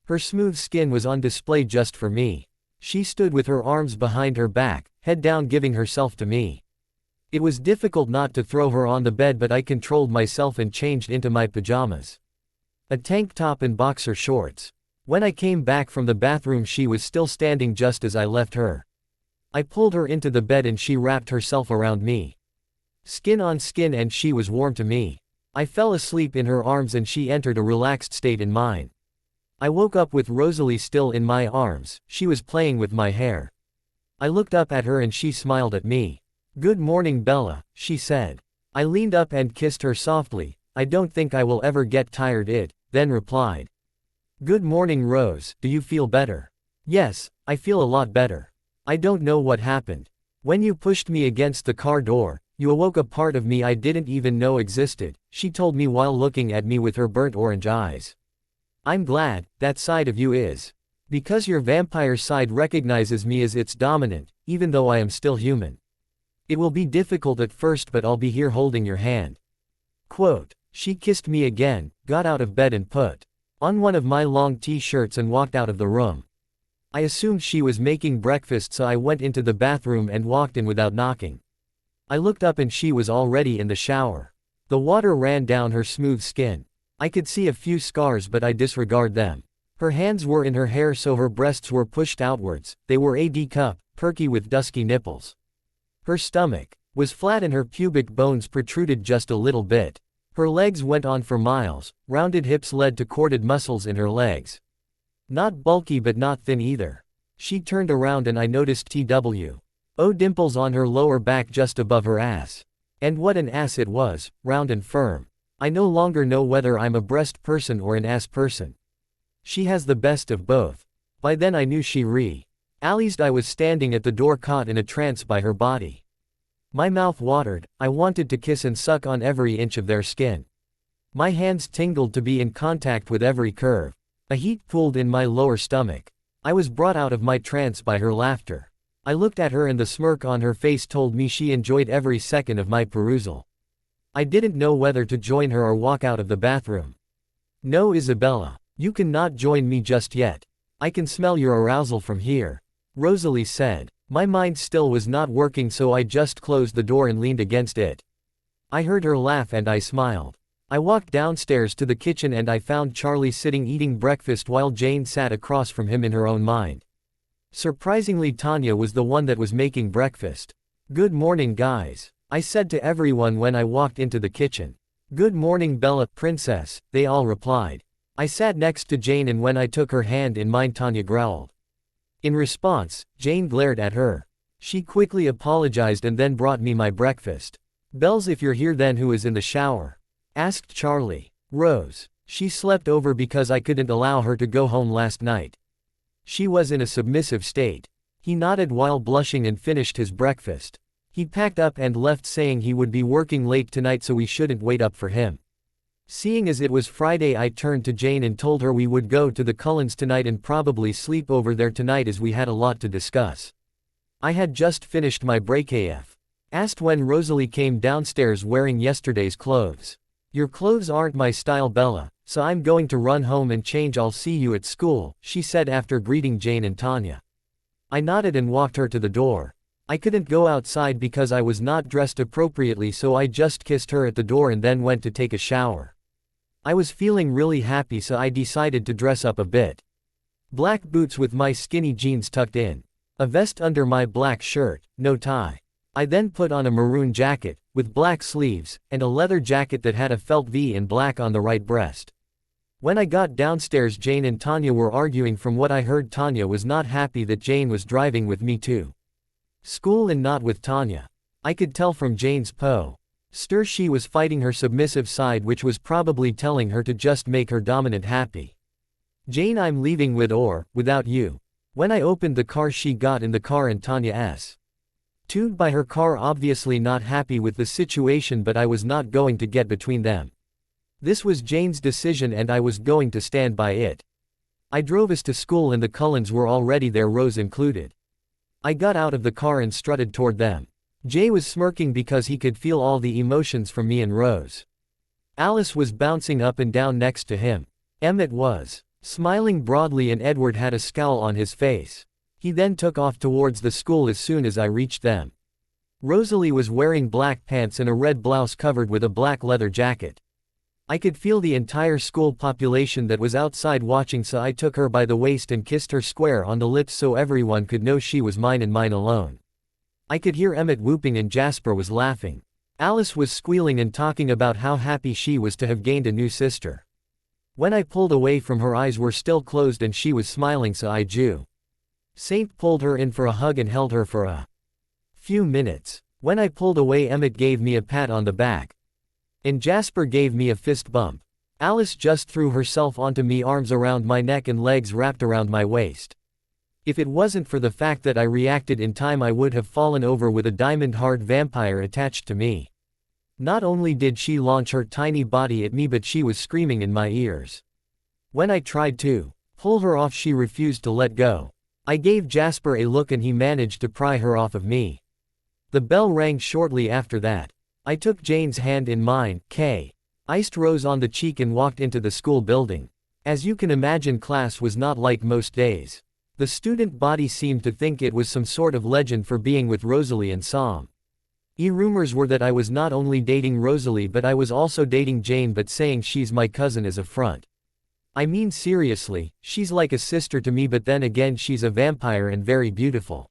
Her smooth skin was on display just for me. She stood with her arms behind her back, head down, giving herself to me. It was difficult not to throw her on the bed, but I controlled myself and changed into my pajamas. A tank top and boxer shorts. When I came back from the bathroom, she was still standing just as I left her. I pulled her into the bed and she wrapped herself around me. Skin on skin, and she was warm to me. I fell asleep in her arms and she entered a relaxed state in mine. I woke up with Rosalie still in my arms. She was playing with my hair. I looked up at her and she smiled at me. "Good morning, Bella," she said. I leaned up and kissed her softly. "I don't think I will ever get tired," it then replied. "Good morning, Rose. Do you feel better?" "Yes, I feel a lot better. I don't know what happened. When you pushed me against the car door, you awoke a part of me I didn't even know existed," she told me while looking at me with her burnt orange eyes. "I'm glad that side of you is. Because your vampire side recognizes me as its dominant, even though I am still human. It will be difficult at first, but I'll be here holding your hand." Quote, she kissed me again, got out of bed and put on one of my long t-shirts and walked out of the room. I assumed she was making breakfast, so I went into the bathroom and walked in without knocking. I looked up and she was already in the shower. The water ran down her smooth skin. I could see a few scars, but I disregard them. Her hands were in her hair, so her breasts were pushed outwards. They were a D cup, perky with dusky nipples. Her stomach was flat and her pubic bones protruded just a little bit. Her legs went on for miles. Rounded hips led to corded muscles in her legs. Not bulky but not thin either. She turned around and I noticed TWO dimples on her lower back just above her ass. And what an ass it was, round and firm. I no longer know whether I'm a breast person or an ass person. She has the best of both. By then I knew she realized I was standing at the door, caught in a trance by her body. My mouth watered. I wanted to kiss and suck on every inch of their skin. My hands tingled to be in contact with every curve. A heat pooled in my lower stomach. I was brought out of my trance by her laughter. I looked at her and the smirk on her face told me she enjoyed every second of my perusal. I didn't know whether to join her or walk out of the bathroom. "No, Isabella. You cannot join me just yet. I can smell your arousal from here," Rosalie said. My mind still was not working, so I just closed the door and leaned against it. I heard her laugh and I smiled. I walked downstairs to the kitchen and I found Charlie sitting eating breakfast while Jane sat across from him in her own mind. Surprisingly, Tanya was the one that was making breakfast. "Good morning, guys," I said to everyone when I walked into the kitchen. "Good morning, Bella, princess," they all replied. I sat next to Jane and when I took her hand in mine, Tanya growled. In response, Jane glared at her. She quickly apologized and then brought me my breakfast. "Bells, if you're here, then who is in the shower?" asked Charlie. "Rose," She slept over because I couldn't allow her to go home last night. She was in a submissive state. He nodded while blushing and finished his breakfast. He packed up and left saying he would be working late tonight so we shouldn't wait up for him. Seeing as it was Friday, I turned to Jane and told her we would go to the Cullens tonight and probably sleep over there tonight as we had a lot to discuss. I had just finished my break AF. Asked when Rosalie came downstairs wearing yesterday's clothes. Your clothes aren't my style, Bella, so I'm going to run home and change. I'll see you at school, she said after greeting Jane and Tanya. I nodded and walked her to the door. I couldn't go outside because I was not dressed appropriately, so I just kissed her at the door and then went to take a shower. I was feeling really happy, so I decided to dress up a bit. Black boots with my skinny jeans tucked in. A vest under my black shirt, no tie. I then put on a maroon jacket, with black sleeves, and a leather jacket that had a felt V in black on the right breast. When I got downstairs, Jane and Tanya were arguing. From what I heard, Tanya was not happy that Jane was driving with me to school and not with Tanya. I could tell from Jane's posture she was fighting her submissive side, which was probably telling her to just make her dominant happy. Jane, I'm leaving with or without you. When I opened the car, she got in the car and Tanya's tuned by her car, obviously not happy with the situation, but I was not going to get between them. This was Jane's decision and I was going to stand by it. I drove us to school and the Cullens were already there, Rose included. I got out of the car and strutted toward them. Jay was smirking because he could feel all the emotions from me and Rose. Alice was bouncing up and down next to him. Emmett was smiling broadly and Edward had a scowl on his face. He then took off towards the school as soon as I reached them. Rosalie was wearing black pants and a red blouse covered with a black leather jacket. I could feel the entire school population that was outside watching, so I took her by the waist and kissed her square on the lips so everyone could know she was mine and mine alone. I could hear Emmett whooping and Jasper was laughing. Alice was squealing and talking about how happy she was to have gained a new sister. When I pulled away from her, eyes were still closed and she was smiling, so I Saint pulled her in for a hug and held her for a few minutes. When I pulled away, Emmett gave me a pat on the back. And Jasper gave me a fist bump. Alice just threw herself onto me, arms around my neck and legs wrapped around my waist. If it wasn't for the fact that I reacted in time, I would have fallen over with a diamond-hard vampire attached to me. Not only did she launch her tiny body at me, but she was screaming in my ears. When I tried to pull her off, she refused to let go. I gave Jasper a look and he managed to pry her off of me. The bell rang shortly after that. I took Jane's hand in mine, iced Rose on the cheek and walked into the school building. As you can imagine, class was not like most days. The student body seemed to think it was some sort of legend for being with Rosalie and Sam. Rumors were that I was not only dating Rosalie but I was also dating Jane, but saying she's my cousin is a front. I mean seriously, she's like a sister to me, but then again she's a vampire and very beautiful.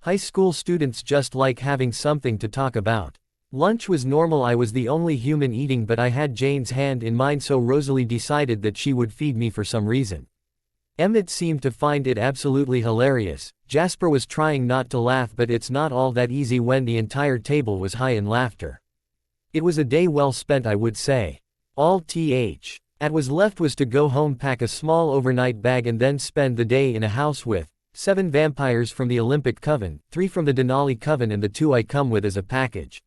High school students just like having something to talk about. Lunch was normal, I was the only human eating, but I had Jane's hand in mine, so Rosalie decided that she would feed me for some reason. Emmett seemed to find it absolutely hilarious. Jasper was trying not to laugh, but it's not all that easy when the entire table was high in laughter. It was a day well spent, I would say. All that was left was to go home, pack a small overnight bag and then spend the day in a house with 7 vampires from the Olympic Coven, 3 from the Denali Coven and the 2 I come with as a package.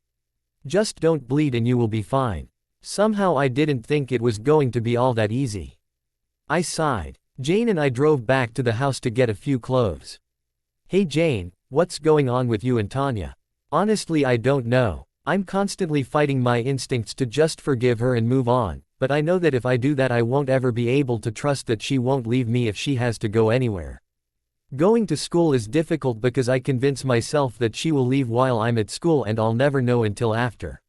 Just don't bleed and you will be fine. Somehow I didn't think it was going to be all that easy. I sighed. Jane and I drove back to the house to get a few clothes. Hey Jane, what's going on with you and Tanya? Honestly, I don't know. I'm constantly fighting my instincts to just forgive her and move on, but I know that if I do that I won't ever be able to trust that she won't leave me if she has to go anywhere. Going to school is difficult because I convince myself that she will leave while I'm at school and I'll never know until after.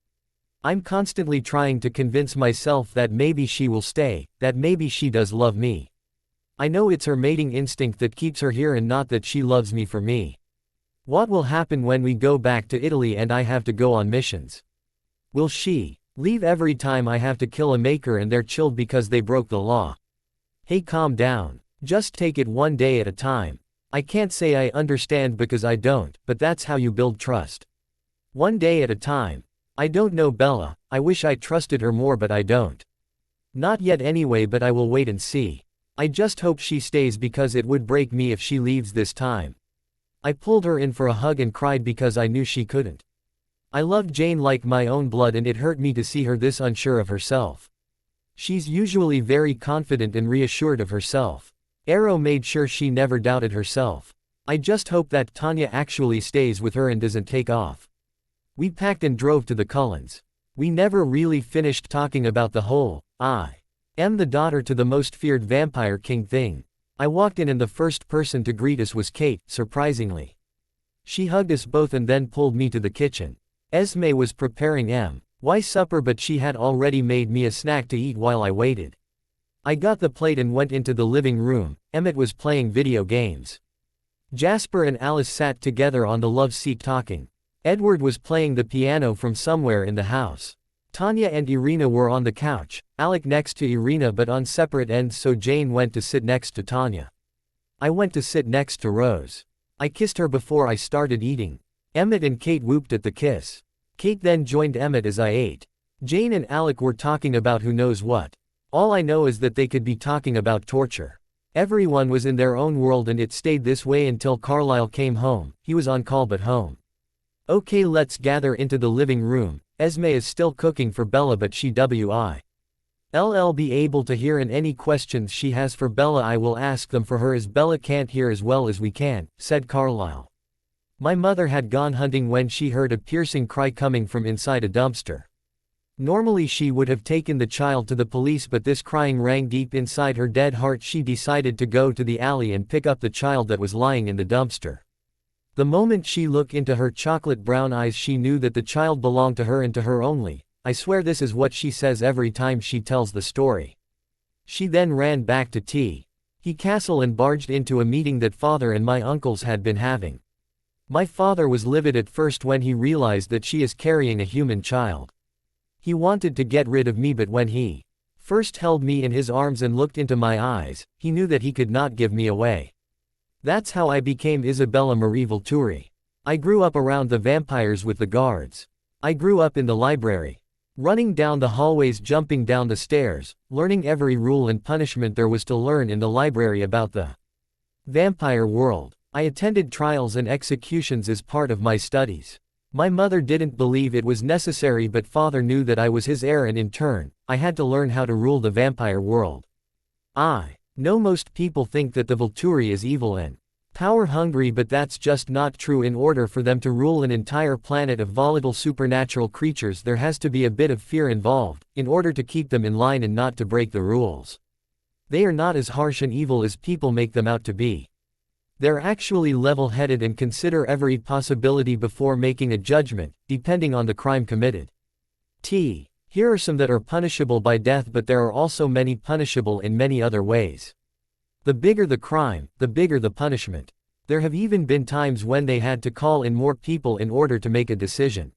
I'm constantly trying to convince myself that maybe she will stay, that maybe she does love me. I know it's her mating instinct that keeps her here and not that she loves me for me. What will happen when we go back to Italy and I have to go on missions? Will she leave every time I have to kill a maker and they're chilled because they broke the law? Hey, calm down. Just take it one day at a time. I can't say I understand because I don't, but that's how you build trust. One day at a time. I don't know, Bella, I wish I trusted her more, but I don't. Not yet anyway, but I will wait and see. I just hope she stays because it would break me if she leaves this time. I pulled her in for a hug and cried because I knew she couldn't. I loved Jane like my own blood and it hurt me to see her this unsure of herself. She's usually very confident and reassured of herself. Arrow made sure she never doubted herself. I just hope that Tanya actually stays with her and doesn't take off. We packed and drove to the Cullens. We never really finished talking about the whole, I am the daughter to the most feared vampire king thing. I walked in and the first person to greet us was Kate, surprisingly. She hugged us both and then pulled me to the kitchen. Esme was preparing my supper, but she had already made me a snack to eat while I waited. I got the plate and went into the living room. Emmett was playing video games. Jasper and Alice sat together on the love seat talking. Edward was playing the piano from somewhere in the house. Tanya and Irina were on the couch, Alec next to Irina but on separate ends, so Jane went to sit next to Tanya. I went to sit next to Rose. I kissed her before I started eating. Emmett and Kate whooped at the kiss. Kate then joined Emmett as I ate. Jane and Alec were talking about who knows what. All I know is that they could be talking about torture. Everyone was in their own world and it stayed this way until Carlisle came home. He was on call but home. Okay, let's gather into the living room. Esme is still cooking for Bella but she will be able to hear, and any questions she has for Bella I will ask them for her as Bella can't hear as well as we can, said Carlisle. My mother had gone hunting when she heard a piercing cry coming from inside a dumpster. Normally she would have taken the child to the police, but this crying rang deep inside her dead heart. She decided to go to the alley and pick up the child that was lying in the dumpster. The moment she looked into her chocolate brown eyes she knew that the child belonged to her and to her only. I swear this is what she says every time she tells the story. She then ran back to T. He Castle and barged into a meeting that father and my uncles had been having. My father was livid at first when he realized that she is carrying a human child. He wanted to get rid of me, but when he first held me in his arms and looked into my eyes, he knew that he could not give me away. That's how I became Isabella Marie Volturi. I grew up around the vampires with the guards. I grew up in the library. Running down the hallways, jumping down the stairs, learning every rule and punishment there was to learn in the library about the vampire world. I attended trials and executions as part of my studies. My mother didn't believe it was necessary, but father knew that I was his heir and in turn, I had to learn how to rule the vampire world. I know most people think that the Volturi is evil and power-hungry, but that's just not true. In order for them to rule an entire planet of volatile supernatural creatures, there has to be a bit of fear involved, in order to keep them in line and not to break the rules. They are not as harsh and evil as people make them out to be. They're actually level-headed and consider every possibility before making a judgment, depending on the crime committed. Here are some that are punishable by death, but there are also many punishable in many other ways. The bigger the crime, the bigger the punishment. There have even been times when they had to call in more people in order to make a decision.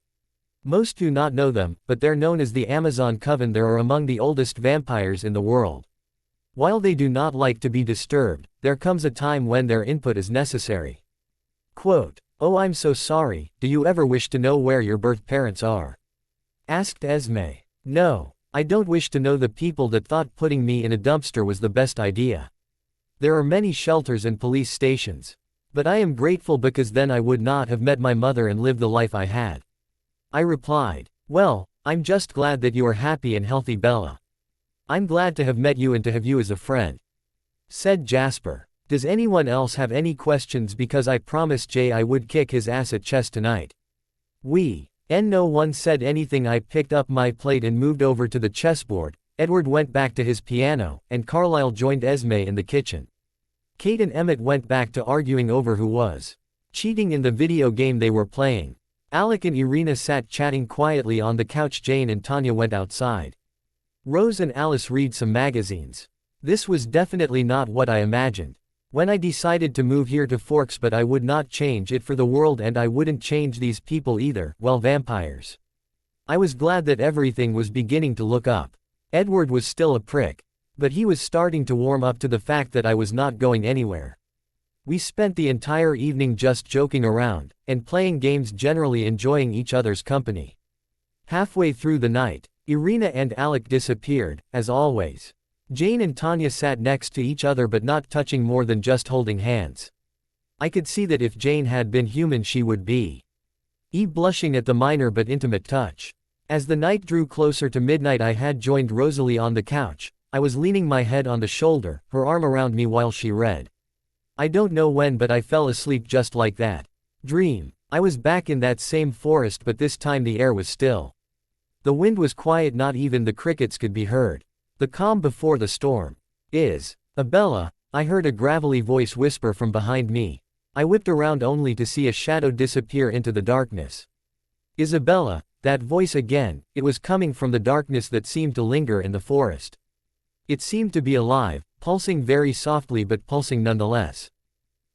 Most do not know them, but they're known as the Amazon Coven. They are among the oldest vampires in the world. While they do not like to be disturbed, there comes a time when their input is necessary. Quote, "Oh, I'm so sorry, do you ever wish to know where your birth parents are?" asked Esme. No, I don't wish to know the people that thought putting me in a dumpster was the best idea. There are many shelters and police stations. But I am grateful because then I would not have met my mother and lived the life I had. I replied, "Well, I'm just glad that you are happy and healthy, Bella. I'm glad to have met you and to have you as a friend," said Jasper. Does anyone else have any questions, because I promised Jay I would kick his ass at chess tonight. No one said anything. I picked up my plate and moved over to the chessboard. Edward went back to his piano, and Carlisle joined Esme in the kitchen. Kate and Emmett went back to arguing over who was cheating in the video game they were playing. Alec and Irina sat chatting quietly on the couch. Jane and Tanya went outside. Rose and Alice read some magazines. This was definitely not what I imagined when I decided to move here to Forks, but I would not change it for the world, and I wouldn't change these people either. Well, vampires. I was glad that everything was beginning to look up. Edward was still a prick, but he was starting to warm up to the fact that I was not going anywhere. We spent the entire evening just joking around, and playing games, generally enjoying each other's company. Halfway through the night, Irina and Alec disappeared, as always. Jane and Tanya sat next to each other but not touching more than just holding hands. I could see that if Jane had been human she would be blushing at the minor but intimate touch. As the night drew closer to midnight I had joined Rosalie on the couch. I was leaning my head on the shoulder, her arm around me while she read. I don't know when but I fell asleep just like that. Dream. I was back in that same forest but this time the air was still. The wind was quiet, not even the crickets could be heard. The calm before the storm. Isabella, I heard a gravelly voice whisper from behind me. I whipped around only to see a shadow disappear into the darkness. Isabella, that voice again, it was coming from the darkness that seemed to linger in the forest. It seemed to be alive, pulsing very softly but pulsing nonetheless.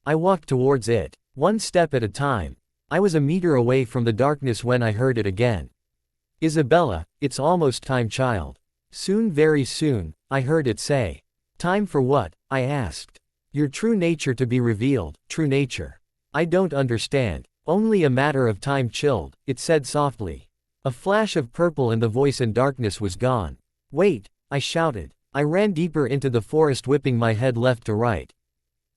I walked towards it, one step at a time. I was a meter away from the darkness when I heard it again. Isabella, it's almost time, child. Soon, very soon, I heard it say. Time for what? I asked. Your true nature to be revealed, true nature. I don't understand. Only a matter of time, chilled, it said softly. A flash of purple and the voice and darkness was gone. Wait, I shouted. I ran deeper into the forest, whipping my head left to right,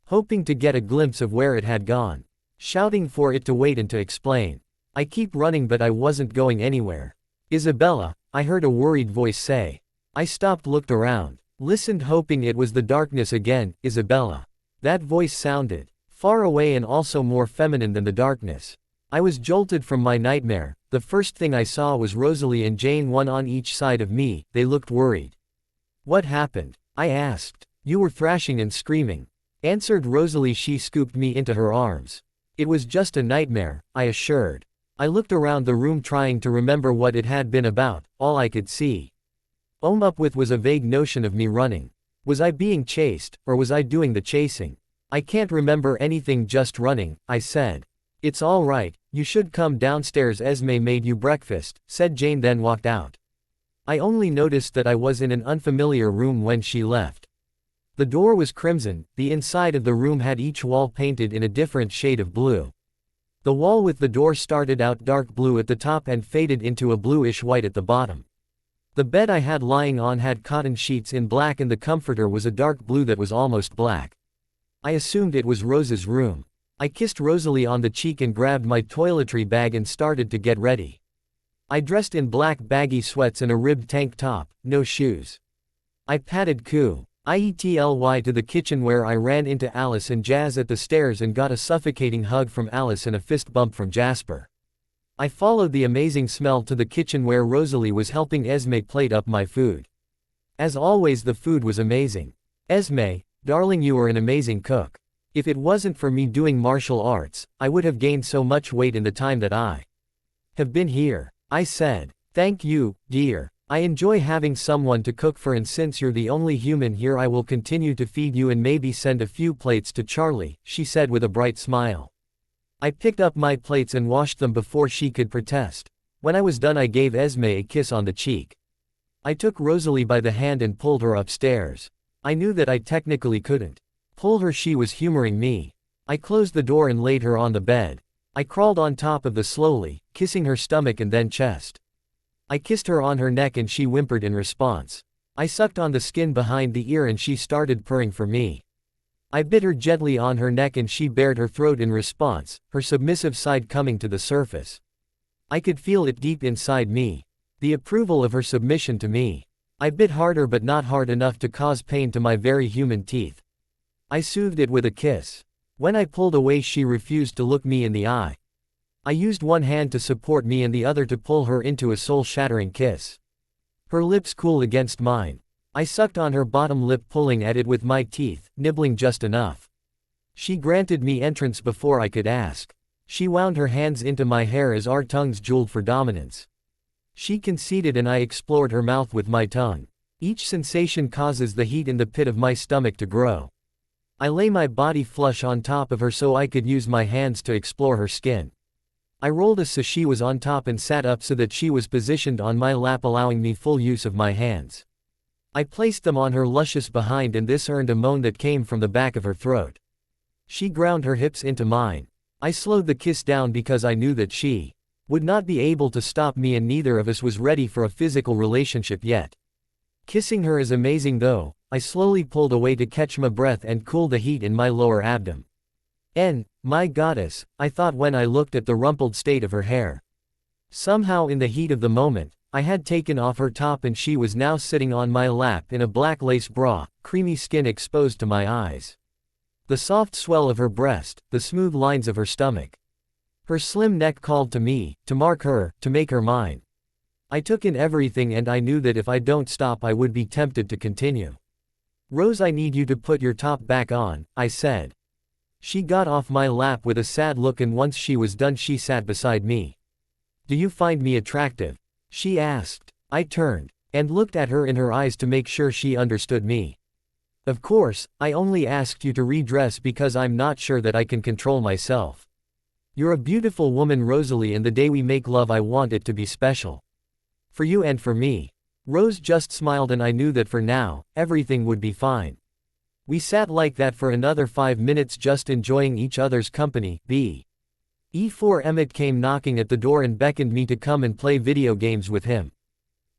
hoping to get a glimpse of where it had gone, shouting for it to wait and to explain. I keep running but I wasn't going anywhere. Isabella, I heard a worried voice say. I stopped, looked around, listened, hoping it was the darkness again. Isabella. That voice sounded far away and also more feminine than the darkness. I was jolted from my nightmare. The first thing I saw was Rosalie and Jane, one on each side of me. They looked worried. What happened? I asked. You were thrashing and screaming, answered Rosalie. She scooped me into her arms. It was just a nightmare, I assured. I looked around the room trying to remember what it had been about. All I could see up with was a vague notion of me running. Was I being chased, or was I doing the chasing? I can't remember anything, just running, I said. It's all right, you should come downstairs. Esme made you breakfast, said Jane, then walked out. I only noticed that I was in an unfamiliar room when she left. The door was crimson, the inside of the room had each wall painted in a different shade of blue. The wall with the door started out dark blue at the top and faded into a bluish white at the bottom. The bed I had lying on had cotton sheets in black and the comforter was a dark blue that was almost black. I assumed it was Rose's room. I kissed Rosalie on the cheek and grabbed my toiletry bag and started to get ready. I dressed in black baggy sweats and a ribbed tank top, no shoes. I padded quietly to the kitchen where I ran into Alice and Jazz at the stairs and got a suffocating hug from Alice and a fist bump from Jasper. I followed the amazing smell to the kitchen where Rosalie was helping Esme plate up my food. As always, the food was amazing. Esme, darling, you are an amazing cook. If it wasn't for me doing martial arts, I would have gained so much weight in the time that I have been here. I said. Thank you, dear. I enjoy having someone to cook for, and since you're the only human here I will continue to feed you and maybe send a few plates to Charlie, she said with a bright smile. I picked up my plates and washed them before she could protest. When I was done I gave Esme a kiss on the cheek. I took Rosalie by the hand and pulled her upstairs. I knew that I technically couldn't pull her, she was humoring me. I closed the door and laid her on the bed. I crawled on top of the slowly, kissing her stomach and then chest. I kissed her on her neck and she whimpered in response. I sucked on the skin behind the ear and she started purring for me. I bit her gently on her neck and she bared her throat in response, her submissive side coming to the surface. I could feel it deep inside me. The approval of her submission to me. I bit harder but not hard enough to cause pain to my very human teeth. I soothed it with a kiss. When I pulled away she refused to look me in the eye. I used one hand to support me and the other to pull her into a soul-shattering kiss. Her lips cool against mine. I sucked on her bottom lip, pulling at it with my teeth, nibbling just enough. She granted me entrance before I could ask. She wound her hands into my hair as our tongues jeweled for dominance. She conceded and I explored her mouth with my tongue. Each sensation causes the heat in the pit of my stomach to grow. I lay my body flush on top of her so I could use my hands to explore her skin. I rolled us so she was on top and sat up so that she was positioned on my lap, allowing me full use of my hands. I placed them on her luscious behind and this earned a moan that came from the back of her throat. She ground her hips into mine. I slowed the kiss down because I knew that she would not be able to stop me, and neither of us was ready for a physical relationship yet. Kissing her is amazing though. I slowly pulled away to catch my breath and cool the heat in my lower abdomen. My goddess, I thought when I looked at the rumpled state of her hair. Somehow in the heat of the moment, I had taken off her top and she was now sitting on my lap in a black lace bra, creamy skin exposed to my eyes. The soft swell of her breast, the smooth lines of her stomach. Her slim neck called to me, to mark her, to make her mine. I took in everything and I knew that if I don't stop I would be tempted to continue. "Rose, I need you to put your top back on," I said. She got off my lap with a sad look, and once she was done she sat beside me. "Do you find me attractive?" she asked. I turned and looked at her in her eyes to make sure she understood me. "Of course, I only asked you to redress because I'm not sure that I can control myself. You're a beautiful woman, Rosalie, and the day we make love I want it to be special. For you and for me." Rose just smiled and I knew that for now, everything would be fine. We sat like that for another 5 minutes just enjoying each other's company. E4 Emmett came knocking at the door and beckoned me to come and play video games with him.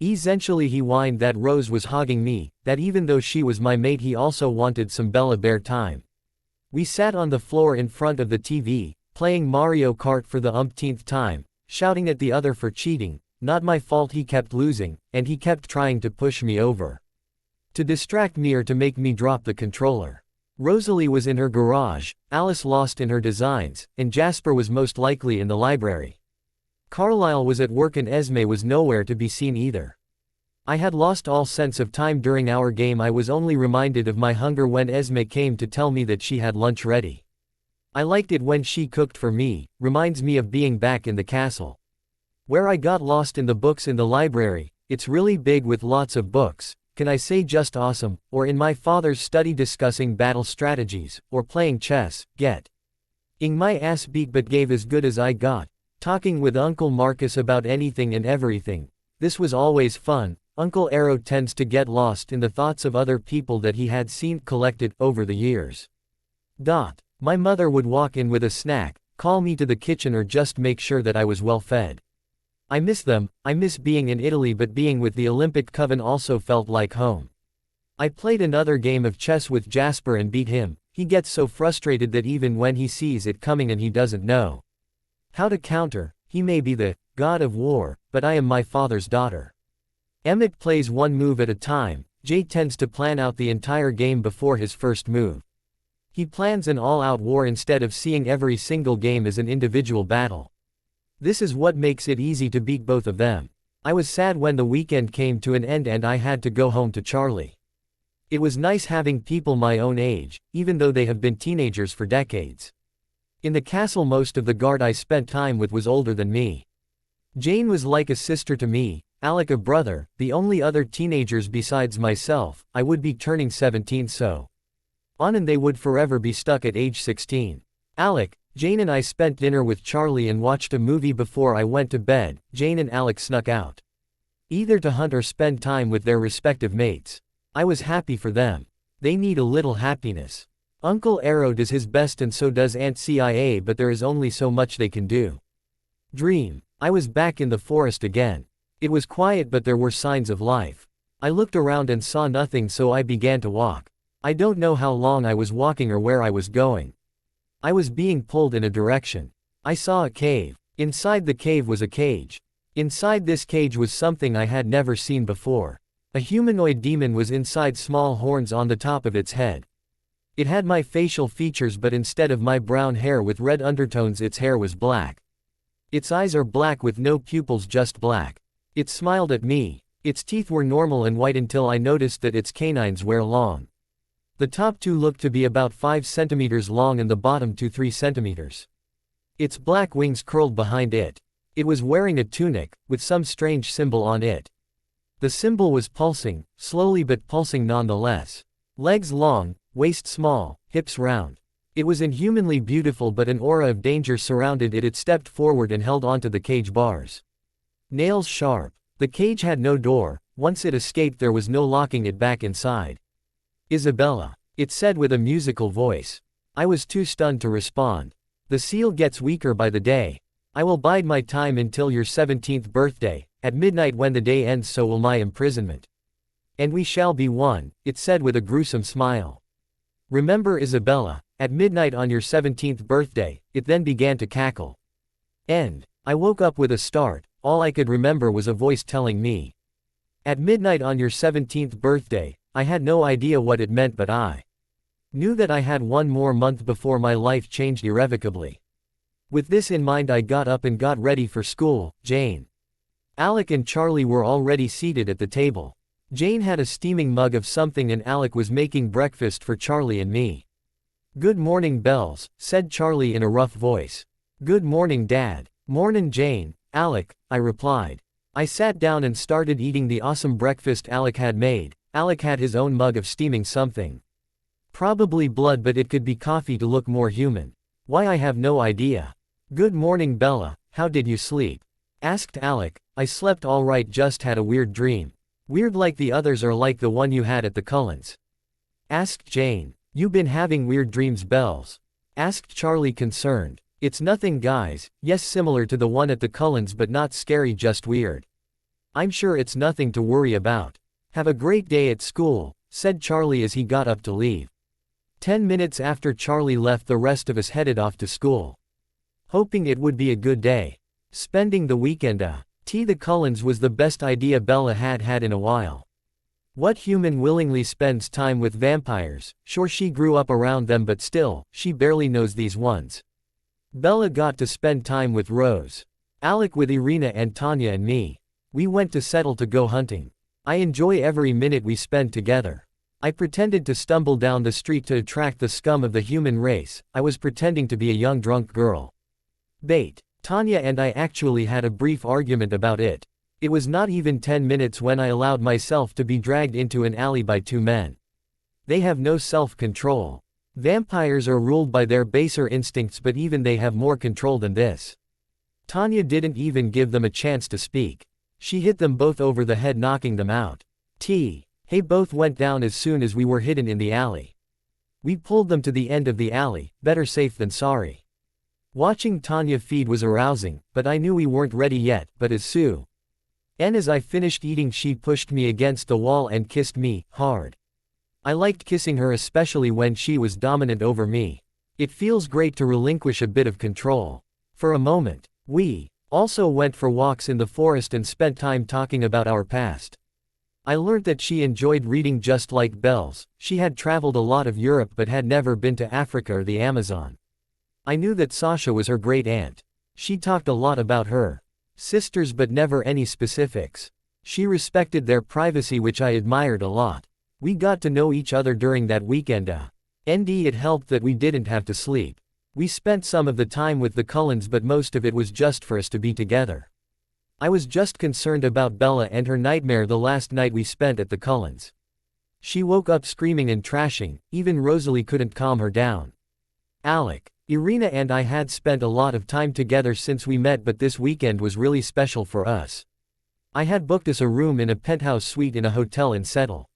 Essentially he whined that Rose was hogging me, that even though she was my mate he also wanted some Bella Bear time. We sat on the floor in front of the TV, playing Mario Kart for the umpteenth time, shouting at the other for cheating. Not my fault he kept losing, and he kept trying to push me over. To distract me or to make me drop the controller. Rosalie was in her garage, Alice lost in her designs, and Jasper was most likely in the library. Carlisle was at work and Esme was nowhere to be seen either. I had lost all sense of time during our game. I was only reminded of my hunger when Esme came to tell me that she had lunch ready. I liked it when she cooked for me, reminds me of being back in the castle. Where I got lost in the books in the library. It's really big with lots of books. Can I say just awesome, or in my father's study discussing battle strategies, or playing chess, getting my ass beat but gave as good as I got, talking with Uncle Marcus about anything and everything. This was always fun. Uncle Arrow tends to get lost in the thoughts of other people that he had seen collected over the years. My mother would walk in with a snack, call me to the kitchen or just make sure that I was well fed. I miss them. I miss being in Italy, but being with the Olympic Coven also felt like home. I played another game of chess with Jasper and beat him. He gets so frustrated that even when he sees it coming and he doesn't know how to counter. He may be the god of war, but I am my father's daughter. Emmett plays one move at a time. Jay tends to plan out the entire game before his first move. He plans an all-out war instead of seeing every single game as an individual battle. This is what makes it easy to beat both of them. I was sad when the weekend came to an end and I had to go home to Charlie. It was nice having people my own age, even though they have been teenagers for decades. In the castle most of the guard I spent time with was older than me. Jane was like a sister to me, Alec a brother, the only other teenagers besides myself. I would be turning 17 so on and they would forever be stuck at age 16. Alec, Jane and I spent dinner with Charlie and watched a movie before I went to bed. Jane and Alec snuck out, either to hunt or spend time with their respective mates. I was happy for them. They need a little happiness. Uncle Arrow does his best and so does Aunt CIA, but there is only so much they can do. Dream. I was back in the forest again. It was quiet but there were signs of life. I looked around and saw nothing so I began to walk. I don't know how long I was walking or where I was going. I was being pulled in a direction. I saw a cave. Inside the cave was a cage. Inside this cage was something I had never seen before. A humanoid demon was inside, small horns on the top of its head. It had my facial features but instead of my brown hair with red undertones its hair was black. Its eyes are black with no pupils, just black. It smiled at me. Its teeth were normal and white until I noticed that its canines were long. The top two looked to be about 5 centimeters long and the bottom 2-3 centimeters. Its black wings curled behind it. It was wearing a tunic, with some strange symbol on it. The symbol was pulsing, slowly but pulsing nonetheless. Legs long, waist small, hips round. It was inhumanly beautiful but an aura of danger surrounded it. It stepped forward and held onto the cage bars. Nails sharp. The cage had no door. Once it escaped there was no locking it back inside. Isabella, it said with a musical voice. I was too stunned to respond. The seal gets weaker by the day. I will bide my time until your 17th birthday, at midnight when the day ends, so will my imprisonment. And we shall be one, it said with a gruesome smile. Remember, Isabella, at midnight on your 17th birthday, it then began to cackle. I woke up with a start. All I could remember was a voice telling me. At midnight on your 17th birthday, I had no idea what it meant, but I knew that I had one more month before my life changed irrevocably. With this in mind, I got up and got ready for school. Jane, Alec and Charlie were already seated at the table. Jane had a steaming mug of something and Alec was making breakfast for Charlie and me. "Good morning, Bells," said Charlie in a rough voice. "Good morning, Dad." "Mornin', Jane, Alec," I replied. I sat down and started eating the awesome breakfast Alec had made. Alec had his own mug of steaming something. Probably blood, but it could be coffee to look more human. Why, I have no idea. "Good morning, Bella, how did you sleep?" asked Alec. "I slept all right, just had a weird dream." "Weird like the others or like the one you had at the Cullens?" asked Jane. "You been having weird dreams, Bells?" asked Charlie, concerned. "It's nothing, guys. Yes, similar to the one at the Cullens, but not scary, just weird. I'm sure it's nothing to worry about. Have a great day at school," said Charlie as he got up to leave. 10 minutes after Charlie left, the rest of us headed off to school, hoping it would be a good day. Spending the weekend at the Cullens was the best idea Bella had had in a while. What human willingly spends time with vampires? Sure, she grew up around them, but still, she barely knows these ones. Bella got to spend time with Rose, Alec with Irina and Tanya and me. We went to settle to go hunting. I enjoy every minute we spend together. I pretended to stumble down the street to attract the scum of the human race. I was pretending to be a young drunk girl. Bait. Tanya and I actually had a brief argument about it. It was not even 10 minutes when I allowed myself to be dragged into an alley by two men. They have no self-control. Vampires are ruled by their baser instincts, but even they have more control than this. Tanya didn't even give them a chance to speak. She hit them both over the head, knocking them out. Hey, both went down as soon as we were hidden in the alley. We pulled them to the end of the alley, better safe than sorry. Watching Tanya feed was arousing, but I knew we weren't ready yet. But as I finished eating, she pushed me against the wall and kissed me, hard. I liked kissing her, especially when she was dominant over me. It feels great to relinquish a bit of control. For a moment. We also went for walks in the forest and spent time talking about our past. I learned that she enjoyed reading just like Bells. She had traveled a lot of Europe but had never been to Africa or the Amazon. I knew that Sasha was her great aunt. She talked a lot about her sisters but never any specifics. She respected their privacy, which I admired a lot. We got to know each other during that weekend. It helped that we didn't have to sleep. We spent some of the time with the Cullens, but most of it was just for us to be together. I was just concerned about Bella and her nightmare the last night we spent at the Cullens. She woke up screaming and trashing. Even Rosalie couldn't calm her down. Alec, Irina and I had spent a lot of time together since we met, but this weekend was really special for us. I had booked us a room in a penthouse suite in a hotel in Settle.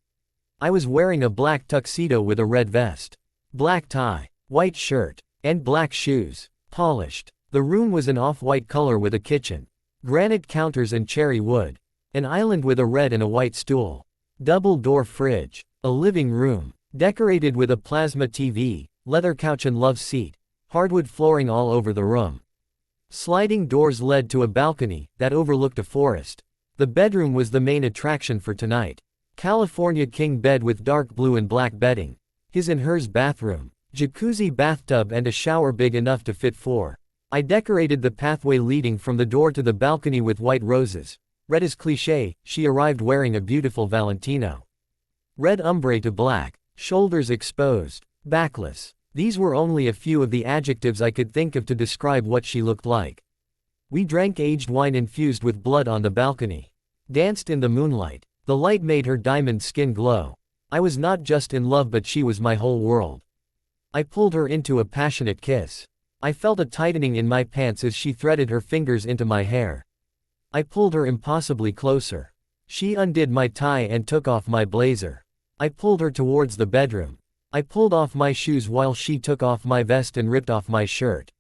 I was wearing a black tuxedo with a red vest, black tie, white shirt, and black shoes. Polished. The room was an off-white color with a kitchen, granite counters and cherry wood, an island with a red and a white stool, double-door fridge, a living room, decorated with a plasma TV, leather couch and love seat, hardwood flooring all over the room. Sliding doors led to a balcony that overlooked a forest. The bedroom was the main attraction for tonight. California king bed with dark blue and black bedding. His and hers bathroom, jacuzzi bathtub and a shower big enough to fit four. I decorated the pathway leading from the door to the balcony with white roses. Red as cliché. She arrived wearing a beautiful Valentino red ombre to black, shoulders exposed, backless. These were only a few of the adjectives I could think of to describe what she looked like. We drank aged wine infused with blood on the balcony, danced in the moonlight. The light made her diamond skin glow. I was not just in love, but she was my whole world. I pulled her into a passionate kiss. I felt a tightening in my pants as she threaded her fingers into my hair. I pulled her impossibly closer. She undid my tie and took off my blazer. I pulled her towards the bedroom. I pulled off my shoes while she took off my vest and ripped off my shirt.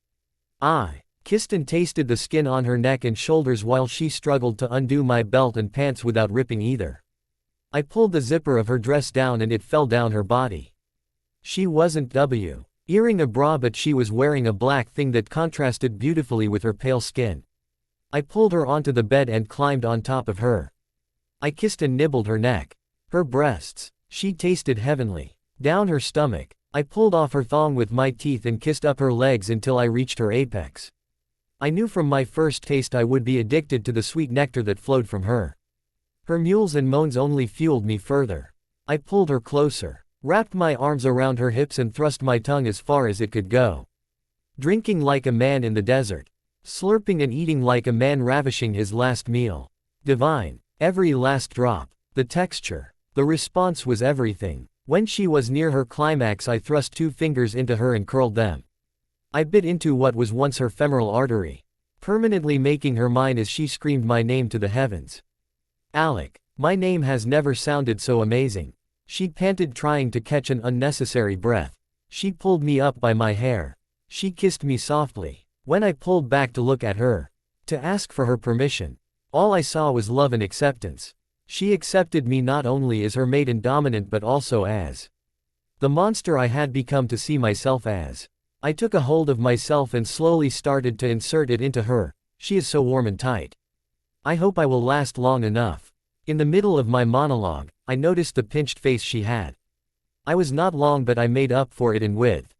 I Kissed and tasted the skin on her neck and shoulders while she struggled to undo my belt and pants without ripping either. I pulled the zipper of her dress down and it fell down her body. She wasn't wearing a bra, but she was wearing a black thing that contrasted beautifully with her pale skin. I pulled her onto the bed and climbed on top of her. I kissed and nibbled her neck. Her breasts. She tasted heavenly. Down her stomach. I pulled off her thong with my teeth and kissed up her legs until I reached her apex. I knew from my first taste I would be addicted to the sweet nectar that flowed from her. Her mewls and moans only fueled me further. I pulled her closer, wrapped my arms around her hips and thrust my tongue as far as it could go. Drinking like a man in the desert. Slurping and eating like a man ravishing his last meal. Divine. Every last drop. The texture. The response was everything. When she was near her climax, I thrust 2 fingers into her and curled them. I bit into what was once her femoral artery, permanently making her mine as she screamed my name to the heavens. Alec. My name has never sounded so amazing. She panted, trying to catch an unnecessary breath. She pulled me up by my hair. She kissed me softly. When I pulled back to look at her, to ask for her permission, all I saw was love and acceptance. She accepted me not only as her mate and dominant but also as the monster I had become to see myself as. I took a hold of myself and slowly started to insert it into her. She is so warm and tight. I hope I will last long enough. In the middle of my monologue, I noticed the pinched face she had. I was not long, but I made up for it in width.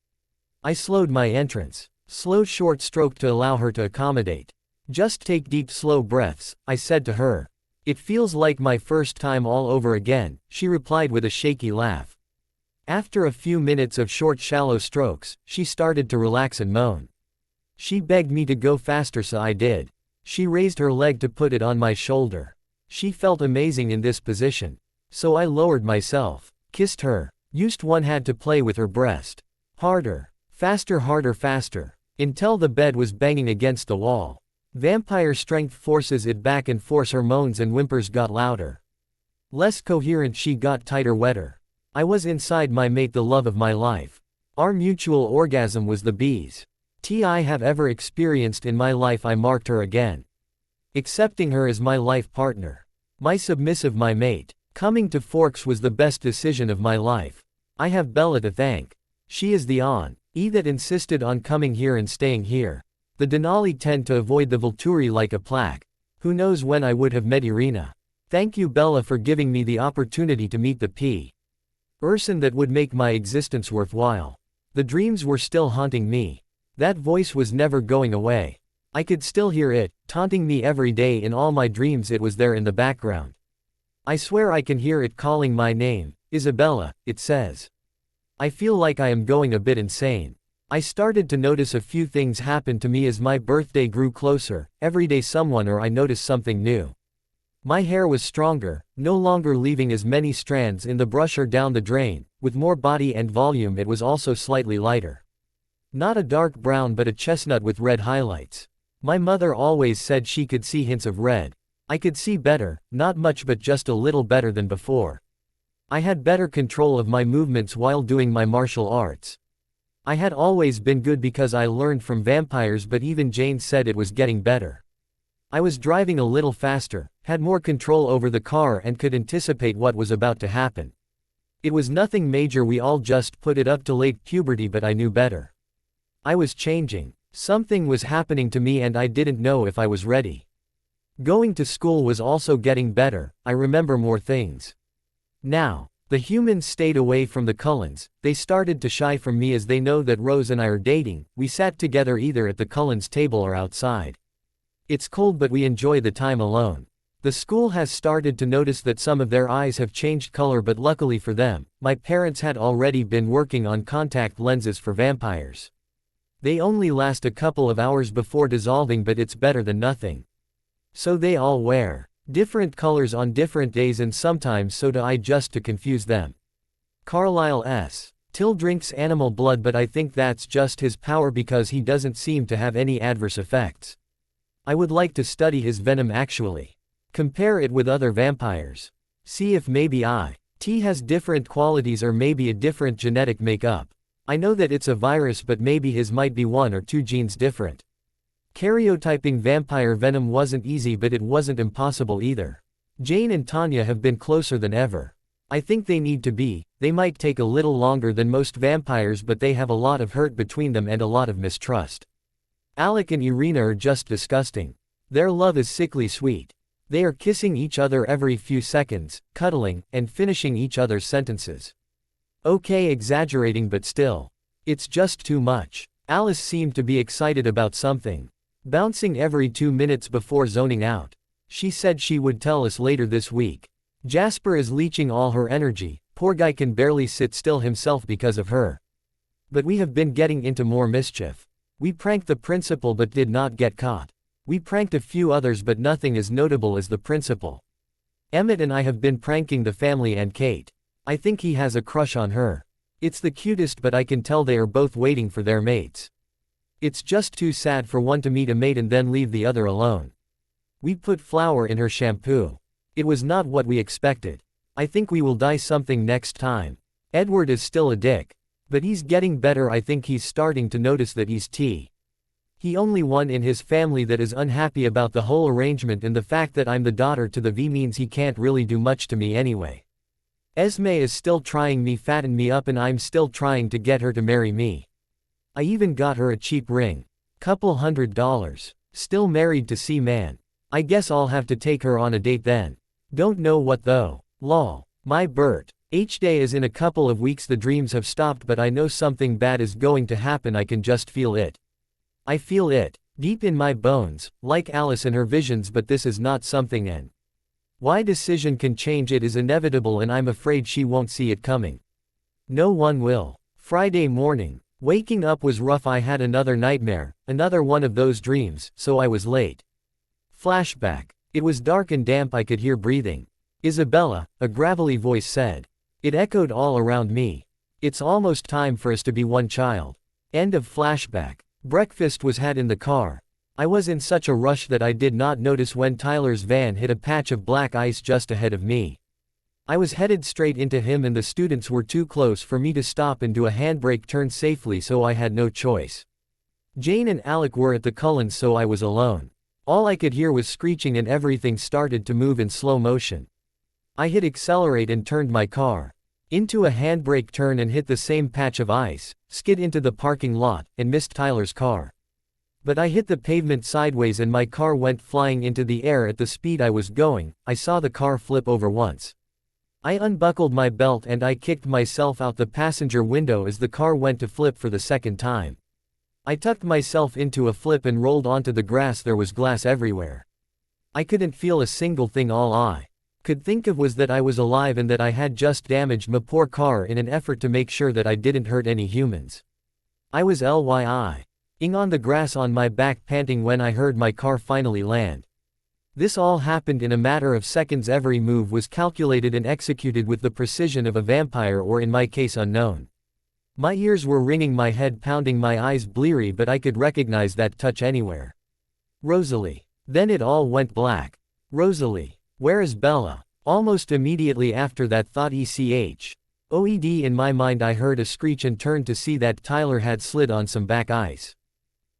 I slowed my entrance. Slow short stroke to allow her to accommodate. Just take deep slow breaths, I said to her. It feels like my first time all over again, she replied with a shaky laugh. After a few minutes of short shallow strokes, she started to relax and moan. She begged me to go faster, so I did. She raised her leg to put it on my shoulder. She felt amazing in this position. So I lowered myself, kissed her. Used one had to play with her breast. Harder. Faster, harder, faster. Until the bed was banging against the wall. Vampire strength forces it back and forth. Her moans and whimpers got louder. Less coherent, she got tighter, wetter. I was inside my mate, the love of my life. Our mutual orgasm was the best I have ever experienced in my life. I marked her again. Accepting her as my life partner. My submissive, my mate. Coming to Forks was the best decision of my life. I have Bella to thank. She is the that insisted on coming here and staying here. The Denali tend to avoid the Volturi like a plague. Who knows when I would have met Irina. Thank you, Bella, for giving me the opportunity to meet the person that would make my existence worthwhile. The dreams were still haunting me. That voice was never going away. I could still hear it, taunting me every day in all my dreams. It was there in the background. I swear I can hear it calling my name. Isabella, it says. I feel like I am going a bit insane. I started to notice a few things happen to me as my birthday grew closer. Every day someone or I noticed something new. My hair was stronger, no longer leaving as many strands in the brush or down the drain. With more body and volume, it was also slightly lighter. Not a dark brown but a chestnut with red highlights. My mother always said she could see hints of red. I could see better, not much but just a little better than before. I had better control of my movements while doing my martial arts. I had always been good because I learned from vampires, but even Jane said it was getting better. I was driving a little faster, had more control over the car and could anticipate what was about to happen. It was nothing major, we all just put it up to late puberty, but I knew better. I was changing. Something was happening to me and I didn't know if I was ready. Going to school was also getting better, I remember more things. Now, the humans stayed away from the Cullens. They started to shy from me as they know that Rose and I are dating. We sat together either at the Cullens' table or outside. It's cold but we enjoy the time alone. The school has started to notice that some of their eyes have changed color, but luckily for them, my parents had already been working on contact lenses for vampires. They only last a couple of hours before dissolving, but it's better than nothing. So they all wear different colors on different days, and sometimes so do I, just to confuse them. Carlisle S. Till drinks animal blood, but I think that's just his power because he doesn't seem to have any adverse effects. I would like to study his venom actually. Compare it with other vampires. See if maybe T has different qualities or maybe a different genetic makeup. I know that it's a virus, but maybe his might be 1 or 2 genes different. Karyotyping vampire venom wasn't easy, but it wasn't impossible either. Jane and Tanya have been closer than ever. I think they need to be. They might take a little longer than most vampires, but they have a lot of hurt between them and a lot of mistrust. Alec and Irina are just disgusting. Their love is sickly sweet. They are kissing each other every few seconds, cuddling, and finishing each other's sentences. Okay, exaggerating, but still. It's just too much. Alice seemed to be excited about something. Bouncing every 2 minutes before zoning out. She said she would tell us later this week. Jasper is leeching all her energy. Poor guy can barely sit still himself because of her. But we have been getting into more mischief. We pranked the principal but did not get caught. We pranked a few others but nothing as notable as the principal. Emmett and I have been pranking the family and Kate. I think he has a crush on her. It's the cutest, but I can tell they are both waiting for their mates. It's just too sad for one to meet a mate and then leave the other alone. We put flour in her shampoo. It was not what we expected. I think we will dye something next time. Edward is still a dick. But he's getting better. I think he's starting to notice that he's He only one in his family that is unhappy about the whole arrangement, and the fact that I'm the daughter to the V means he can't really do much to me anyway. Esme is still trying me fatten me up, and I'm still trying to get her to marry me. I even got her a cheap ring. Couple $100. Still married to C-Man. I guess I'll have to take her on a date then. Don't know what though. Lol. My Bert. H-Day is in a couple of weeks. The dreams have stopped, but I know something bad is going to happen. I can just feel it. I feel it. Deep in my bones, like Alice in her visions, but this is not something why decision can change. It is inevitable, and I'm afraid she won't see it coming. No one will. Friday morning. Waking up was rough. I had another nightmare, another one of those dreams, so I was late. Flashback. It was dark and damp. I could hear breathing. Isabella, a gravelly voice said. It echoed all around me. It's almost time for us to be one child. End of flashback. Breakfast was had in the car. I was in such a rush that I did not notice when Tyler's van hit a patch of black ice just ahead of me. I was headed straight into him, and the students were too close for me to stop and do a handbrake turn safely, so I had no choice. Jane and Alec were at the Cullens, so I was alone. All I could hear was screeching, and everything started to move in slow motion. I hit accelerate and turned my car into a handbrake turn and hit the same patch of ice, skid into the parking lot, and missed Tyler's car. But I hit the pavement sideways and my car went flying into the air at the speed I was going. I saw the car flip over once. I unbuckled my belt and I kicked myself out the passenger window as the car went to flip for the second time. I tucked myself into a flip and rolled onto the grass. There was glass everywhere. I couldn't feel a single thing. All I could think of was that I was alive and that I had just damaged my poor car in an effort to make sure that I didn't hurt any humans. I was lying on the grass on my back, panting, when I heard my car finally land. This all happened in a matter of seconds. Every move was calculated and executed with the precision of a vampire, or in my case, unknown. My ears were ringing, my head pounding, my eyes bleary, but I could recognize that touch anywhere. Rosalie. Then it all went black. Rosalie. Where is Bella? Almost immediately after that thought, OED, in my mind I heard a screech and turned to see that Tyler had slid on some back ice.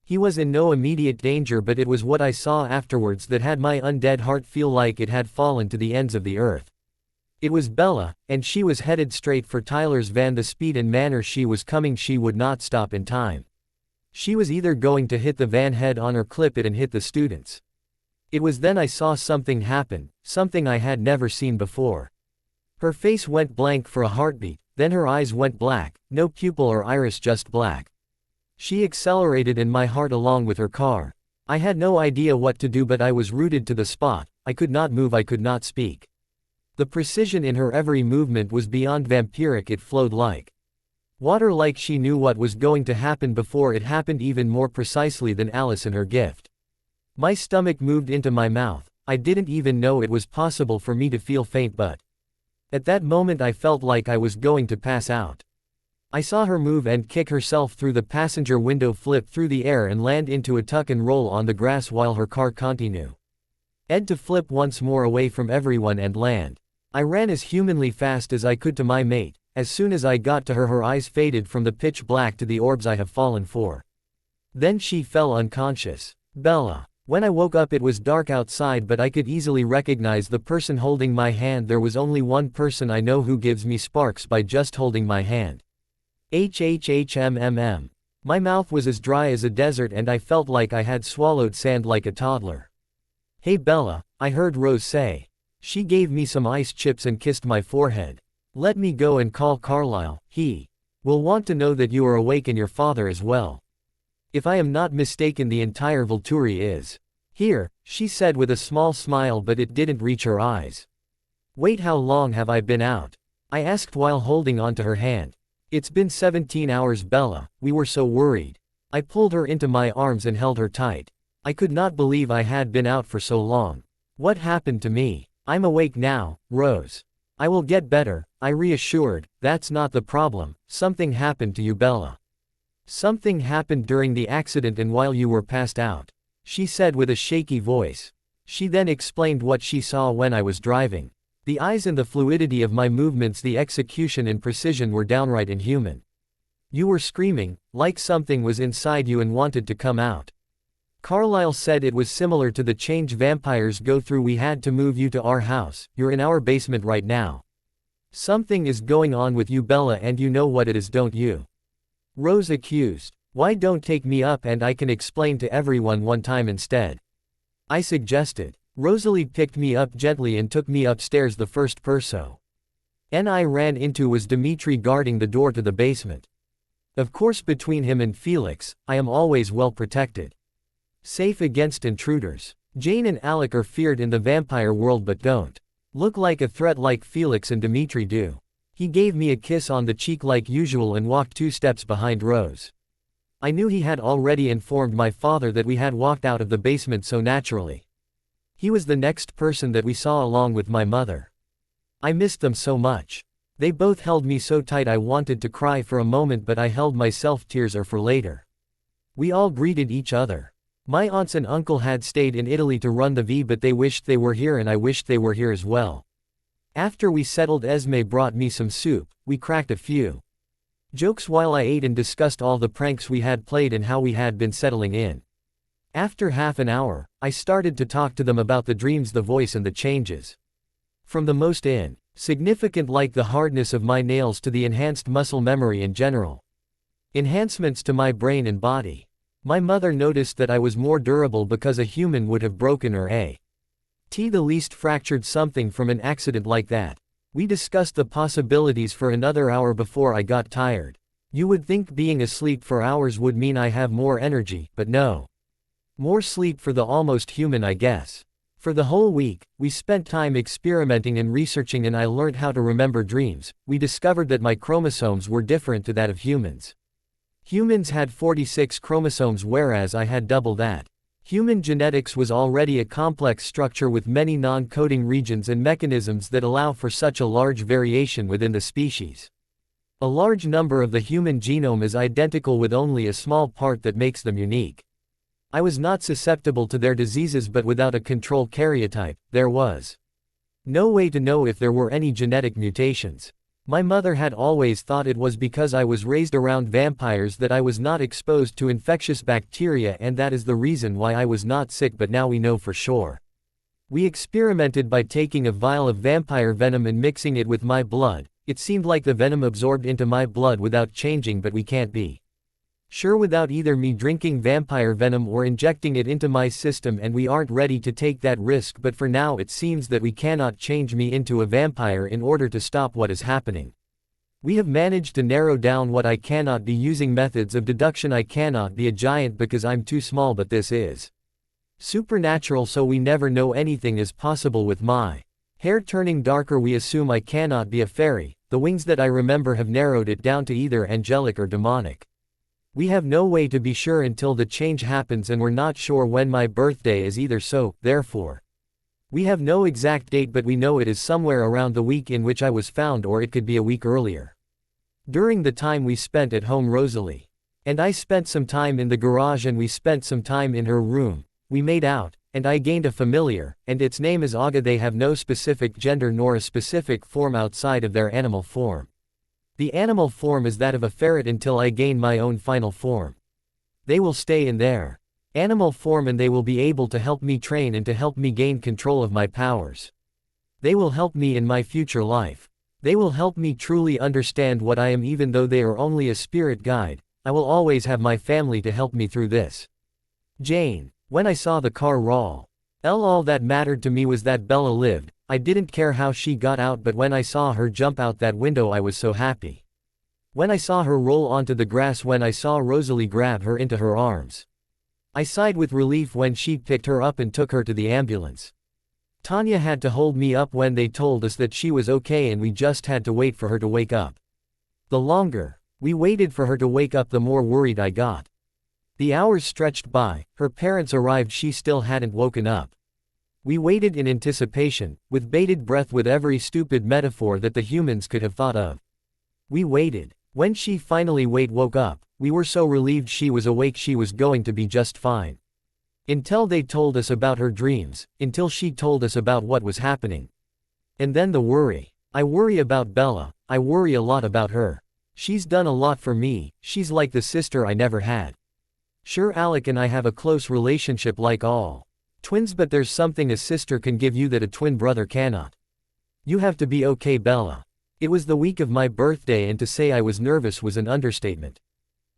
He was in no immediate danger, but it was what I saw afterwards that had my undead heart feel like it had fallen to the ends of the earth. It was Bella, and she was headed straight for Tyler's van. The speed and manner she was coming, she would not stop in time. She was either going to hit the van head on or clip it and hit the students. It was then I saw something happen, something I had never seen before. Her face went blank for a heartbeat, then her eyes went black, no pupil or iris, just black. She accelerated and my heart along with her car. I had no idea what to do, but I was rooted to the spot. I could not move, I could not speak. The precision in her every movement was beyond vampiric. It flowed like water, like she knew what was going to happen before it happened, even more precisely than Alice in her gift. My stomach moved into my mouth. I didn't even know it was possible for me to feel faint, but at that moment I felt like I was going to pass out. I saw her move and kick herself through the passenger window, flip through the air and land into a tuck and roll on the grass while her car continued to flip once more away from everyone and land. I ran as humanly fast as I could to my mate. As soon as I got to her, her eyes faded from the pitch black to the orbs I have fallen for. Then she fell unconscious. Bella. When I woke up it was dark outside but I could easily recognize the person holding my hand. There was only one person I know who gives me sparks by just holding my hand. HHHMMM. My mouth was as dry as a desert and I felt like I had swallowed sand like a toddler. Hey Bella, I heard Rose say. She gave me some ice chips and kissed my forehead. Let me go and call Carlisle, he will want to know that you are awake and your father as well. If I am not mistaken the entire Volturi is here, she said with a small smile but it didn't reach her eyes. Wait, how long have I been out? I asked while holding onto her hand. It's been 17 hours Bella, we were so worried. I pulled her into my arms and held her tight. I could not believe I had been out for so long. What happened to me? I'm awake now, Rose. I will get better, I reassured. That's not the problem. Something happened to you Bella. Something happened during the accident and while you were passed out, she said with a shaky voice. She then explained what she saw when I was driving. The eyes and the fluidity of my movements, the execution and precision were downright inhuman. You were screaming, like something was inside you and wanted to come out. Carlisle said it was similar to the change vampires go through. We had to move you to our house, you're in our basement right now. Something is going on with you Bella and you know what it is, don't you? Rose accused. Why don't take me up and I can explain to everyone one time instead? I suggested. Rosalie picked me up gently and took me upstairs. The first person I ran into was Dimitri guarding the door to the basement. Of course between him and Felix, I am always well protected. Safe against intruders. Jane and Alec are feared in the vampire world but don't look like a threat like Felix and Dimitri do. He gave me a kiss on the cheek like usual and walked 2 steps behind Rose. I knew he had already informed my father that we had walked out of the basement so naturally. He was the next person that we saw along with my mother. I missed them so much. They both held me so tight I wanted to cry for a moment but I held myself. Tears are for later. We all greeted each other. My aunts and uncle had stayed in Italy to run the V but they wished they were here and I wished they were here as well. After we settled Esme brought me some soup, we cracked a few jokes while I ate and discussed all the pranks we had played and how we had been settling in. After half an hour, I started to talk to them about the dreams, the voice and the changes. From the most insignificant like the hardness of my nails to the enhanced muscle memory and general enhancements to my brain and body. My mother noticed that I was more durable because a human would have broken or the least fractured something from an accident like that. We discussed the possibilities for another hour before I got tired. You would think being asleep for hours would mean I have more energy, but no. More sleep for the almost human I guess. For the whole week, we spent time experimenting and researching and I learned how to remember dreams. We discovered that my chromosomes were different to that of humans. Humans had 46 chromosomes whereas I had double that. Human genetics was already a complex structure with many non-coding regions and mechanisms that allow for such a large variation within the species. A large number of the human genome is identical with only a small part that makes them unique. I was not susceptible to their diseases but without a control karyotype, there was no way to know if there were any genetic mutations. My mother had always thought it was because I was raised around vampires that I was not exposed to infectious bacteria and that is the reason why I was not sick, but now we know for sure. We experimented by taking a vial of vampire venom and mixing it with my blood. It seemed like the venom absorbed into my blood without changing, but we can't be sure without either me drinking vampire venom or injecting it into my system and we aren't ready to take that risk, but for now it seems that we cannot change me into a vampire in order to stop what is happening. We have managed to narrow down what I cannot be using methods of deduction. I cannot be a giant because I'm too small, but this is supernatural so we never know anything is possible with my hair turning darker. We assume I cannot be a fairy. The wings that I remember have narrowed it down to either angelic or demonic. We have no way to be sure until the change happens and we're not sure when my birthday is either, so, therefore. We have no exact date but we know it is somewhere around the week in which I was found or it could be a week earlier. During the time we spent at home, Rosalie and I spent some time in the garage and we spent some time in her room. We made out, and I gained a familiar, and its name is Aga. They have no specific gender nor a specific form outside of their animal form. The animal form is that of a ferret until I gain my own final form. They will stay in there. animal form, and they will be able to help me train and to help me gain control of my powers. They will help me in my future life. They will help me truly understand what I am, even though they are only a spirit guide. I will always have my family to help me through this. Jane. When I saw the car roll, all that mattered to me was that Bella lived. I didn't care how she got out, but when I saw her jump out that window I was so happy. When I saw her roll onto the grass, when I saw Rosalie grab her into her arms, I sighed with relief when she picked her up and took her to the ambulance. Tanya had to hold me up when they told us that she was okay, and we just had to wait for her to wake up. The longer we waited for her to wake up, the more worried I got. The hours stretched by, her parents arrived, she still hadn't woken up. We waited in anticipation, with bated breath, with every stupid metaphor that the humans could have thought of. We waited. When she finally woke up, we were so relieved she was awake, she was going to be just fine. Until they told us about her dreams, until she told us about what was happening. And then the worry. I worry about Bella, I worry a lot about her. She's done a lot for me, she's like the sister I never had. Sure, Alec and I have a close relationship like all twins, but there's something a sister can give you that a twin brother cannot. You have to be okay, Bella. It was the week of my birthday, and to say I was nervous was an understatement.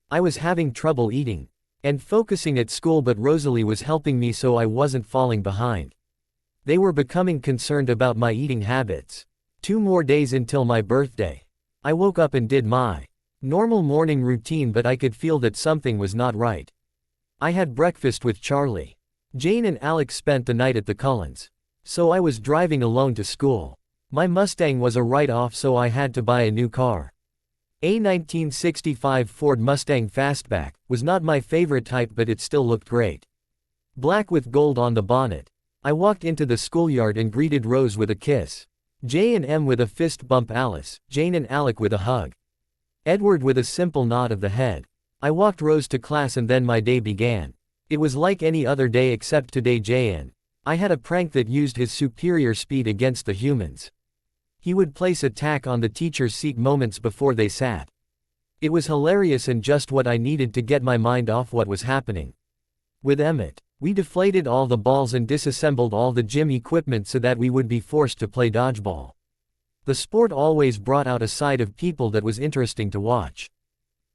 I was having trouble eating and focusing at school, but Rosalie was helping me so I wasn't falling behind. They were becoming concerned about my eating habits. 2 more days until my birthday. I woke up and did my normal morning routine, but I could feel that something was not right. I had breakfast with Charlie. Jane and Alex spent the night at the Cullens. So I was driving alone to school. My Mustang was a write-off, so I had to buy a new car. A 1965 Ford Mustang Fastback was not my favorite type, but it still looked great. Black with gold on the bonnet. I walked into the schoolyard and greeted Rose with a kiss. J and M with a fist bump, Alice, Jane and Alec with a hug. Edward with a simple nod of the head. I walked Rose to class, and then my day began. It was like any other day except today I had a prank that used his superior speed against the humans. He would place attack on the teacher's seat moments before they sat. It was hilarious and just what I needed to get my mind off what was happening. With Emmett, we deflated all the balls and disassembled all the gym equipment so that we would be forced to play dodgeball. The sport always brought out a side of people that was interesting to watch.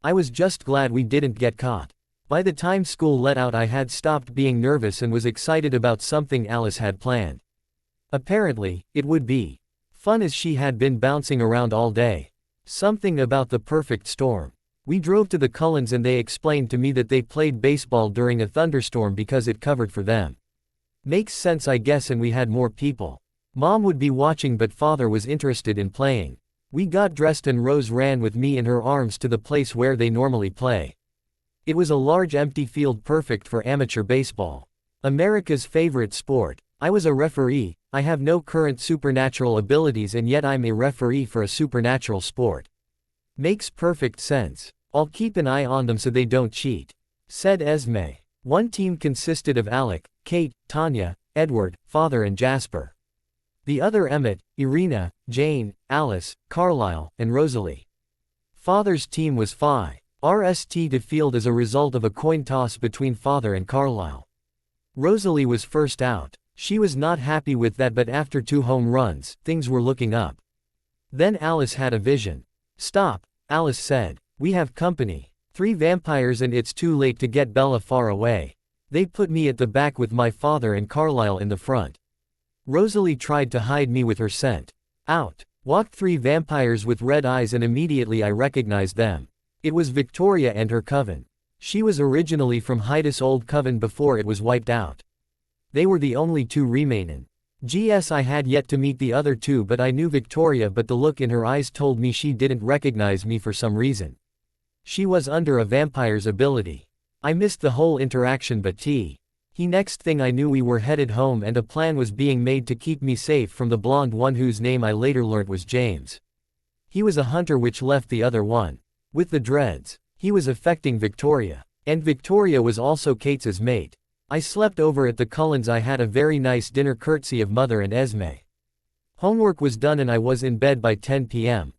I was just glad we didn't get caught. By the time school let out, I had stopped being nervous and was excited about something Alice had planned. Apparently, it would be fun, as she had been bouncing around all day. Something about the perfect storm. We drove to the Cullens and they explained to me that they played baseball during a thunderstorm because it covered for them. Makes sense, I guess, and we had more people. Mom would be watching, but Father was interested in playing. We got dressed and Rose ran with me in her arms to the place where they normally play. It was a large empty field, perfect for amateur baseball. America's favorite sport. I was a referee. I have no current supernatural abilities, and yet I'm a referee for a supernatural sport. Makes perfect sense. I'll keep an eye on them so they don't cheat, said Esme. One team consisted of Alec, Kate, Tanya, Edward, Father and Jasper. The other Emmett, Irina, Jane, Alice, Carlisle, and Rosalie. Father's team was Phi RST to field as a result of a coin toss between Father and Carlisle. Rosalie was first out. She was not happy with that, but after 2 home runs, things were looking up. Then Alice had a vision. Stop, Alice said. We have company. 3 vampires, and it's too late to get Bella far away. They put me at the back with my father and Carlisle in the front. Rosalie tried to hide me with her scent. Out walked 3 vampires with red eyes, and immediately I recognized them. It was Victoria and her coven. She was originally from Hydas' old coven before it was wiped out. They were the only 2 remaining. I had yet to meet the other 2, but I knew Victoria, but the look in her eyes told me she didn't recognize me for some reason. She was under a vampire's ability. I missed the whole interaction, but next thing I knew we were headed home, and a plan was being made to keep me safe from the blonde one whose name I later learnt was James. He was a hunter, which left the other one with the dreads. He was affecting Victoria. And Victoria was also Kate's mate. I slept over at the Cullens. I had a very nice dinner courtesy of Mother and Esme. Homework was done and I was in bed by 10 p.m.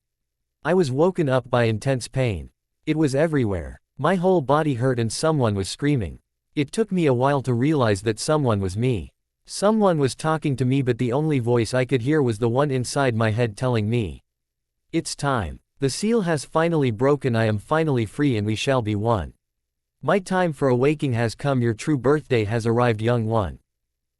I was woken up by intense pain. It was everywhere. My whole body hurt and someone was screaming. It took me a while to realize that someone was me. Someone was talking to me, but the only voice I could hear was the one inside my head telling me, "It's time. The seal has finally broken, I am finally free, and we shall be one. My time for awaking has come, your true birthday has arrived, young one."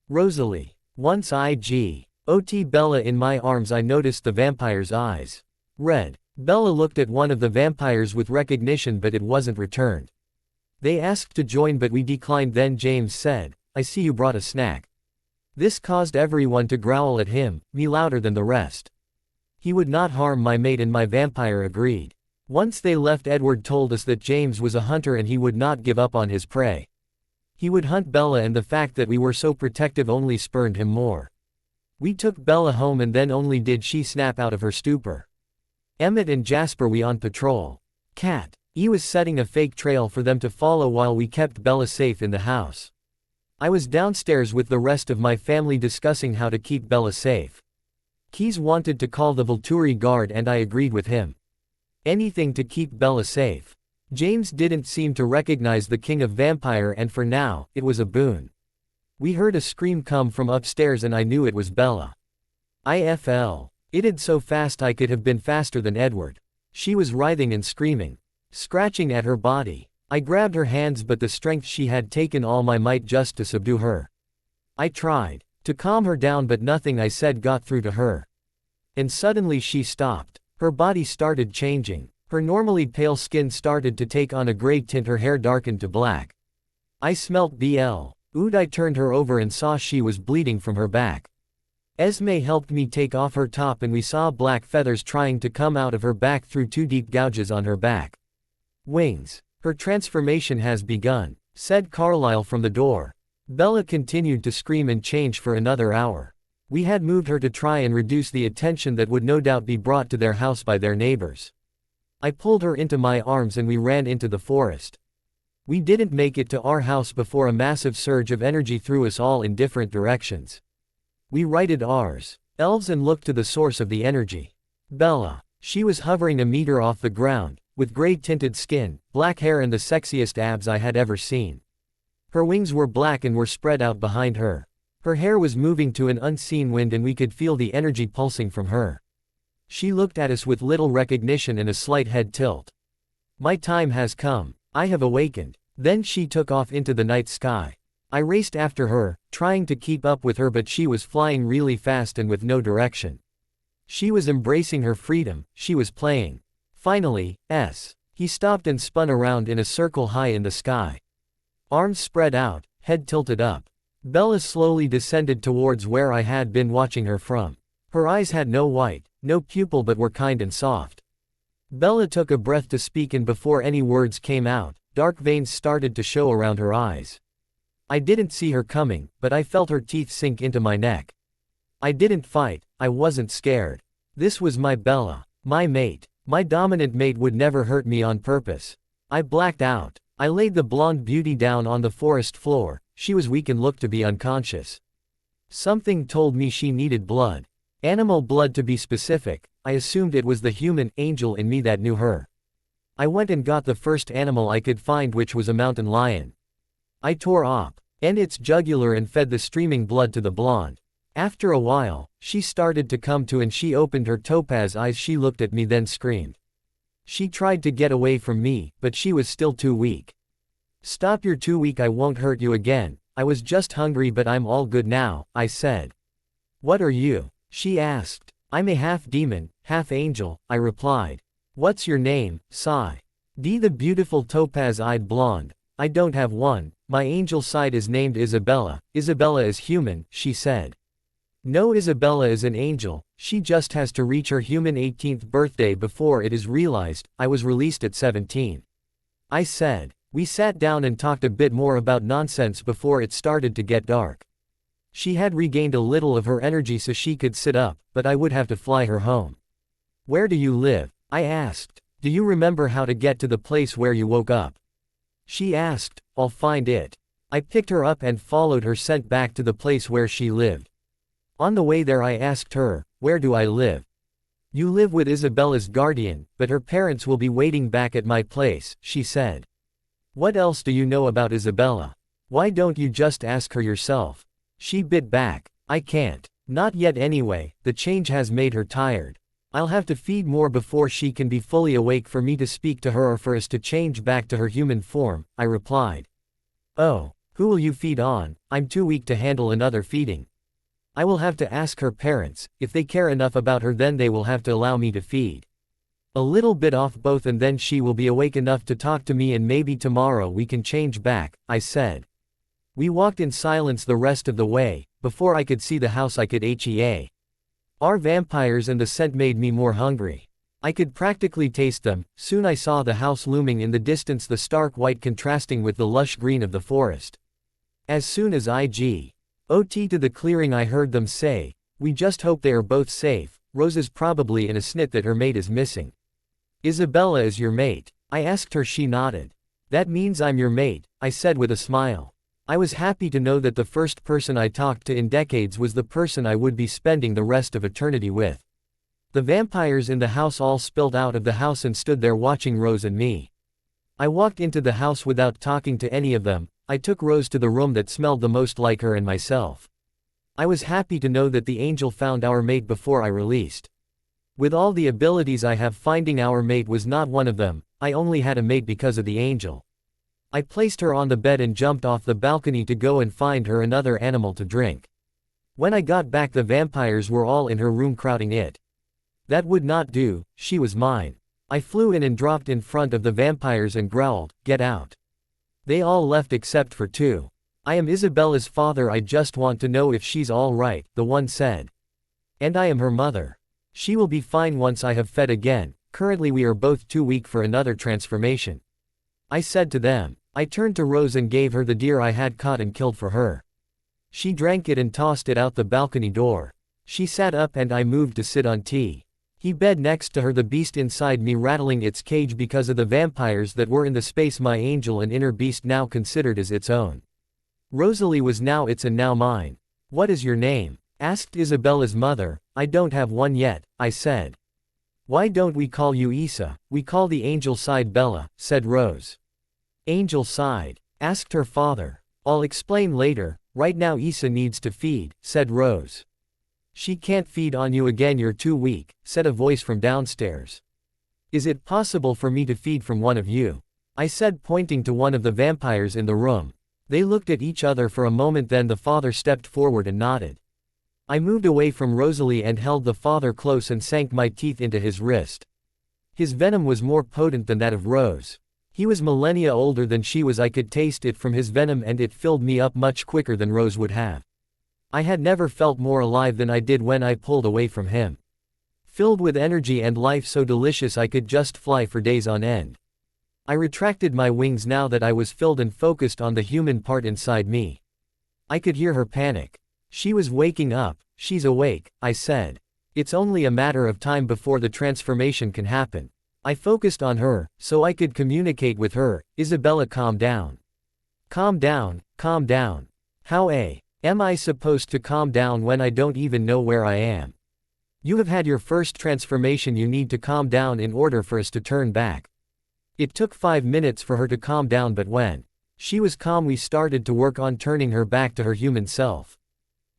Rosalie. Once I got Bella in my arms, I noticed the vampire's eyes. Red. Bella looked at one of the vampires with recognition, but it wasn't returned. They asked to join, but we declined. Then James said, "I see you brought a snack." This caused everyone to growl at him, me louder than the rest. He would not harm my mate, and my vampire agreed. Once they left, Edward told us that James was a hunter and he would not give up on his prey. He would hunt Bella, and the fact that we were so protective only spurned him more. We took Bella home, and then only did she snap out of her stupor. Emmett and Jasper we on patrol. Cat. He was setting a fake trail for them to follow while we kept Bella safe in the house. I was downstairs with the rest of my family discussing how to keep Bella safe. Keys wanted to call the Volturi guard, and I agreed with him. Anything to keep Bella safe. James didn't seem to recognize the king of vampire, and for now, it was a boon. We heard a scream come from upstairs and I knew it was Bella. IFL. It did so fast I could have been faster than Edward. She was writhing and screaming, scratching at her body. I grabbed her hands, but the strength she had taken all my might just to subdue her. I tried to calm her down, but nothing I said got through to her. And suddenly she stopped. Her body started changing. Her normally pale skin started to take on a gray tint, her hair darkened to black. I smelt BL. I turned her over and saw she was bleeding from her back. Esme helped me take off her top, and we saw black feathers trying to come out of her back through 2 deep gouges on her back. Wings. Her transformation has begun, said Carlyle from the door. Bella continued to scream and change for another hour. We had moved her to try and reduce the attention that would no doubt be brought to their house by their neighbors. I pulled her into my arms and we ran into the forest. We didn't make it to our house before a massive surge of energy threw us all in different directions. We righted ours elves and looked to the source of the energy. Bella. She was hovering a meter off the ground, with gray-tinted skin, black hair and the sexiest abs I had ever seen. Her wings were black and were spread out behind her. Her hair was moving to an unseen wind and we could feel the energy pulsing from her. She looked at us with little recognition and a slight head tilt. My time has come. I have awakened. Then she took off into the night sky. I raced after her, trying to keep up with her, but she was flying really fast and with no direction. She was embracing her freedom, she was playing. Finally, he stopped and spun around in a circle high in the sky. Arms spread out, head tilted up. Bella slowly descended towards where I had been watching her from. Her eyes had no white, no pupil, but were kind and soft. Bella took a breath to speak, and before any words came out, dark veins started to show around her eyes. I didn't see her coming, but I felt her teeth sink into my neck. I didn't fight, I wasn't scared. This was my Bella, my mate. My dominant mate would never hurt me on purpose. I blacked out. I laid the blonde beauty down on the forest floor. She was weak and looked to be unconscious. Something told me she needed blood. Animal blood to be specific. I assumed it was the human angel in me that knew her. I went and got the first animal I could find, which was a mountain lion. I tore off its jugular and fed the streaming blood to the blonde. After a while, she started to come to and she opened her topaz eyes. She looked at me then screamed. She tried to get away from me, but she was still too weak. Stop, you're too weak, I won't hurt you again. I was just hungry, but I'm all good now, I said. What are you? She asked. I'm a half demon, half angel, I replied. What's your name, Sai? The beautiful topaz-eyed blonde. I don't have one. My angel side is named Isabella. Isabella is human, she said. No, Isabella is an angel. She just has to reach her human 18th birthday before it is realized. I was released at 17. I said. We sat down and talked a bit more about nonsense before it started to get dark. She had regained a little of her energy so she could sit up, but I would have to fly her home. Where do you live? I asked. Do you remember how to get to the place where you woke up? She asked. I'll find it. I picked her up and followed her scent back to the place where she lived. On the way there I asked her, where do I live? You live with Isabella's guardian, but her parents will be waiting back at my place, she said. What else do you know about Isabella? Why don't you just ask her yourself? She bit back. I can't. Not yet anyway, the change has made her tired. I'll have to feed more before she can be fully awake for me to speak to her or for us to change back to her human form, I replied. Oh, who will you feed on? I'm too weak to handle another feeding. I will have to ask her parents. If they care enough about her, then they will have to allow me to feed. A little bit off both, and then she will be awake enough to talk to me, and maybe tomorrow we can change back, I said. We walked in silence the rest of the way. Before I could see the house I could HEA. Our vampires, and the scent made me more hungry. I could practically taste them. Soon I saw the house looming in the distance, the stark white contrasting with the lush green of the forest. As soon as I got to the clearing, I heard them say, "We just hope they are both safe." Rose is probably in a snit that her mate is missing. "Isabella is your mate?" I asked her. She nodded. "That means I'm your mate," I said with a smile. I was happy to know that the first person I talked to in decades was the person I would be spending the rest of eternity with. The vampires in the house all spilled out of the house and stood there watching Rose and me. I walked into the house without talking to any of them. I took Rose to the room that smelled the most like her and myself. I was happy to know that the angel found our mate before I released. With all the abilities I have, finding our mate was not one of them. I only had a mate because of the angel. I placed her on the bed and jumped off the balcony to go and find her another animal to drink. When I got back, the vampires were all in her room crowding it. That would not do, she was mine. I flew in and dropped in front of the vampires and growled, "Get out." They all left except for two. "I am Isabella's father, I just want to know if she's all right," the one said. "And I am her mother. She will be fine once I have fed again. Currently we are both too weak for another transformation," I said to them. I turned to Rose and gave her the deer I had caught and killed for her. She drank it and tossed it out the balcony door. She sat up and I moved to sit on he bed next to her, the beast inside me rattling its cage because of the vampires that were in the space my angel and inner beast now considered as its own. Rosalie was now its and now mine. "What is your name?" asked Isabella's mother. "I don't have one yet," I said. "Why don't we call you Isa? We call the angel side Bella," said Rose. "Angel side?" asked her father. "I'll explain later. Right now Isa needs to feed," said Rose. "She can't feed on you again, you're too weak," said a voice from downstairs. "Is it possible for me to feed from one of you?" I said, pointing to one of the vampires in the room. They looked at each other for a moment, then the father stepped forward and nodded. I moved away from Rosalie and held the father close and sank my teeth into his wrist. His venom was more potent than that of Rose. He was millennia older than she was. I could taste it from his venom and it filled me up much quicker than Rose would have. I had never felt more alive than I did when I pulled away from him. Filled with energy and life so delicious I could just fly for days on end. I retracted my wings now that I was filled and focused on the human part inside me. I could hear her panic. She was waking up. "She's awake," I said. "It's only a matter of time before the transformation can happen." I focused on her, so I could communicate with her. "Isabella, calm down. Calm down, calm down. How am I supposed to calm down when I don't even know where I am? You have had your first transformation, you need to calm down in order for us to turn back." It took 5 minutes for her to calm down, but when she was calm we started to work on turning her back to her human self.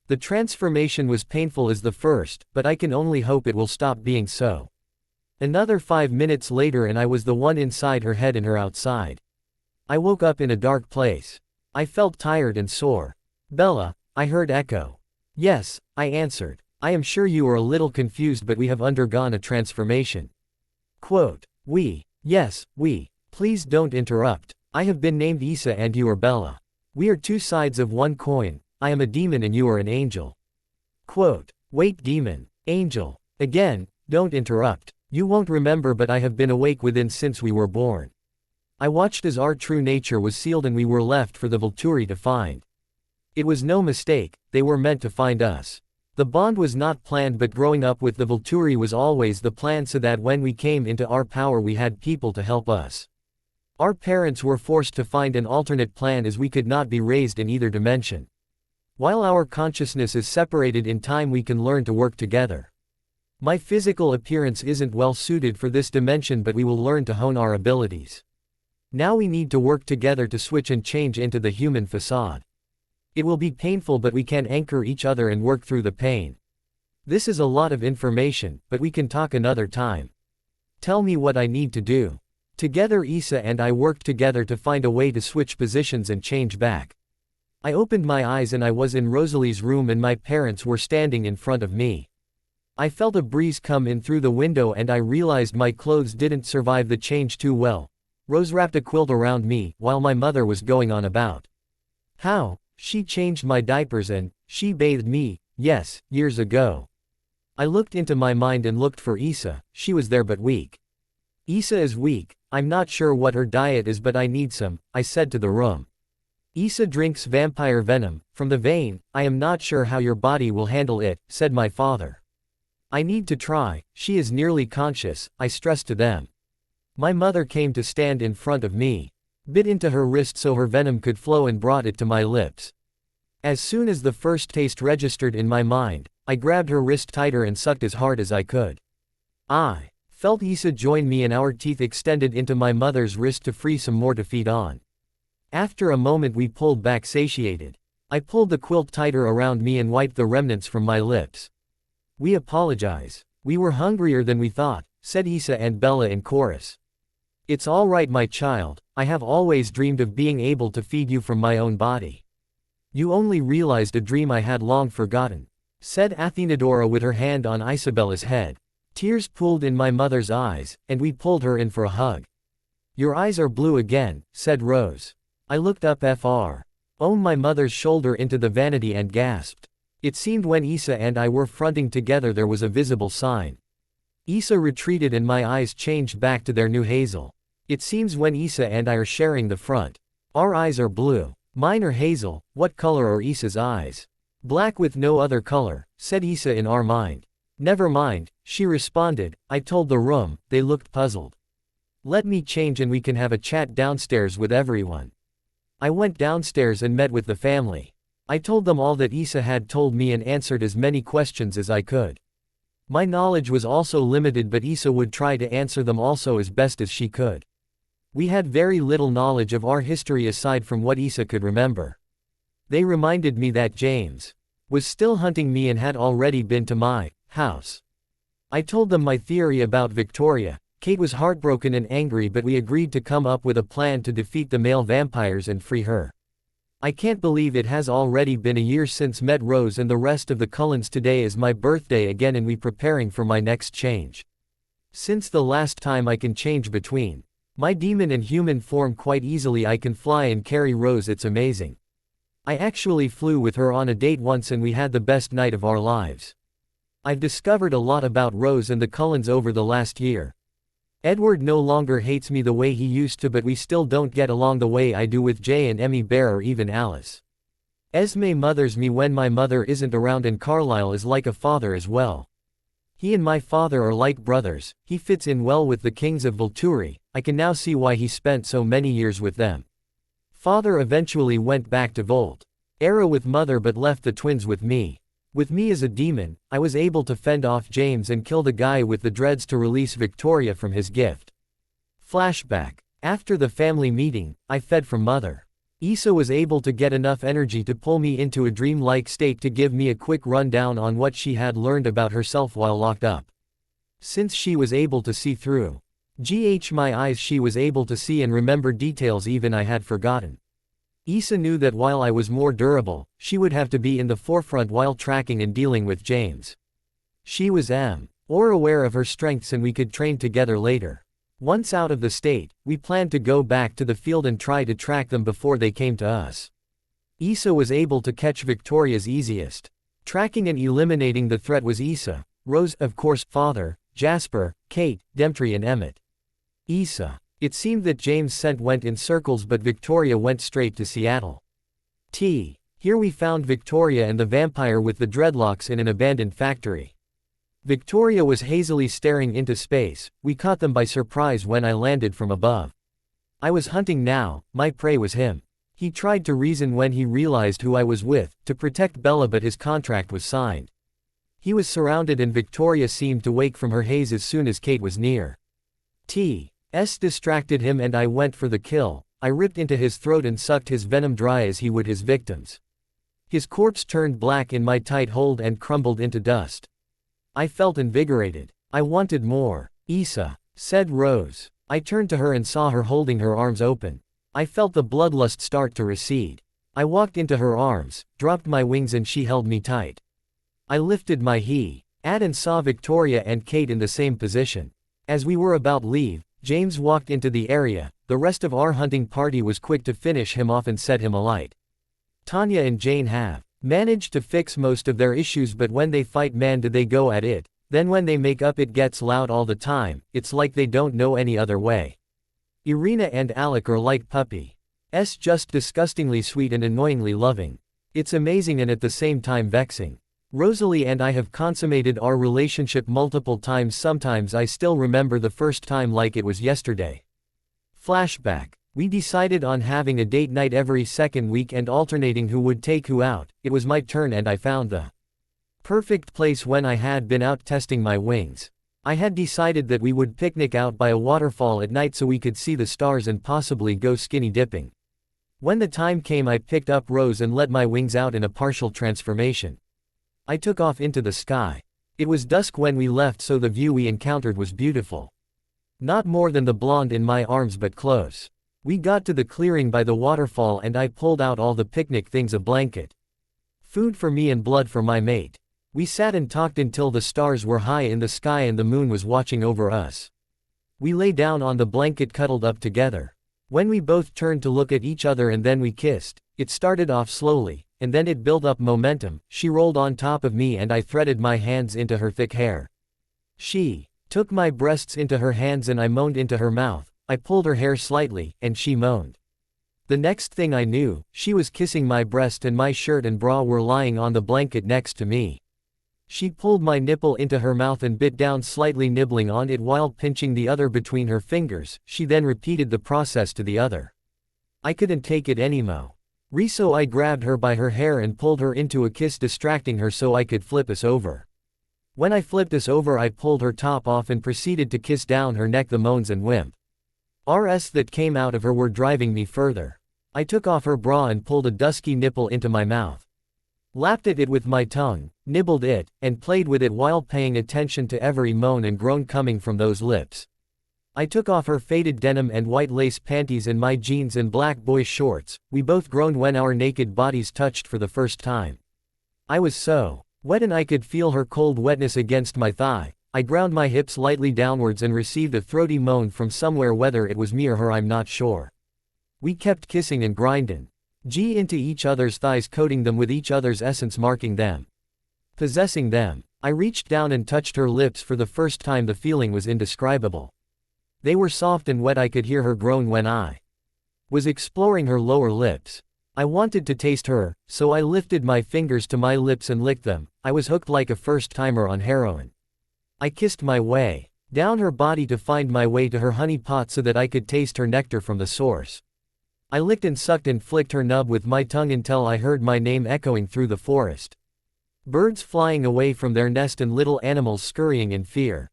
The transformation was painful as the first, but I can only hope it will stop being so. Another 5 minutes later and I was the one inside her head and her outside. I woke up in a dark place. I felt tired and sore. "Bella," I heard echo. "Yes," I answered. "I am sure you are a little confused, but we have undergone a transformation." Quote, "We." Yes, we. Please don't interrupt. I have been named Isa and you are Bella. We are two sides of one coin. I am a demon and you are an angel. Quote, "Wait, demon. Angel. Again, don't interrupt. You won't remember, but I have been awake within since we were born. I watched as our true nature was sealed and we were left for the Volturi to find. It was no mistake, they were meant to find us. The bond was not planned, but growing up with the Volturi was always the plan, so that when we came into our power we had people to help us. Our parents were forced to find an alternate plan as we could not be raised in either dimension. While our consciousness is separated in time, we can learn to work together. My physical appearance isn't well suited for this dimension, but we will learn to hone our abilities. Now we need to work together to switch and change into the human facade. It will be painful, but we can anchor each other and work through the pain. This is a lot of information, but we can talk another time. Tell me what I need to do. Together Issa and I worked together to find a way to switch positions and change back. I opened my eyes and I was in Rosalie's room and my parents were standing in front of me. I felt a breeze come in through the window and I realized my clothes didn't survive the change too well. Rose wrapped a quilt around me, while my mother was going on about how she changed my diapers and she bathed me, yes, years ago. I looked into my mind and looked for Issa. She was there but weak. Issa is weak. I'm not sure what her diet is, but I need some, I said to the room. Issa drinks vampire venom from the vein. I am not sure how your body will handle it, said my father. I need to try. She is nearly conscious, I stressed to them. My mother came to stand in front of me, bit into her wrist so her venom could flow and brought it to my lips. As soon as the first taste registered in my mind, I grabbed her wrist tighter and sucked as hard as I could. I felt Issa join me and our teeth extended into my mother's wrist to free some more to feed on. After a moment we pulled back satiated. I pulled the quilt tighter around me and wiped the remnants from my lips. We apologize. We were hungrier than we thought, said Issa and Bella in chorus. It's all right, my child, I have always dreamed of being able to feed you from my own body. You only realized a dream I had long forgotten, said Athenadora with her hand on Isabella's head. Tears pooled in my mother's eyes, and we pulled her in for a hug. Your eyes are blue again, said Rose. I looked up on my mother's shoulder into the vanity and gasped. It seemed when Issa and I were fronting together there was a visible sign. Issa retreated and my eyes changed back to their new hazel. It seems when Issa and I are sharing the front, our eyes are blue. Mine are hazel. What color are Issa's eyes? Black with no other color, said Issa in our mind. Never mind, she responded. I told the room. They looked puzzled. Let me change and we can have a chat downstairs with everyone. I went downstairs and met with the family. I told them all that Issa had told me and answered as many questions as I could. My knowledge was also limited, but Issa would try to answer them also as best as she could. We had very little knowledge of our history aside from what Issa could remember. They reminded me that James was still hunting me and had already been to my house. I told them my theory about Victoria. Kate was heartbroken and angry, but we agreed to come up with a plan to defeat the male vampires and free her. I can't believe it has already been a year since met Rose and the rest of the Cullens. Today is my birthday again and we preparing for my next change. Since the last time I can change between my demon and human form quite easily. I can fly and carry Rose, it's amazing. I actually flew with her on a date once and we had the best night of our lives. I've discovered a lot about Rose and the Cullens over the last year. Edward no longer hates me the way he used to, but we still don't get along the way I do with Jay and Emmy Bear or even Alice. Esme mothers me when my mother isn't around and Carlisle is like a father as well. He and my father are like brothers. He fits in well with the kings of Volturi. I can now see why he spent so many years with them. Father eventually went back to Volturi with mother but left the twins with me. With me as a demon, I was able to fend off James and kill the guy with the dreads to release Victoria from his gift. Flashback. After the family meeting, I fed from mother. Issa was able to get enough energy to pull me into a dream-like state to give me a quick rundown on what she had learned about herself while locked up. Since she was able to see through my eyes, she was able to see and remember details even I had forgotten. Issa knew that while I was more durable, she would have to be in the forefront while tracking and dealing with James. She was aware of her strengths and we could train together later. Once out of the state, we planned to go back to the field and try to track them before they came to us. Issa was able to catch Victoria's easiest. Tracking and eliminating the threat was Issa, Rose, of course, Father, Jasper, Kate, Demptree and Emmett. Issa. It seemed that James' scent went in circles but Victoria went straight to Seattle. Here we found Victoria and the vampire with the dreadlocks in an abandoned factory. Victoria was hazily staring into space. We caught them by surprise when I landed from above. I was hunting now, my prey was him. He tried to reason when he realized who I was with, to protect Bella, but his contract was signed. He was surrounded and Victoria seemed to wake from her haze as soon as Kate was near. Distracted him and I went for the kill. I ripped into his throat and sucked his venom dry as he would his victims. His corpse turned black in my tight hold and crumbled into dust. I felt invigorated. I wanted more. Issa, said Rose. I turned to her and saw her holding her arms open. I felt the bloodlust start to recede. I walked into her arms, dropped my wings and she held me tight. I lifted my head and saw Victoria and Kate in the same position. As we were about leave, James walked into the area. The rest of our hunting party was quick to finish him off and set him alight. Tanya and Jane have managed to fix most of their issues, but when they fight, man, do they go at it. Then when they make up, it gets loud all the time. It's like they don't know any other way. Irina and Alec are like puppies, just disgustingly sweet and annoyingly loving. It's amazing and at the same time vexing. Rosalie and I have consummated our relationship multiple times. Sometimes I still remember the first time like it was yesterday. Flashback. We decided on having a date night every second week and alternating who would take who out. It was my turn and I found the perfect place when I had been out testing my wings. I had decided that we would picnic out by a waterfall at night so we could see the stars and possibly go skinny dipping. When the time came, I picked up Rose and let my wings out in a partial transformation. I took off into the sky. It was dusk when we left, so the view we encountered was beautiful. Not more than the blonde in my arms, but close. We got to the clearing by the waterfall and I pulled out all the picnic things: a blanket, food for me and blood for my mate. We sat and talked until the stars were high in the sky and the moon was watching over us. We lay down on the blanket cuddled up together. When we both turned to look at each other and then we kissed, it started off slowly, and then it built up momentum. She rolled on top of me and I threaded my hands into her thick hair. She took my breasts into her hands and I moaned into her mouth. I pulled her hair slightly, and she moaned. The next thing I knew, she was kissing my breast and my shirt and bra were lying on the blanket next to me. She pulled my nipple into her mouth and bit down, slightly nibbling on it while pinching the other between her fingers. She then repeated the process to the other. I couldn't take it anymore. So I grabbed her by her hair and pulled her into a kiss, distracting her so I could flip us over. When I flipped us over, I pulled her top off and proceeded to kiss down her neck. The moans and whimpers that came out of her were driving me further. I took off her bra and pulled a dusky nipple into my mouth. Lapped at it with my tongue, nibbled it, and played with it while paying attention to every moan and groan coming from those lips. I took off her faded denim and white lace panties and my jeans and black boy shorts. We both groaned when our naked bodies touched for the first time. I was so wet and I could feel her cold wetness against my thigh. I ground my hips lightly downwards and received a throaty moan from somewhere, whether it was me or her I'm not sure. We kept kissing and grinding into each other's thighs, coating them with each other's essence, marking them, possessing them. I reached down and touched her lips for the first time. The feeling was indescribable. They were soft and wet. I could hear her groan when I was exploring her lower lips. I wanted to taste her, so I lifted my fingers to my lips and licked them. I was hooked like a first-timer on heroin. I kissed my way down her body to find my way to her honey pot so that I could taste her nectar from the source. I licked and sucked and flicked her nub with my tongue until I heard my name echoing through the forest. Birds flying away from their nest and little animals scurrying in fear.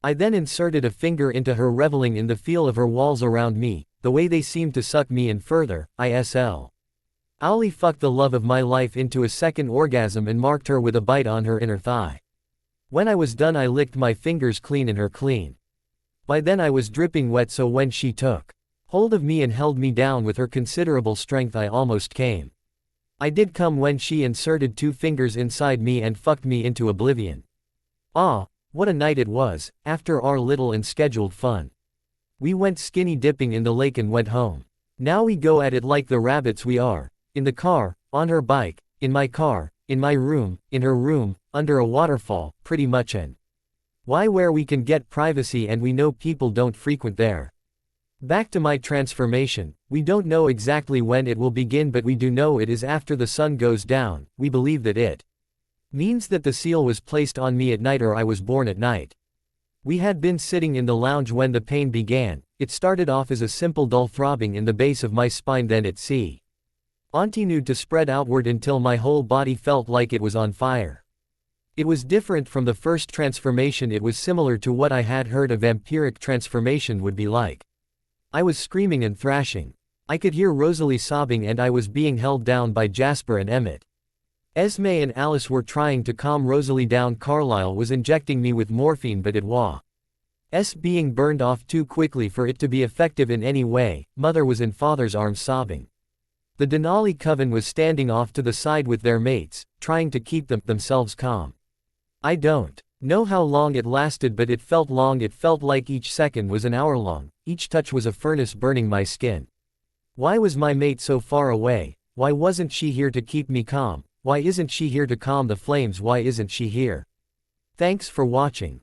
I then inserted a finger into her, reveling in the feel of her walls around me, the way they seemed to suck me in further. Owly fucked the love of my life into a second orgasm and marked her with a bite on her inner thigh. When I was done, I licked my fingers clean in her clean. By then I was dripping wet, so when she took hold of me and held me down with her considerable strength, I almost came. I did come when she inserted 2 fingers inside me and fucked me into oblivion. What a night it was, after our little unscheduled fun. We went skinny dipping in the lake and went home. Now we go at it like the rabbits we are. In the car, on her bike, in my car, in my room, in her room, under a waterfall, pretty much, and where we can get privacy and we know people don't frequent there. Back to my transformation. We don't know exactly when it will begin, but we do know it is after the sun goes down. We believe that it means that the seal was placed on me at night, or I was born at night. We had been sitting in the lounge when the pain began. It started off as a simple dull throbbing in the base of my spine, then it continued to spread outward until my whole body felt like it was on fire. It was different from the first transformation. It was similar to what I had heard a vampiric transformation would be like. I was screaming and thrashing. I could hear Rosalie sobbing and I was being held down by Jasper and Emmett. Esme and Alice were trying to calm Rosalie down. Carlisle was injecting me with morphine, but it was being burned off too quickly for it to be effective in any way. Mother was in Father's arms sobbing. The Denali coven was standing off to the side with their mates, trying to keep themselves calm. I don't know how long it lasted, but it felt long. It felt like each second was an hour long, each touch was a furnace burning my skin. Why was my mate so far away? Why wasn't she here to keep me calm? Why isn't she here to calm the flames? Why isn't she here? Thanks for watching.